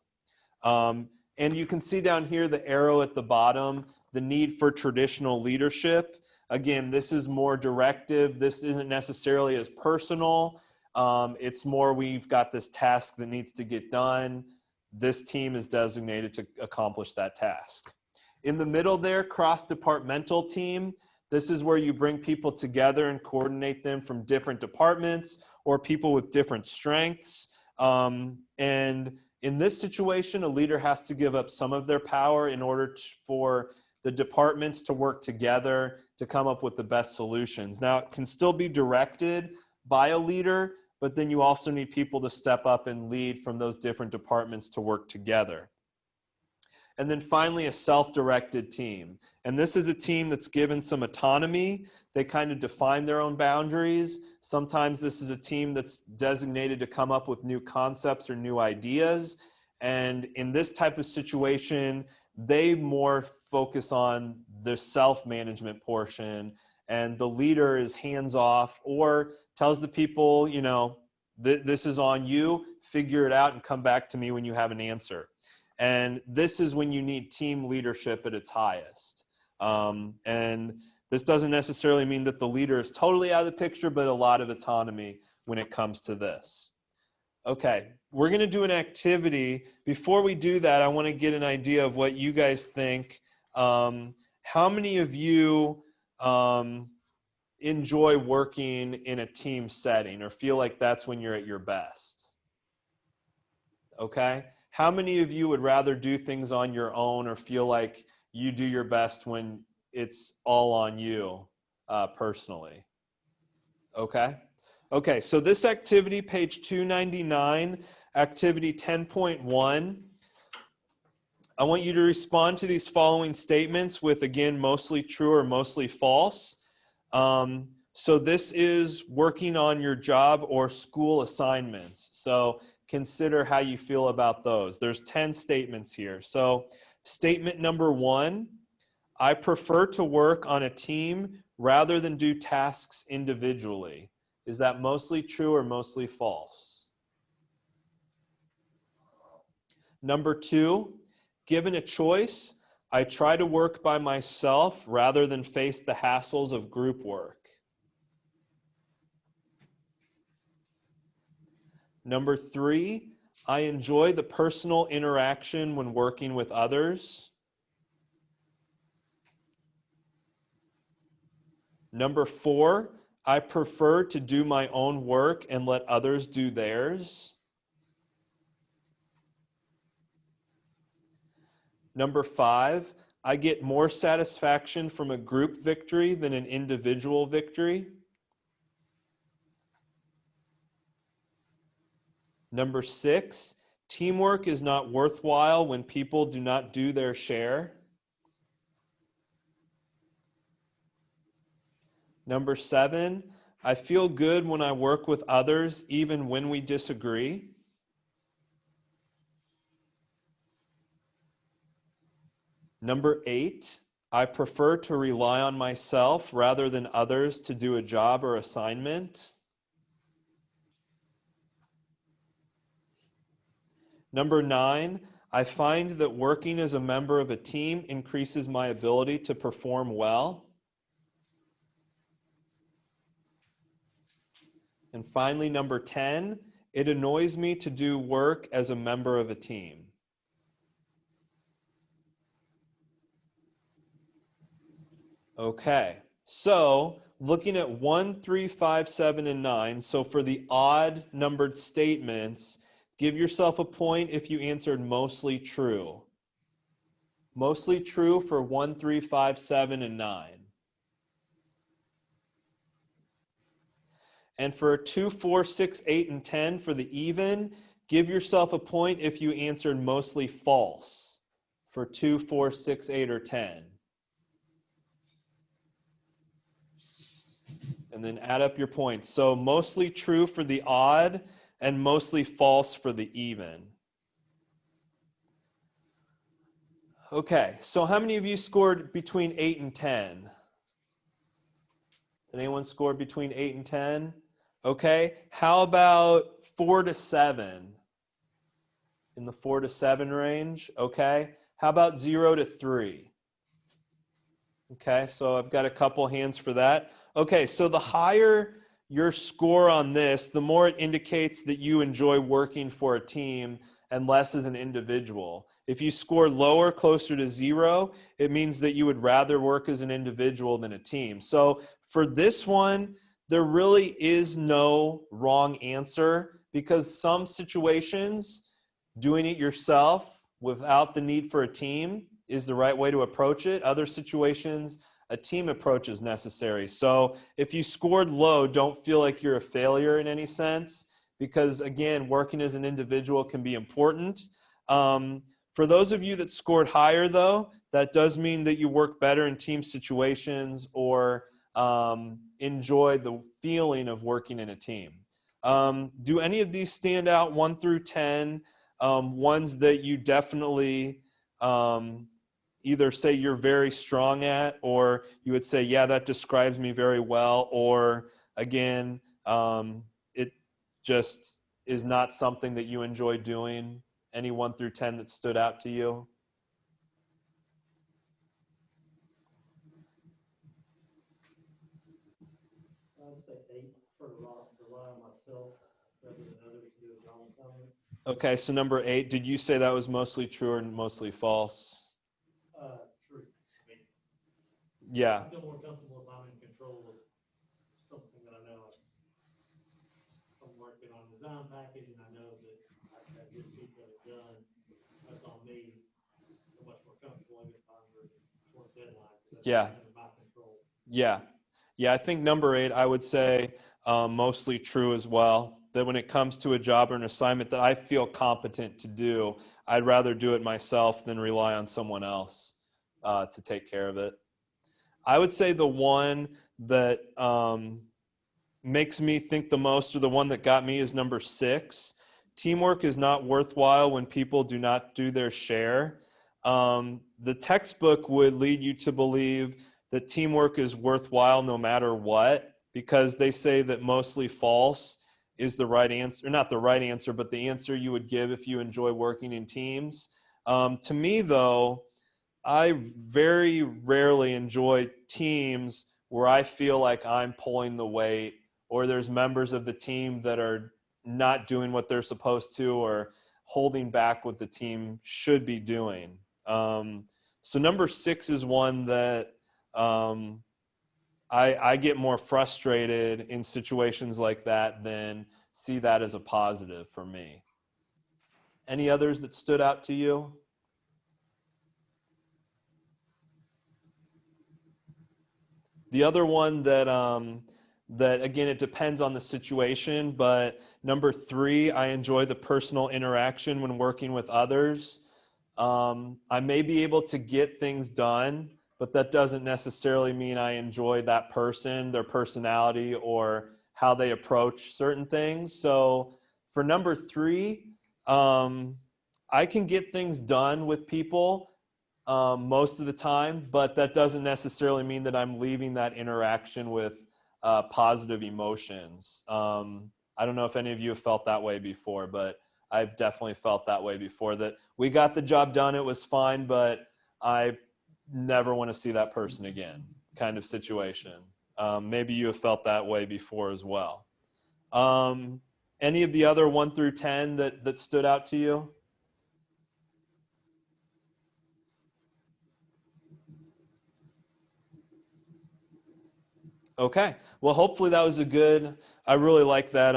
A: And you can see down here the arrow at the bottom, the need for traditional leadership. Again, this is more directive. This isn't necessarily as personal. It's more, we've got this task that needs to get done. This team is designated to accomplish that task. In the middle there, cross-departmental team. This is where you bring people together and coordinate them from different departments or people with different strengths. And in this situation, a leader has to give up some of their power in order for the departments to work together to come up with the best solutions. Now, it can still be directed by a leader, but then you also need people to step up and lead from those different departments to work together. And then finally, a self-directed team. And this is a team that's given some autonomy. They kind of define their own boundaries. Sometimes this is a team that's designated to come up with new concepts or new ideas. And in this type of situation, they more focus on the self-management portion, and the leader is hands-off or tells the people, you know, this is on you, figure it out and come back to me when you have an answer. And this is when you need team leadership at its highest. And this doesn't necessarily mean that the leader is totally out of the picture, but a lot of autonomy when it comes to this. Okay, we're going to do an activity. Before we do that, I want to get an idea of what you guys think. How many of you enjoy working in a team setting or feel like that's when you're at your best? Okay? How many of you would rather do things on your own or feel like you do your best when it's all on you personally? Okay? Okay, so this activity, page 299, activity 10.1, I want you to respond to these following statements with, again, mostly true or mostly false. So this is working on your job or school assignments. So consider how you feel about those. There's 10 statements here. So statement number 1, I prefer to work on a team rather than do tasks individually. Is that mostly true or mostly false? Number 2, given a choice, I try to work by myself rather than face the hassles of group work. Number 3, I enjoy the personal interaction when working with others. Number 4, I prefer to do my own work and let others do theirs. Number 5, I get more satisfaction from a group victory than an individual victory. Number 6, teamwork is not worthwhile when people do not do their share. Number 7, I feel good when I work with others, even when we disagree. Number 8, I prefer to rely on myself rather than others to do a job or assignment. Number 9, I find that working as a member of a team increases my ability to perform well. And finally, number 10, it annoys me to do work as a member of a team. Okay, so looking at 1, 3, 5, 7, and 9, so for the odd numbered statements, give yourself a point if you answered mostly true. Mostly true for 1, 3, 5, 7, and 9. And for 2, 4, 6, 8, and 10 for the even, give yourself a point if you answered mostly false for 2, 4, 6, 8, or 10. And then add up your points. So mostly true for the odd and mostly false for the even. Okay, so how many of you scored between 8 and 10? Did anyone score between 8 and 10? Okay, how about 4 to 7? In the 4 to 7 range, okay? How about 0 to 3? Okay, so I've got a couple hands for that. Okay, so the higher your score on this, the more it indicates that you enjoy working for a team and less as an individual. If you score lower, closer to 0, it means that you would rather work as an individual than a team. So for this one, there really is no wrong answer because some situations, doing it yourself without the need for a team is the right way to approach it. Other situations, a team approach is necessary. So if you scored low, don't feel like you're a failure in any sense because, again, working as an individual can be important. For those of you that scored higher, though, that does mean that you work better in team situations or enjoy the feeling of working in a team. Do any of these stand out 1 through 10? Ones that you definitely either say you're very strong at, or you would say, yeah, that describes me very well, or again, it just is not something that you enjoy doing? Any 1 through 10 that stood out to you?
F: I would say 8 for rely on myself rather than others to do a job assignment.
A: Okay, so number 8, did you say that was mostly true or mostly false?
F: True. I mean,
A: Yeah.
F: I feel more comfortable if I'm in control of something that I know I'm working on a design package and I know that I have this piece of me so much more comfortable every time we're toward deadline. 'Cause that's
A: Yeah.
F: under my control.
A: Yeah. Yeah, I think number 8, I would say mostly true as well. That when it comes to a job or an assignment that I feel competent to do, I'd rather do it myself than rely on someone else to take care of it. I would say the one that makes me think the most, or the one that got me, is number 6. Teamwork is not worthwhile when people do not do their share. The textbook would lead you to believe that teamwork is worthwhile no matter what, because they say that mostly false is the right answer, not the right answer, but the answer you would give if you enjoy working in teams. To me, though, I very rarely enjoy teams where I feel like I'm pulling the weight, or there's members of the team that are not doing what they're supposed to, or holding back what the team should be doing. So number 6 is one that I get more frustrated in situations like that than see that as a positive for me. Any others that stood out to you? The other one that again, it depends on the situation, but number 3, I enjoy the personal interaction when working with others. I may be able to get things done, but that doesn't necessarily mean I enjoy that person, their personality, or how they approach certain things. So for number 3, I can get things done with people most of the time, but that doesn't necessarily mean that I'm leaving that interaction with positive emotions. I don't know if any of you have felt that way before, but I've definitely felt that way before, that we got the job done, it was fine, but I never want to see that person again, kind of situation. Maybe you have felt that way before as well. Any of the other 1 through 10 that stood out to you? Okay. Well, hopefully that was a good, I really like that,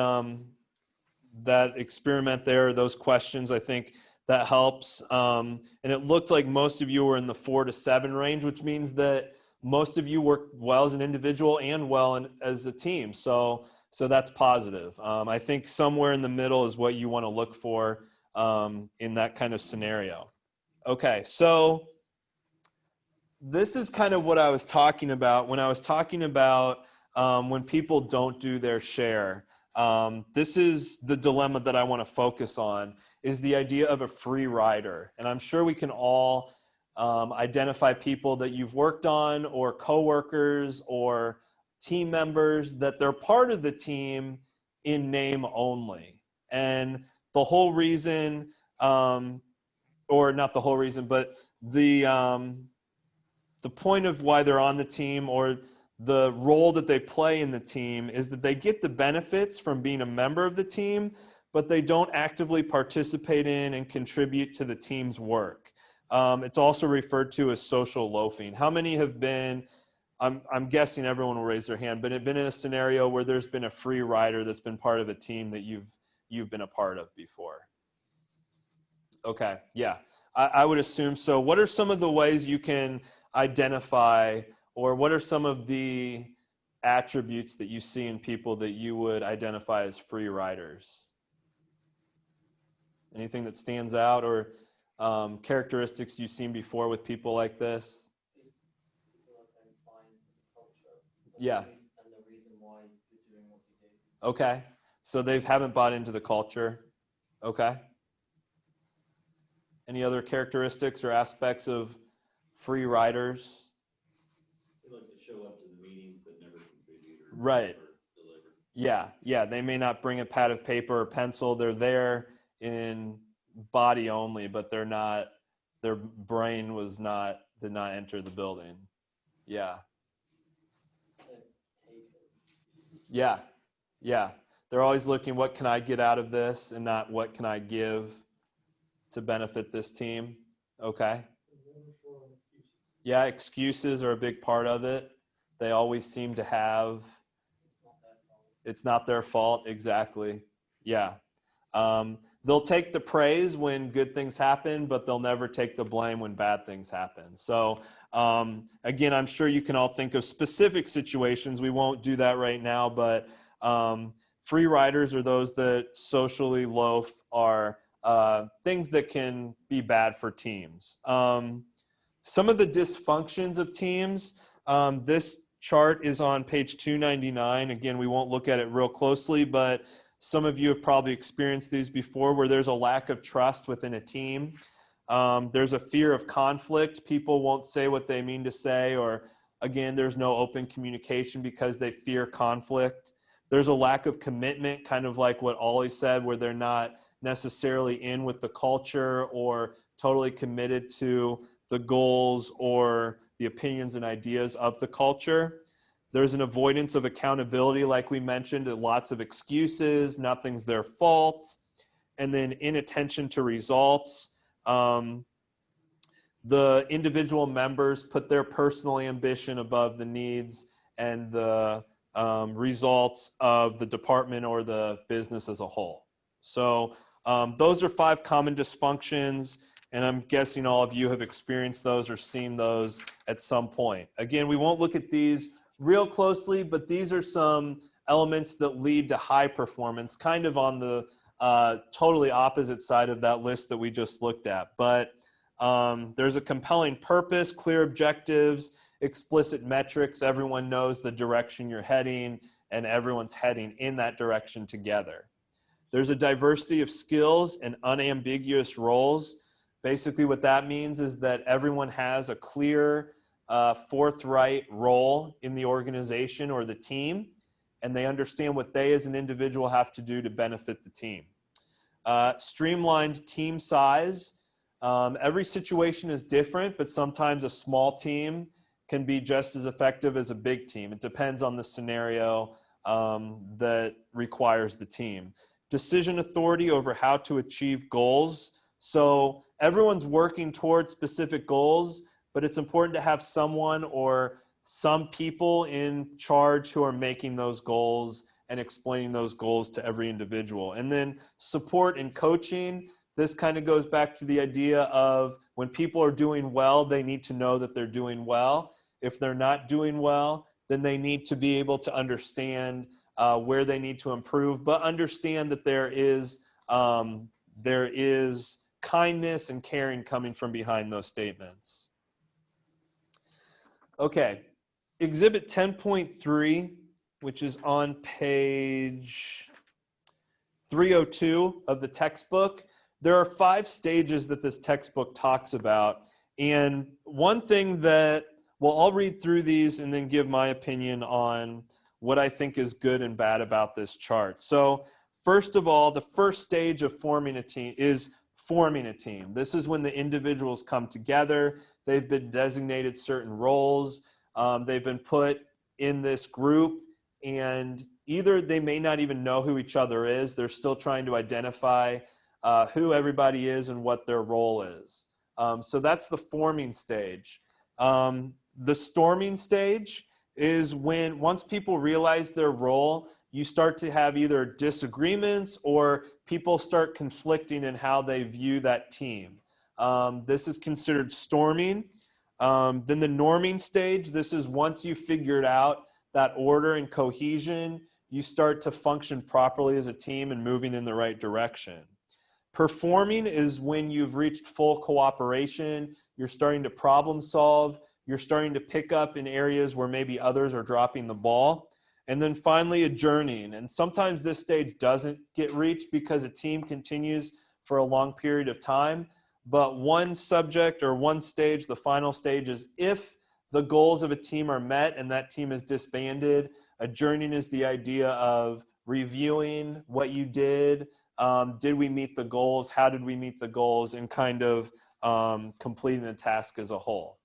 A: that experiment there, those questions. I think that helps. And it looked like most of you were in the 4 to 7 range, which means that most of you work well as an individual and well as a team. So that's positive. I think somewhere in the middle is what you want to look for in that kind of scenario. Okay. So this is kind of what I was talking about when I was talking about when people don't do their share. This is the dilemma that I want to focus on, is the idea of a free rider. And I'm sure we can all identify people that you've worked on, or coworkers or team members, that they're part of the team in name only. And the whole reason, or not the whole reason, but the point of why they're on the team, or the role that they play in the team, is that they get the benefits from being a member of the team, but they don't actively participate in and contribute to the team's work. It's also referred to as social loafing. How many have been, I'm guessing everyone will raise their hand, but have been in a scenario where there's been a free rider that's been part of a team that you've been a part of before? Okay, yeah, I would assume so. What are some of the ways you can identify, or what are some of the attributes that you see in people that you would identify as free riders? Anything that stands out, or characteristics you've seen before with people like this?
G: People that don't buy into the culture.
A: Yeah.
G: And the reason why you're doing what you do.
A: Okay, so they haven't bought into the culture. Okay. Any other characteristics or aspects of free riders?
C: They like to show up to the meetings but never contribute or
A: Right.
C: never deliver.
A: Yeah, they may not bring a pad of paper or pencil. They're there in body only, but they're not, their brain did not enter the building. Yeah. Yeah. They're always looking, what can I get out of this, and not what can I give to benefit this team. Okay. Yeah, excuses are a big part of it. They always seem to have, it's not their fault. Exactly. Yeah. They'll take the praise when good things happen, but they'll never take the blame when bad things happen. So again, I'm sure you can all think of specific situations. We won't do that right now, but free riders, or those that socially loaf, are things that can be bad for teams. Some of the dysfunctions of teams, this chart is on page 299. Again, we won't look at it real closely, but some of you have probably experienced these before, where there's a lack of trust within a team. There's a fear of conflict. People won't say what they mean to say, or again, there's no open communication because they fear conflict. There's a lack of commitment, kind of like what Ollie said, where they're not necessarily in with the culture or totally committed to the goals or the opinions and ideas of the culture. There's an avoidance of accountability, like we mentioned, lots of excuses, nothing's their fault, and then inattention to results. The individual members put their personal ambition above the needs and the results of the department or the business as a whole. So those are 5 common dysfunctions, and I'm guessing all of you have experienced those or seen those at some point. Again, we won't look at these real closely, but these are some elements that lead to high performance, kind of on the totally opposite side of that list that we just looked at. But there's a compelling purpose, clear objectives, explicit metrics. Everyone knows the direction you're heading, and everyone's heading in that direction together. There's a diversity of skills and unambiguous roles. Basically, what that means is that everyone has a clear, forthright role in the organization or the team, and they understand what they as an individual have to do to benefit the team. Streamlined team size. Every situation is different, but sometimes a small team can be just as effective as a big team. It depends on the scenario that requires the team. Decision authority over how to achieve goals. So everyone's working towards specific goals, but it's important to have someone or some people in charge who are making those goals and explaining those goals to every individual. And then support and coaching. This kind of goes back to the idea of when people are doing well, they need to know that they're doing well. If they're not doing well, then they need to be able to understand where they need to improve, but understand that there is kindness and caring coming from behind those statements. Okay, Exhibit 10.3, which is on page 302 of the textbook. There are 5 stages that this textbook talks about. And one thing that, well, I'll read through these and then give my opinion on what I think is good and bad about this chart. So first of all, the first stage of forming a team is forming a team. This is when the individuals come together. They've been designated certain roles. They've been put in this group, and either they may not even know who each other is. They're still trying to identify who everybody is and what their role is. So that's the forming stage. The storming stage is when once people realize their role, you start to have either disagreements or people start conflicting in how they view that team. This is considered storming. Then the norming stage, this is once you figured out that order and cohesion, you start to function properly as a team and moving in the right direction. Performing is when you've reached full cooperation, you're starting to problem solve, you're starting to pick up in areas where maybe others are dropping the ball. And then finally, adjourning. And sometimes this stage doesn't get reached because a team continues for a long period of time. But one subject or one stage, the final stage, is if the goals of a team are met and that team is disbanded. Adjourning is the idea of reviewing what you did. Did we meet the goals? How did we meet the goals? And kind of completing the task as a whole.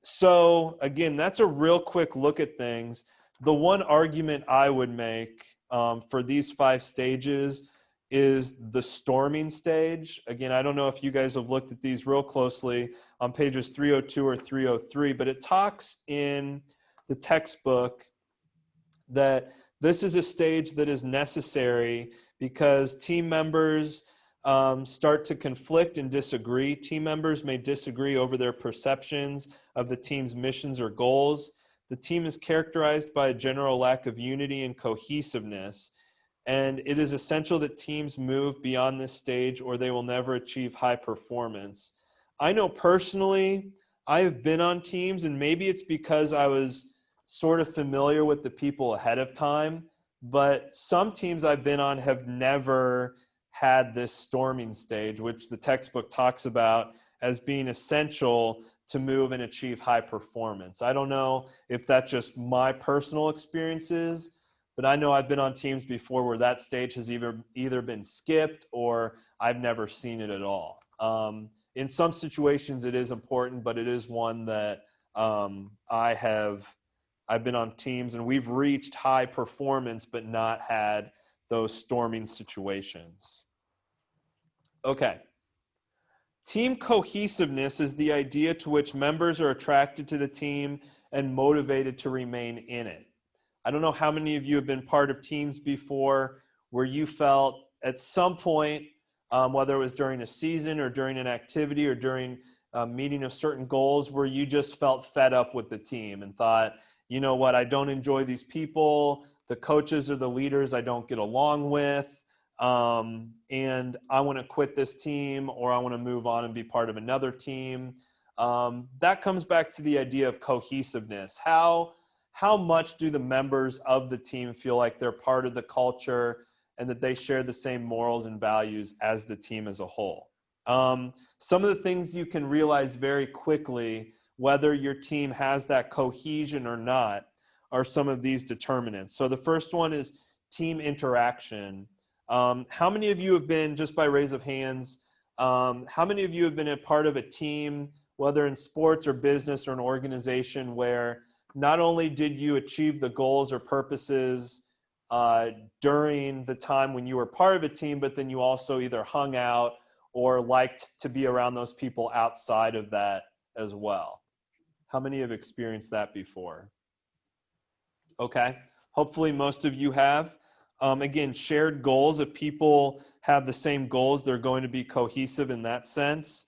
A: So again, that's a real quick look at things. The one argument I would make for these 5 stages is the storming stage. Again, I don't know if you guys have looked at these real closely on pages 302 or 303, but it talks in the textbook that this is a stage that is necessary because team members start to conflict and disagree. Team members may disagree over their perceptions of the team's missions or goals. The team is characterized by a general lack of unity and cohesiveness, and it is essential that teams move beyond this stage or they will never achieve high performance. I know personally, I have been on teams, and maybe it's because I was sort of familiar with the people ahead of time, but some teams I've been on have never had this storming stage, which the textbook talks about as being essential to move and achieve high performance. I don't know if that's just my personal experiences, but I know I've been on teams before where that stage has either been skipped or I've never seen it at all. In some situations it is important, but it is one that I've been on teams and we've reached high performance but not had those storming situations. Okay. Team cohesiveness is the idea to which members are attracted to the team and motivated to remain in it. I don't know how many of you have been part of teams before where you felt at some point, whether it was during a season or during an activity or during a meeting of certain goals, where you just felt fed up with the team and thought, you know what, I don't enjoy these people, the coaches or the leaders I don't get along with, and I want to quit this team or I want to move on and be part of another team. That comes back to the idea of cohesiveness. How much do the members of the team feel like they're part of the culture and that they share the same morals and values as the team as a whole? Some of the things you can realize very quickly, whether your team has that cohesion or not, are some of these determinants. So the first one is team interaction. How many of you have been, just by raise of hands, how many of you have been a part of a team, whether in sports or business or an organization, where not only did you achieve the goals or purposes during the time when you were part of a team, but then you also either hung out or liked to be around those people outside of that as well? How many have experienced that before? Okay, hopefully most of you have. Again, shared goals. If people have the same goals, they're going to be cohesive in that sense.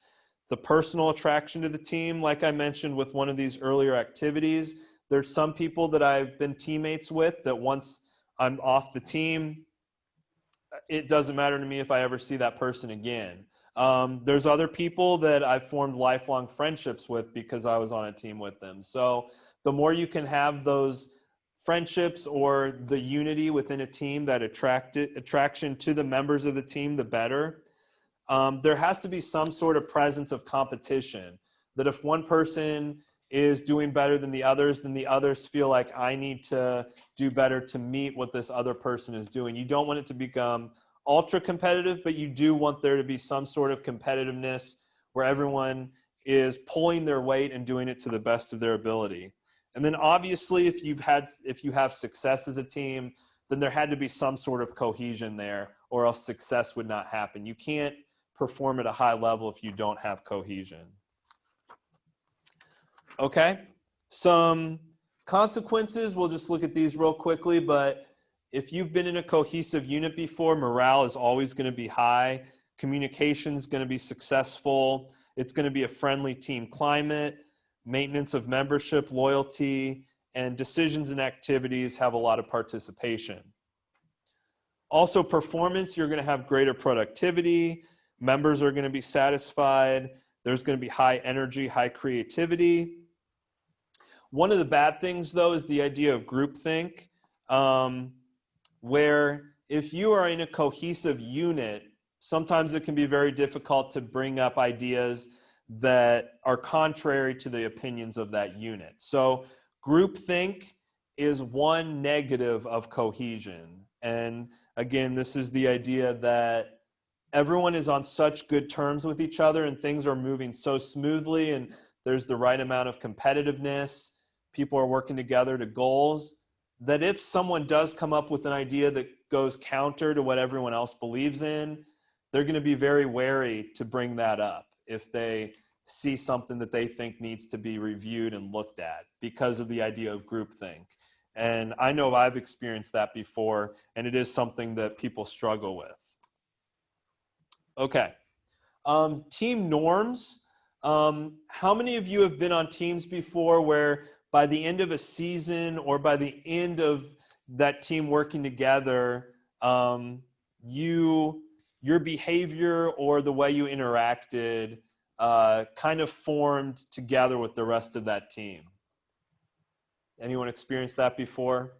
A: The personal attraction to the team, like I mentioned with one of these earlier activities, there's some people that I've been teammates with that once I'm off the team, it doesn't matter to me if I ever see that person again. There's other people that I've formed lifelong friendships with because I was on a team with them. So the more you can have those friendships or the unity within a team, that attraction to the members of the team, the better. There has to be some sort of presence of competition, that if one person is doing better than the others, then the others feel like I need to do better to meet what this other person is doing. You don't want it to become ultra competitive, but you do want there to be some sort of competitiveness where everyone is pulling their weight and doing it to the best of their ability. And then obviously if you have success as a team, then there had to be some sort of cohesion there, or else success would not happen. You can't perform at a high level if you don't have cohesion. Okay, some consequences. We'll just look at these real quickly, but if you've been in a cohesive unit before, morale is always going to be high. Communication is going to be successful. It's going to be a friendly team climate. Maintenance of membership, loyalty, and decisions and activities have a lot of participation. Also, performance, you're going to have greater productivity. Members are going to be satisfied. There's going to be high energy, high creativity. One of the bad things, though, is the idea of groupthink, where if you are in a cohesive unit, sometimes it can be very difficult to bring up ideas that are contrary to the opinions of that unit. So groupthink is one negative of cohesion. And again, this is the idea that everyone is on such good terms with each other and things are moving so smoothly and there's the right amount of competitiveness, people are working together to goals, that if someone does come up with an idea that goes counter to what everyone else believes in, they're going to be very wary to bring that up if they see something that they think needs to be reviewed and looked at because of the idea of groupthink. And I know I've experienced that before, and it is something that people struggle with. Okay. Team norms. How many of you have been on teams before where by the end of a season or by the end of that team working together, your behavior or the way you interacted kind of formed together with the rest of that team? Anyone experienced that before?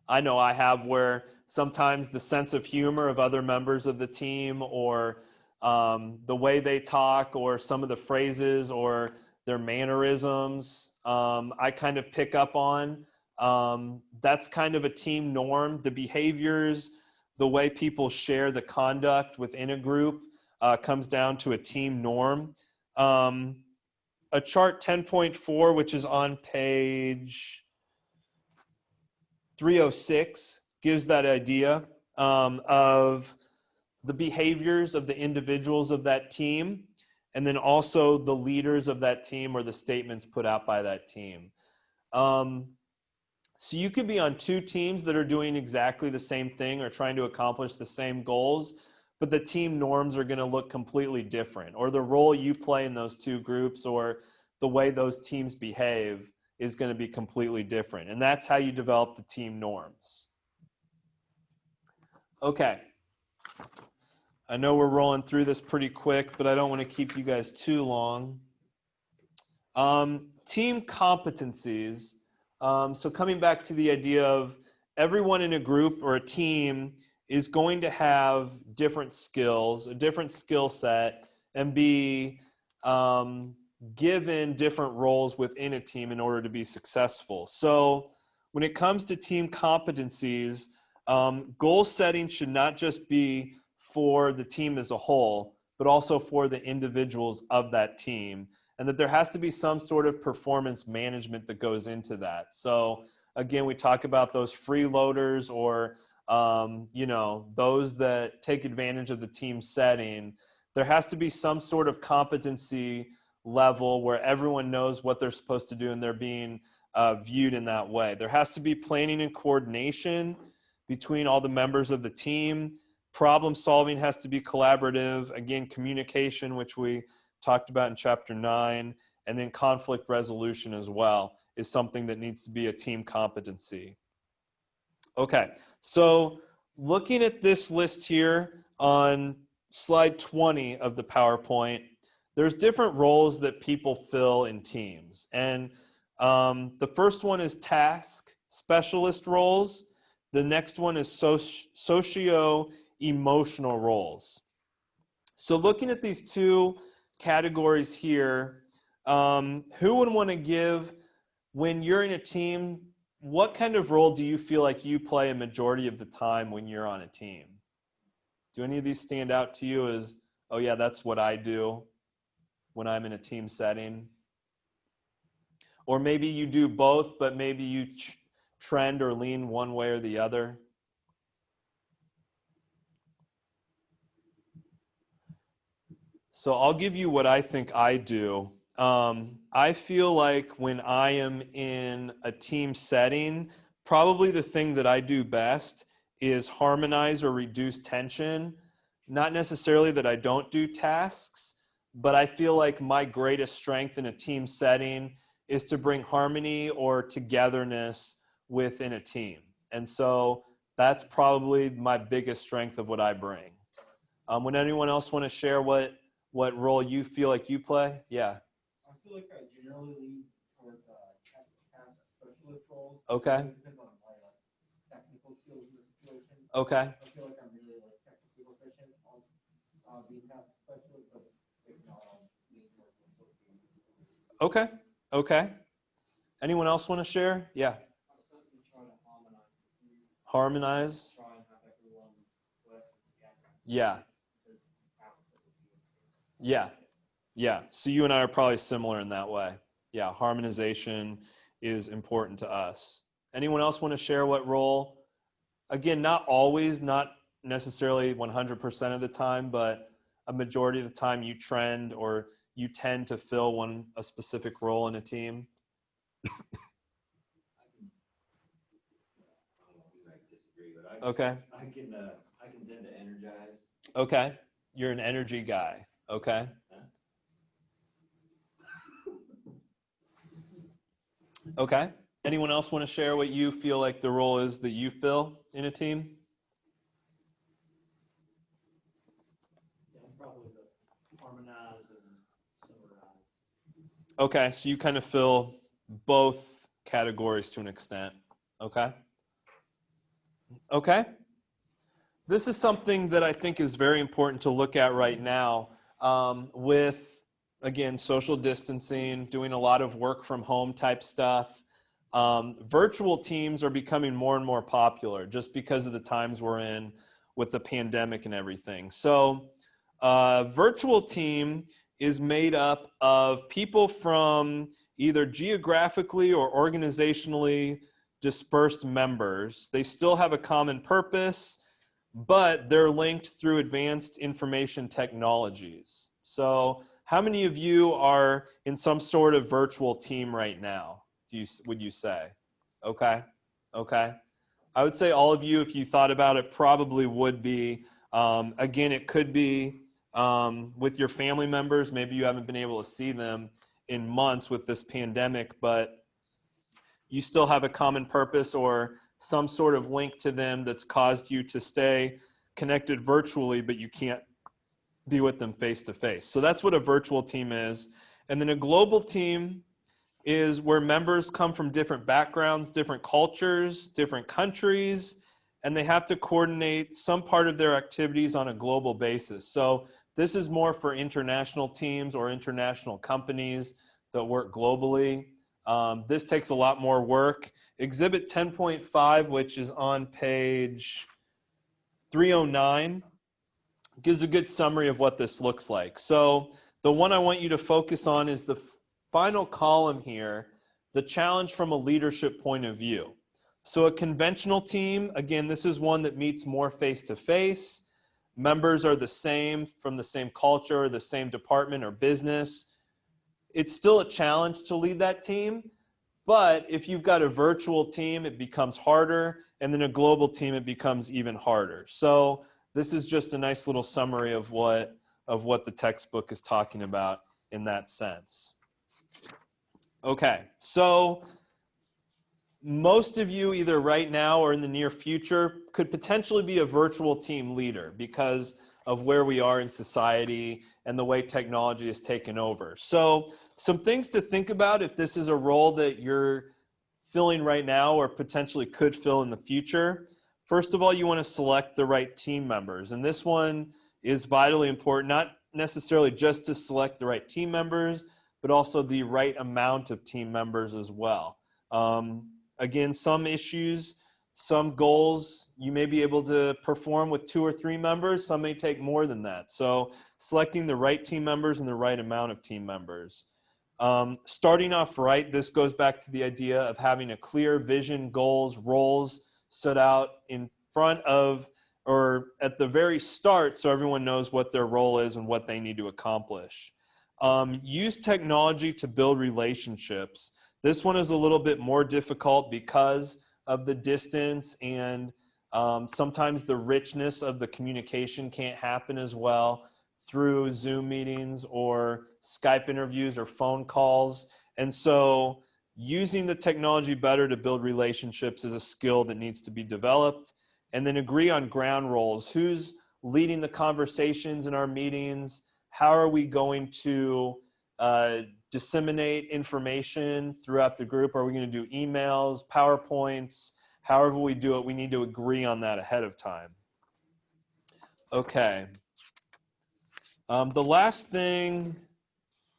A: I know I have, where sometimes the sense of humor of other members of the team, or the way they talk, or some of the phrases or their mannerisms, I kind of pick up on. That's kind of a team norm. The behaviors, the way people share the conduct within a group comes down to a team norm. A chart 10.4, which is on page 306, gives that idea of the behaviors of the individuals of that team, and then also the leaders of that team or the statements put out by that team. So you could be on two teams that are doing exactly the same thing or trying to accomplish the same goals, but the team norms are going to look completely different, or the role you play in those two groups or the way those teams behave is going to be completely different. And that's how you develop the team norms. Okay. I know we're rolling through this pretty quick, but I don't want to keep you guys too long. Team competencies. So coming back to the idea of everyone in a group or a team is going to have different skills, a different skill set, and be given different roles within a team in order to be successful. So when it comes to team competencies, goal setting should not just be for the team as a whole, but also for the individuals of that team. And that there has to be some sort of performance management that goes into that. So again, we talk about those freeloaders, or those that take advantage of the team setting. There has to be some sort of competency level where everyone knows what they're supposed to do and they're being viewed in that way. There has to be planning and coordination between all the members of the team. Problem solving has to be collaborative. Again, communication, which we talked about in chapter 9, and then conflict resolution as well is something that needs to be a team competency. Okay, so looking at this list here on slide 20 of the PowerPoint, there's different roles that people fill in teams. And the first one is task specialist roles. The next one is socio-emotional roles. So looking at these two categories here, who would want to give, when you're in a team, what kind of role do you feel like you play a majority of the time when you're on a team? Do any of these stand out to you as, oh yeah, that's what I do when I'm in a team setting? Or maybe you do both, but maybe you trend or lean one way or the other? So I'll give you what I think I do. I feel like when I am in a team setting, probably the thing that I do best is harmonize or reduce tension. Not necessarily that I don't do tasks, but I feel like my greatest strength in a team setting is to bring harmony or togetherness within a team. And so that's probably my biggest strength of what I bring. Would anyone else want to share what role you feel like you play? Yeah.
E: I feel like I generally lean towards task specialist roles.
A: Okay.
E: It depends on my technical skills in the situation.
A: Okay.
E: I feel like I'm really technically proficient on being task specialist, but if not, I'll lean towards association.
A: Okay. Okay. Anyone else want to share? Yeah.
G: I certainly try to harmonize the group,
A: Harmonize.
G: try and have everyone working together.
A: Yeah.
G: Because output would be
A: Yeah. Yeah. So you and I are probably similar in that way. Yeah. Harmonization is important to us. Anyone else want to share what role? Again, not always, not necessarily 100% of the time, but a majority of the time you trend or you tend to fill a specific role in a team. Okay.
C: I can tend to energize.
A: Okay. You're an energy guy. Okay. Okay. Anyone else want to share what you feel like the role is that you fill in a team?
F: Yeah, I'm probably the harmonize and summarize.
A: Okay. So you kind of fill both categories to an extent. Okay. Okay. This is something that I think is very important to look at right now with, again, social distancing, doing a lot of work from home type stuff. Virtual teams are becoming more and more popular just because of the times we're in with the pandemic and everything. So a virtual team is made up of people from either geographically or organizationally dispersed members. They still have a common purpose, but they're linked through advanced information technologies. So how many of you are in some sort of virtual team right now, would you say? Okay, okay. I would say all of you, if you thought about it, probably would be. Again, it could be with your family members. Maybe you haven't been able to see them in months with this pandemic, but you still have a common purpose or some sort of link to them that's caused you to stay connected virtually, but you can't be with them face to face. So that's what a virtual team is. And then a global team is where members come from different backgrounds, different cultures, different countries, and they have to coordinate some part of their activities on a global basis. So this is more for international teams or international companies that work globally. This takes a lot more work. Exhibit 10.5, which is on page 309, gives a good summary of what this looks like. So the one I want you to focus on is the final column here, the challenge from a leadership point of view. So a conventional team, again, this is one that meets more face-to-face. Members are the same from the same culture, or the same department or business. It's still a challenge to lead that team, but if you've got a virtual team, it becomes harder, and then a global team, it becomes even harder. So this is just a nice little summary of what the textbook is talking about in that sense. Okay, so most of you either right now or in the near future could potentially be a virtual team leader because of where we are in society and the way technology has taken over. So some things to think about if this is a role that you're filling right now or potentially could fill in the future. First of all, you want to select the right team members. And this one is vitally important, not necessarily just to select the right team members, but also the right amount of team members as well. Again, some issues, some goals, you may be able to perform with 2 or 3 members. Some may take more than that. So selecting the right team members and the right amount of team members. Starting off right, this goes back to the idea of having a clear vision, goals, roles set out in front of or at the very start so everyone knows what their role is and what they need to accomplish. Use technology to build relationships. This one is a little bit more difficult because of the distance and sometimes the richness of the communication can't happen as well through Zoom meetings or Skype interviews or phone calls. And so using the technology better to build relationships is a skill that needs to be developed. And then agree on ground roles. Who's leading the conversations in our meetings? How are we going to disseminate information throughout the group? Are we going to do emails, PowerPoints? However we do it, we need to agree on that ahead of time. Okay. The last thing,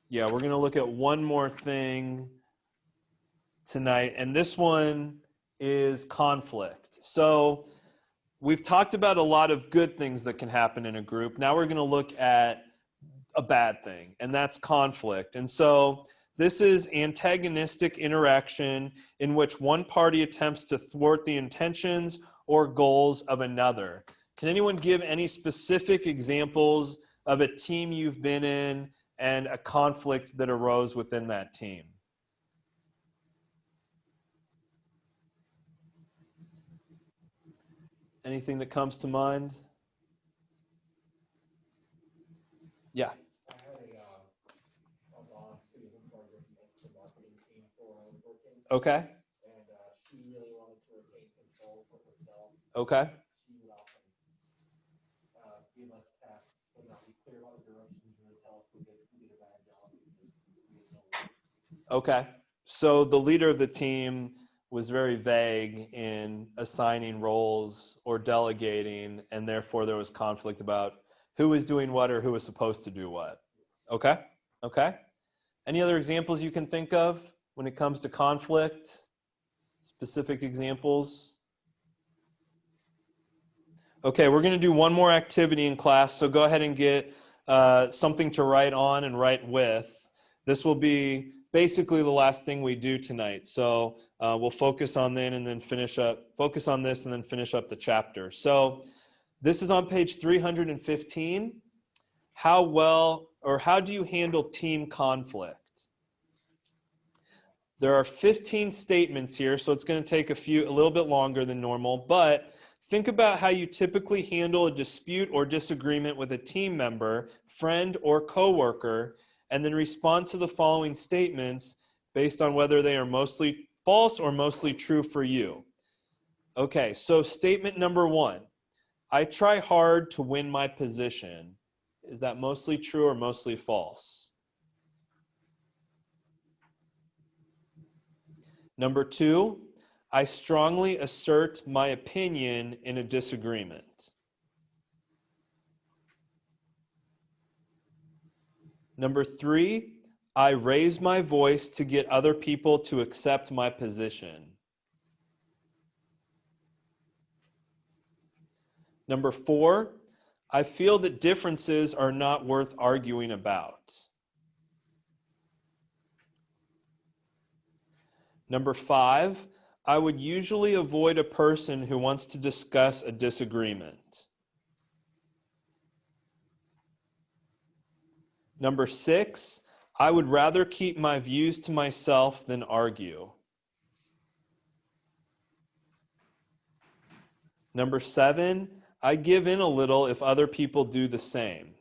A: yeah, we're going to look at one more thing tonight, and this one is conflict. So we've talked about a lot of good things that can happen in a group. Now we're going to look at a bad thing, and that's conflict. And so this is antagonistic interaction in which one party attempts to thwart the intentions or goals of another. Can anyone give any specific examples of a team you've been in and a conflict that arose within that team? Anything that comes to mind? Yeah.
E: I had a boss who was in charge of the marketing team for where I was working,
A: Okay.
E: and she really wanted to retain control for herself.
A: Okay.
E: She would often give us tasks, but not be clear about the directions, and then tell us who did a bad job because we didn't know what.
A: Okay. So the leader of the team was very vague in assigning roles or delegating, and therefore there was conflict about who was doing what or who was supposed to do what. Okay. Okay. Any other examples you can think of when it comes to conflict? Specific examples? Okay, we're going to do one more activity in class, so go ahead and get something to write on and write with. This will be basically the last thing we do tonight. So we'll focus on this and then finish up the chapter. So this is on page 315. How do you handle team conflict? There are 15 statements here, so it's going to take a little bit longer than normal, but think about how you typically handle a dispute or disagreement with a team member, friend, or coworker, and then respond to the following statements based on whether they are mostly false or mostly true for you. Okay, so statement number 1, I try hard to win my position. Is that mostly true or mostly false? Number 2, I strongly assert my opinion in a disagreement. Number 3, I raise my voice to get other people to accept my position. Number 4, I feel that differences are not worth arguing about. Number 5, I would usually avoid a person who wants to discuss a disagreement. Number 6, I would rather keep my views to myself than argue. Number 7, I give in a little if other people do the same.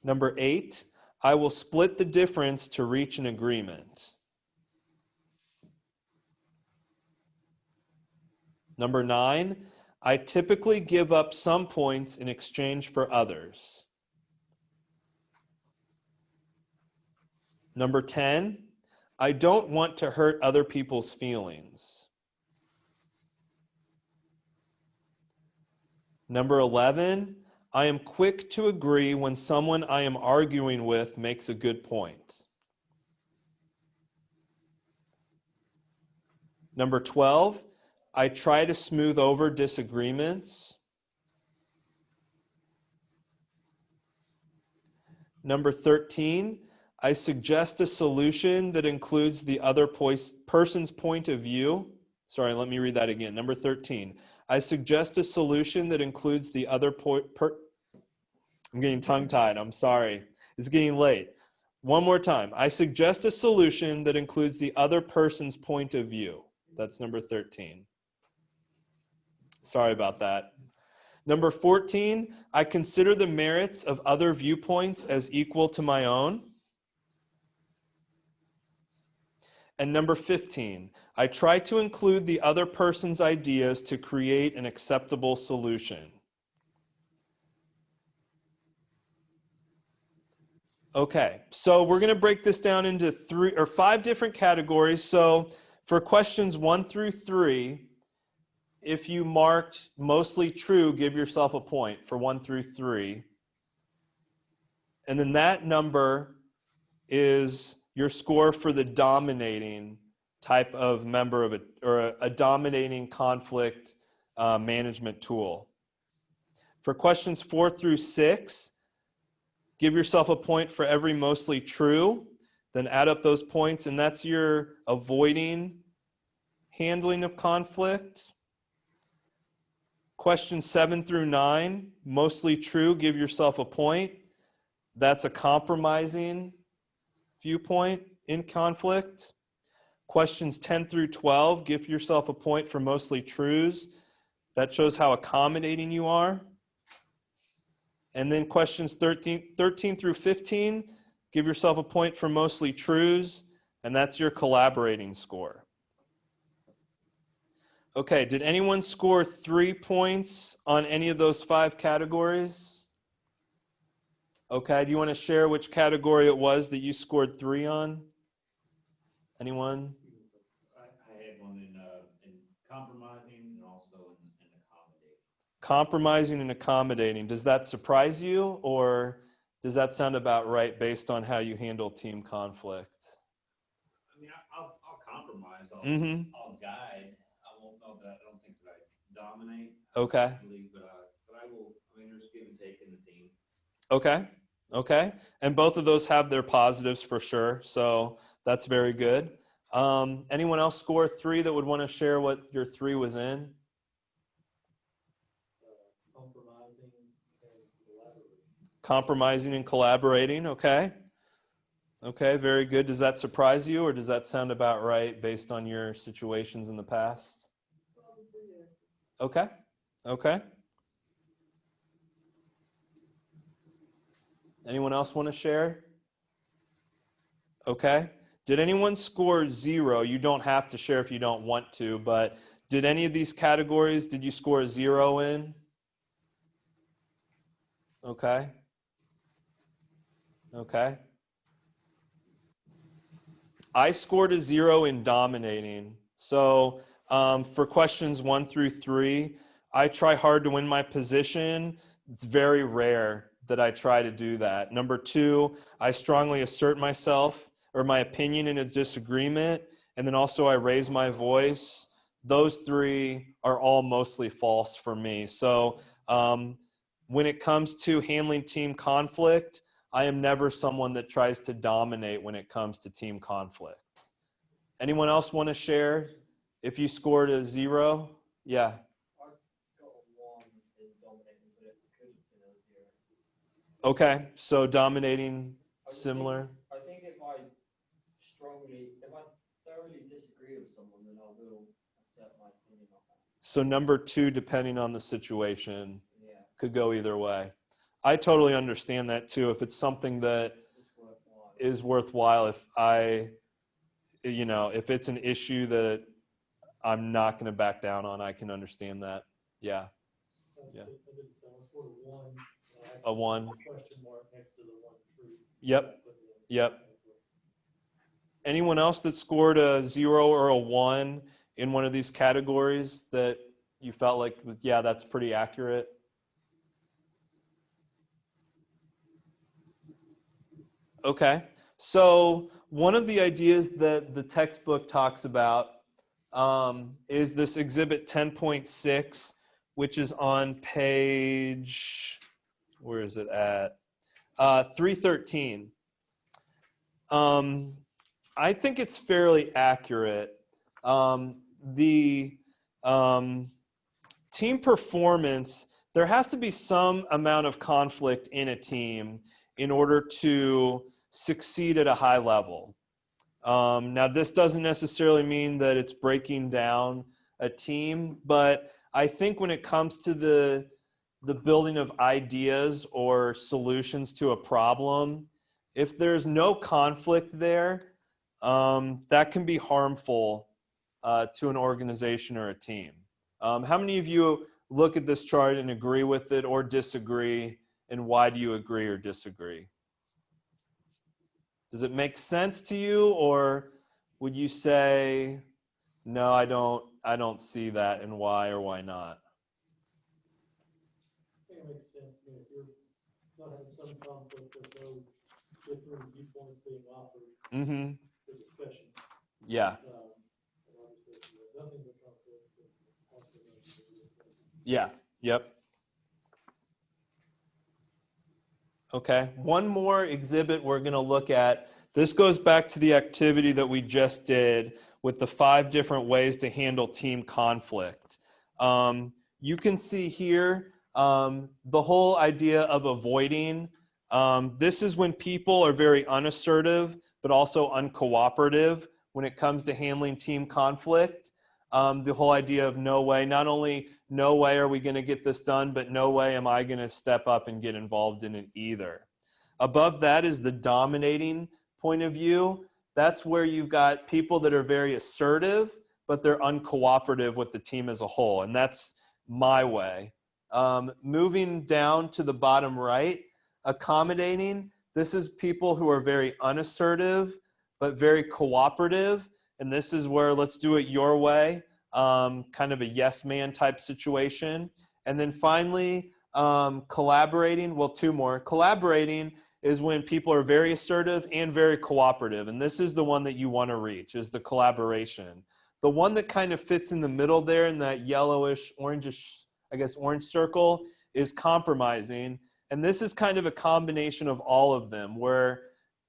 A: Number 8, I will split the difference to reach an agreement. Number 9, I typically give up some points in exchange for others. Number 10, I don't want to hurt other people's feelings. Number 11, I am quick to agree when someone I am arguing with makes a good point. Number 12, I try to smooth over disagreements. Number 13, I suggest a solution that includes the other person's point of view. Sorry, let me read that again. Number 13, I suggest a solution that includes the other I'm getting tongue-tied, I'm sorry. It's getting late. One more time. I suggest a solution that includes the other person's point of view. That's number 13. Sorry about that. Number 14, I consider the merits of other viewpoints as equal to my own. And number 15, I try to include the other person's ideas to create an acceptable solution. Okay, so we're going to break this down into 5 different categories. So for questions 1 through 3, if you marked mostly true, give yourself a point for 1 through 3. And then that number is your score for the dominating type of member of a dominating conflict management tool. For questions 4 through 6, give yourself a point for every mostly true, then add up those points, and that's your avoiding handling of conflict. Questions 7 through 9, mostly true, give yourself a point. That's a compromising viewpoint in conflict. Questions 10 through 12, give yourself a point for mostly trues. That shows how accommodating you are. And then questions 13 through 15, give yourself a point for mostly trues, and that's your collaborating score. Okay, did anyone score 3 points on any of those 5 categories? Okay, do you want to share which category it was that you scored 3 on? Anyone?
C: I had one in compromising and also in accommodating.
A: Compromising and accommodating. Does that surprise you, or does that sound about right based on how you handle team conflict?
C: I mean, I'll compromise,
A: Mm-hmm.
C: I'll guide. I won't know that, I don't think that I dominate.
A: Okay.
C: But I will, I mean, there's give and take in the team.
A: Okay. Okay. And both of those have their positives for sure. So that's very good. Anyone else score 3 that would want to share what your 3 was in?
F: Compromising and collaborating.
A: Compromising and collaborating. Okay. Okay. Very good. Does that surprise you, or does that sound about right based on your situations in the past? Okay. Okay. Anyone else want to share? Okay. Did anyone score 0? You don't have to share if you don't want to, but did any of these categories, did you score a 0 in? Okay. Okay. I scored a 0 in dominating. So for questions 1 through 3, I try hard to win my position. It's very rare that I try to do that. Number 2, I strongly assert myself or my opinion in a disagreement. And then also I raise my voice. Those 3 are all mostly false for me. So when it comes to handling team conflict, I am never someone that tries to dominate when it comes to team conflict. Anyone else want to share if you scored a 0? Yeah.
G: I got a 1 in dominating, but it could have been a 0.
A: Okay, so dominating, similar.
G: I think if I thoroughly disagree with someone, then I will assert my opinion on that.
A: So number 2, depending on the situation,
G: Yeah,
A: could go either way. I totally understand that too. If it's something that
G: it's worthwhile.
A: is worthwhile, if it's an issue that I'm not going to back down on, I can understand that. Yeah. Yeah.
F: I did the same. I scored a 1.
A: A 1.
F: Question mark next to the 1 true.
A: Yep. Yep. Anyone else that scored a 0 or a 1 in one of these categories that you felt like, yeah, that's pretty accurate? Okay. So one of the ideas that the textbook talks about is this exhibit 10.6, which is on page, where is it at? 313. I think it's fairly accurate. The team performance, there has to be some amount of conflict in a team in order to succeed at a high level. Now, this doesn't necessarily mean that it's breaking down a team, but I think when it comes to the building of ideas or solutions to a problem, if there's no conflict there, that can be harmful to an organization or a team. How many of you look at this chart and agree with it or disagree, and why do you agree or disagree? Does it make sense to you, or would you say, no, I don't see that, and why or why not?
F: I think it makes sense. I mean, if you're not having some conflict with no different viewpoints being offered,
A: Mm-hmm.
F: for discussion.
A: Yeah.
F: And obviously, if you have nothing but conflict, then also
A: Yeah. Yep. Okay. One more exhibit we're going to look at. This goes back to the activity that we just did with the 5 different ways to handle team conflict. You can see here the whole idea of avoiding. This is when people are very unassertive, but also uncooperative when it comes to handling team conflict. The whole idea of no way, not only no way are we going to get this done, but no way am I going to step up and get involved in it either. Above that is the dominating point of view. That's where you've got people that are very assertive, but they're uncooperative with the team as a whole. And that's my way. Moving down to the bottom right, accommodating. This is people who are very unassertive, but very cooperative. And this is where let's do it your way, kind of a yes man type situation. And then finally, collaborating. Well, two more. Collaborating is when people are very assertive and very cooperative. And this is the one that you want to reach, is the collaboration. The one that kind of fits in the middle there in that yellowish, orangish, I guess, orange circle is compromising. And this is kind of a combination of all of them where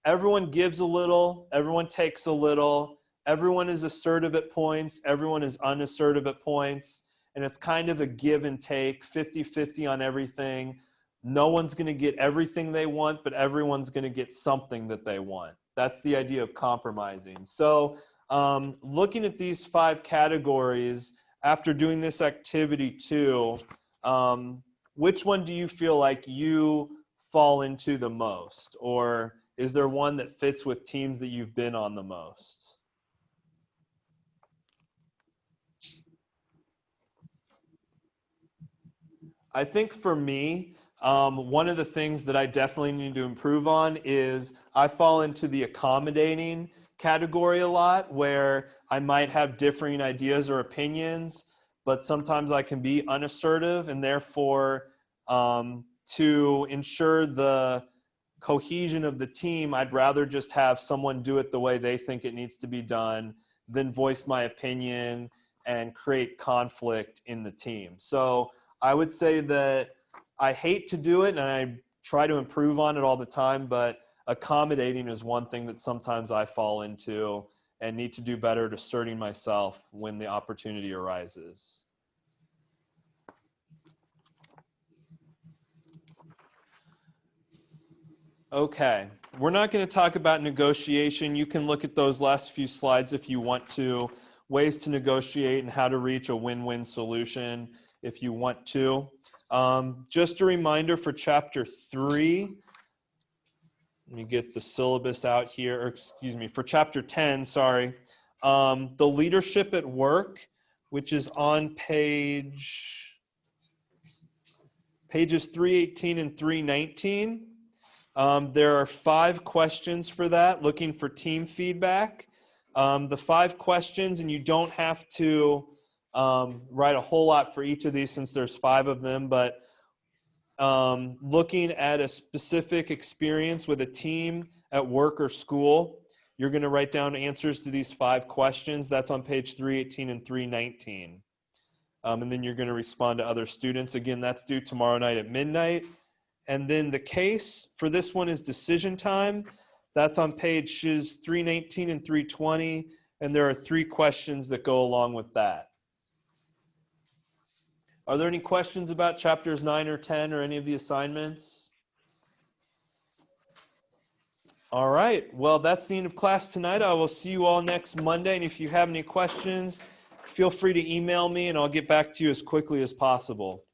A: everyone gives a little, everyone takes a little, everyone is assertive at points, everyone is unassertive at points. And it's kind of a give and take, 50-50 on everything. No one's going to get everything they want, but everyone's going to get something that they want. That's the idea of compromising. So looking at these 5 categories, after doing this activity too, which one do you feel like you fall into the most? Or is there one that fits with teams that you've been on the most? I think for me, one of the things that I definitely need to improve on is I fall into the accommodating category a lot, where I might have differing ideas or opinions, but sometimes I can be unassertive, and therefore to ensure the cohesion of the team, I'd rather just have someone do it the way they think it needs to be done than voice my opinion and create conflict in the team. So I would say that I hate to do it and I try to improve on it all the time, but accommodating is one thing that sometimes I fall into and need to do better at asserting myself when the opportunity arises. Okay, we're not going to talk about negotiation. You can look at those last few slides if you want to, ways to negotiate and how to reach a win-win solution if you want to. Just a reminder for chapter 3, let me get the syllabus out here, or excuse me, for chapter 10, sorry. The leadership at work, which is on pages 318 and 319. There are 5 questions for that, looking for team feedback. The 5 questions, and you don't have to write a whole lot for each of these since there's 5 of them, but looking at a specific experience with a team at work or school, you're going to write down answers to these 5 questions. That's on page 318 and 319. And then you're going to respond to other students. Again, that's due tomorrow night at midnight. And then the case for this one is decision time. That's on pages 319 and 320. And there are 3 questions that go along with that. Are there any questions about chapters 9 or 10 or any of the assignments? All right. Well, that's the end of class tonight. I will see you all next Monday. And if you have any questions, feel free to email me and I'll get back to you as quickly as possible.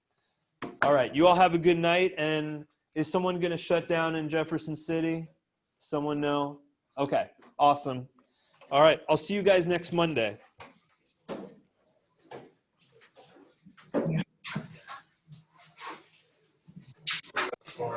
A: All right. You all have a good night. And is someone going to shut down in Jefferson City? Someone know? Okay. Awesome. All right. I'll see you guys next Monday.
B: So,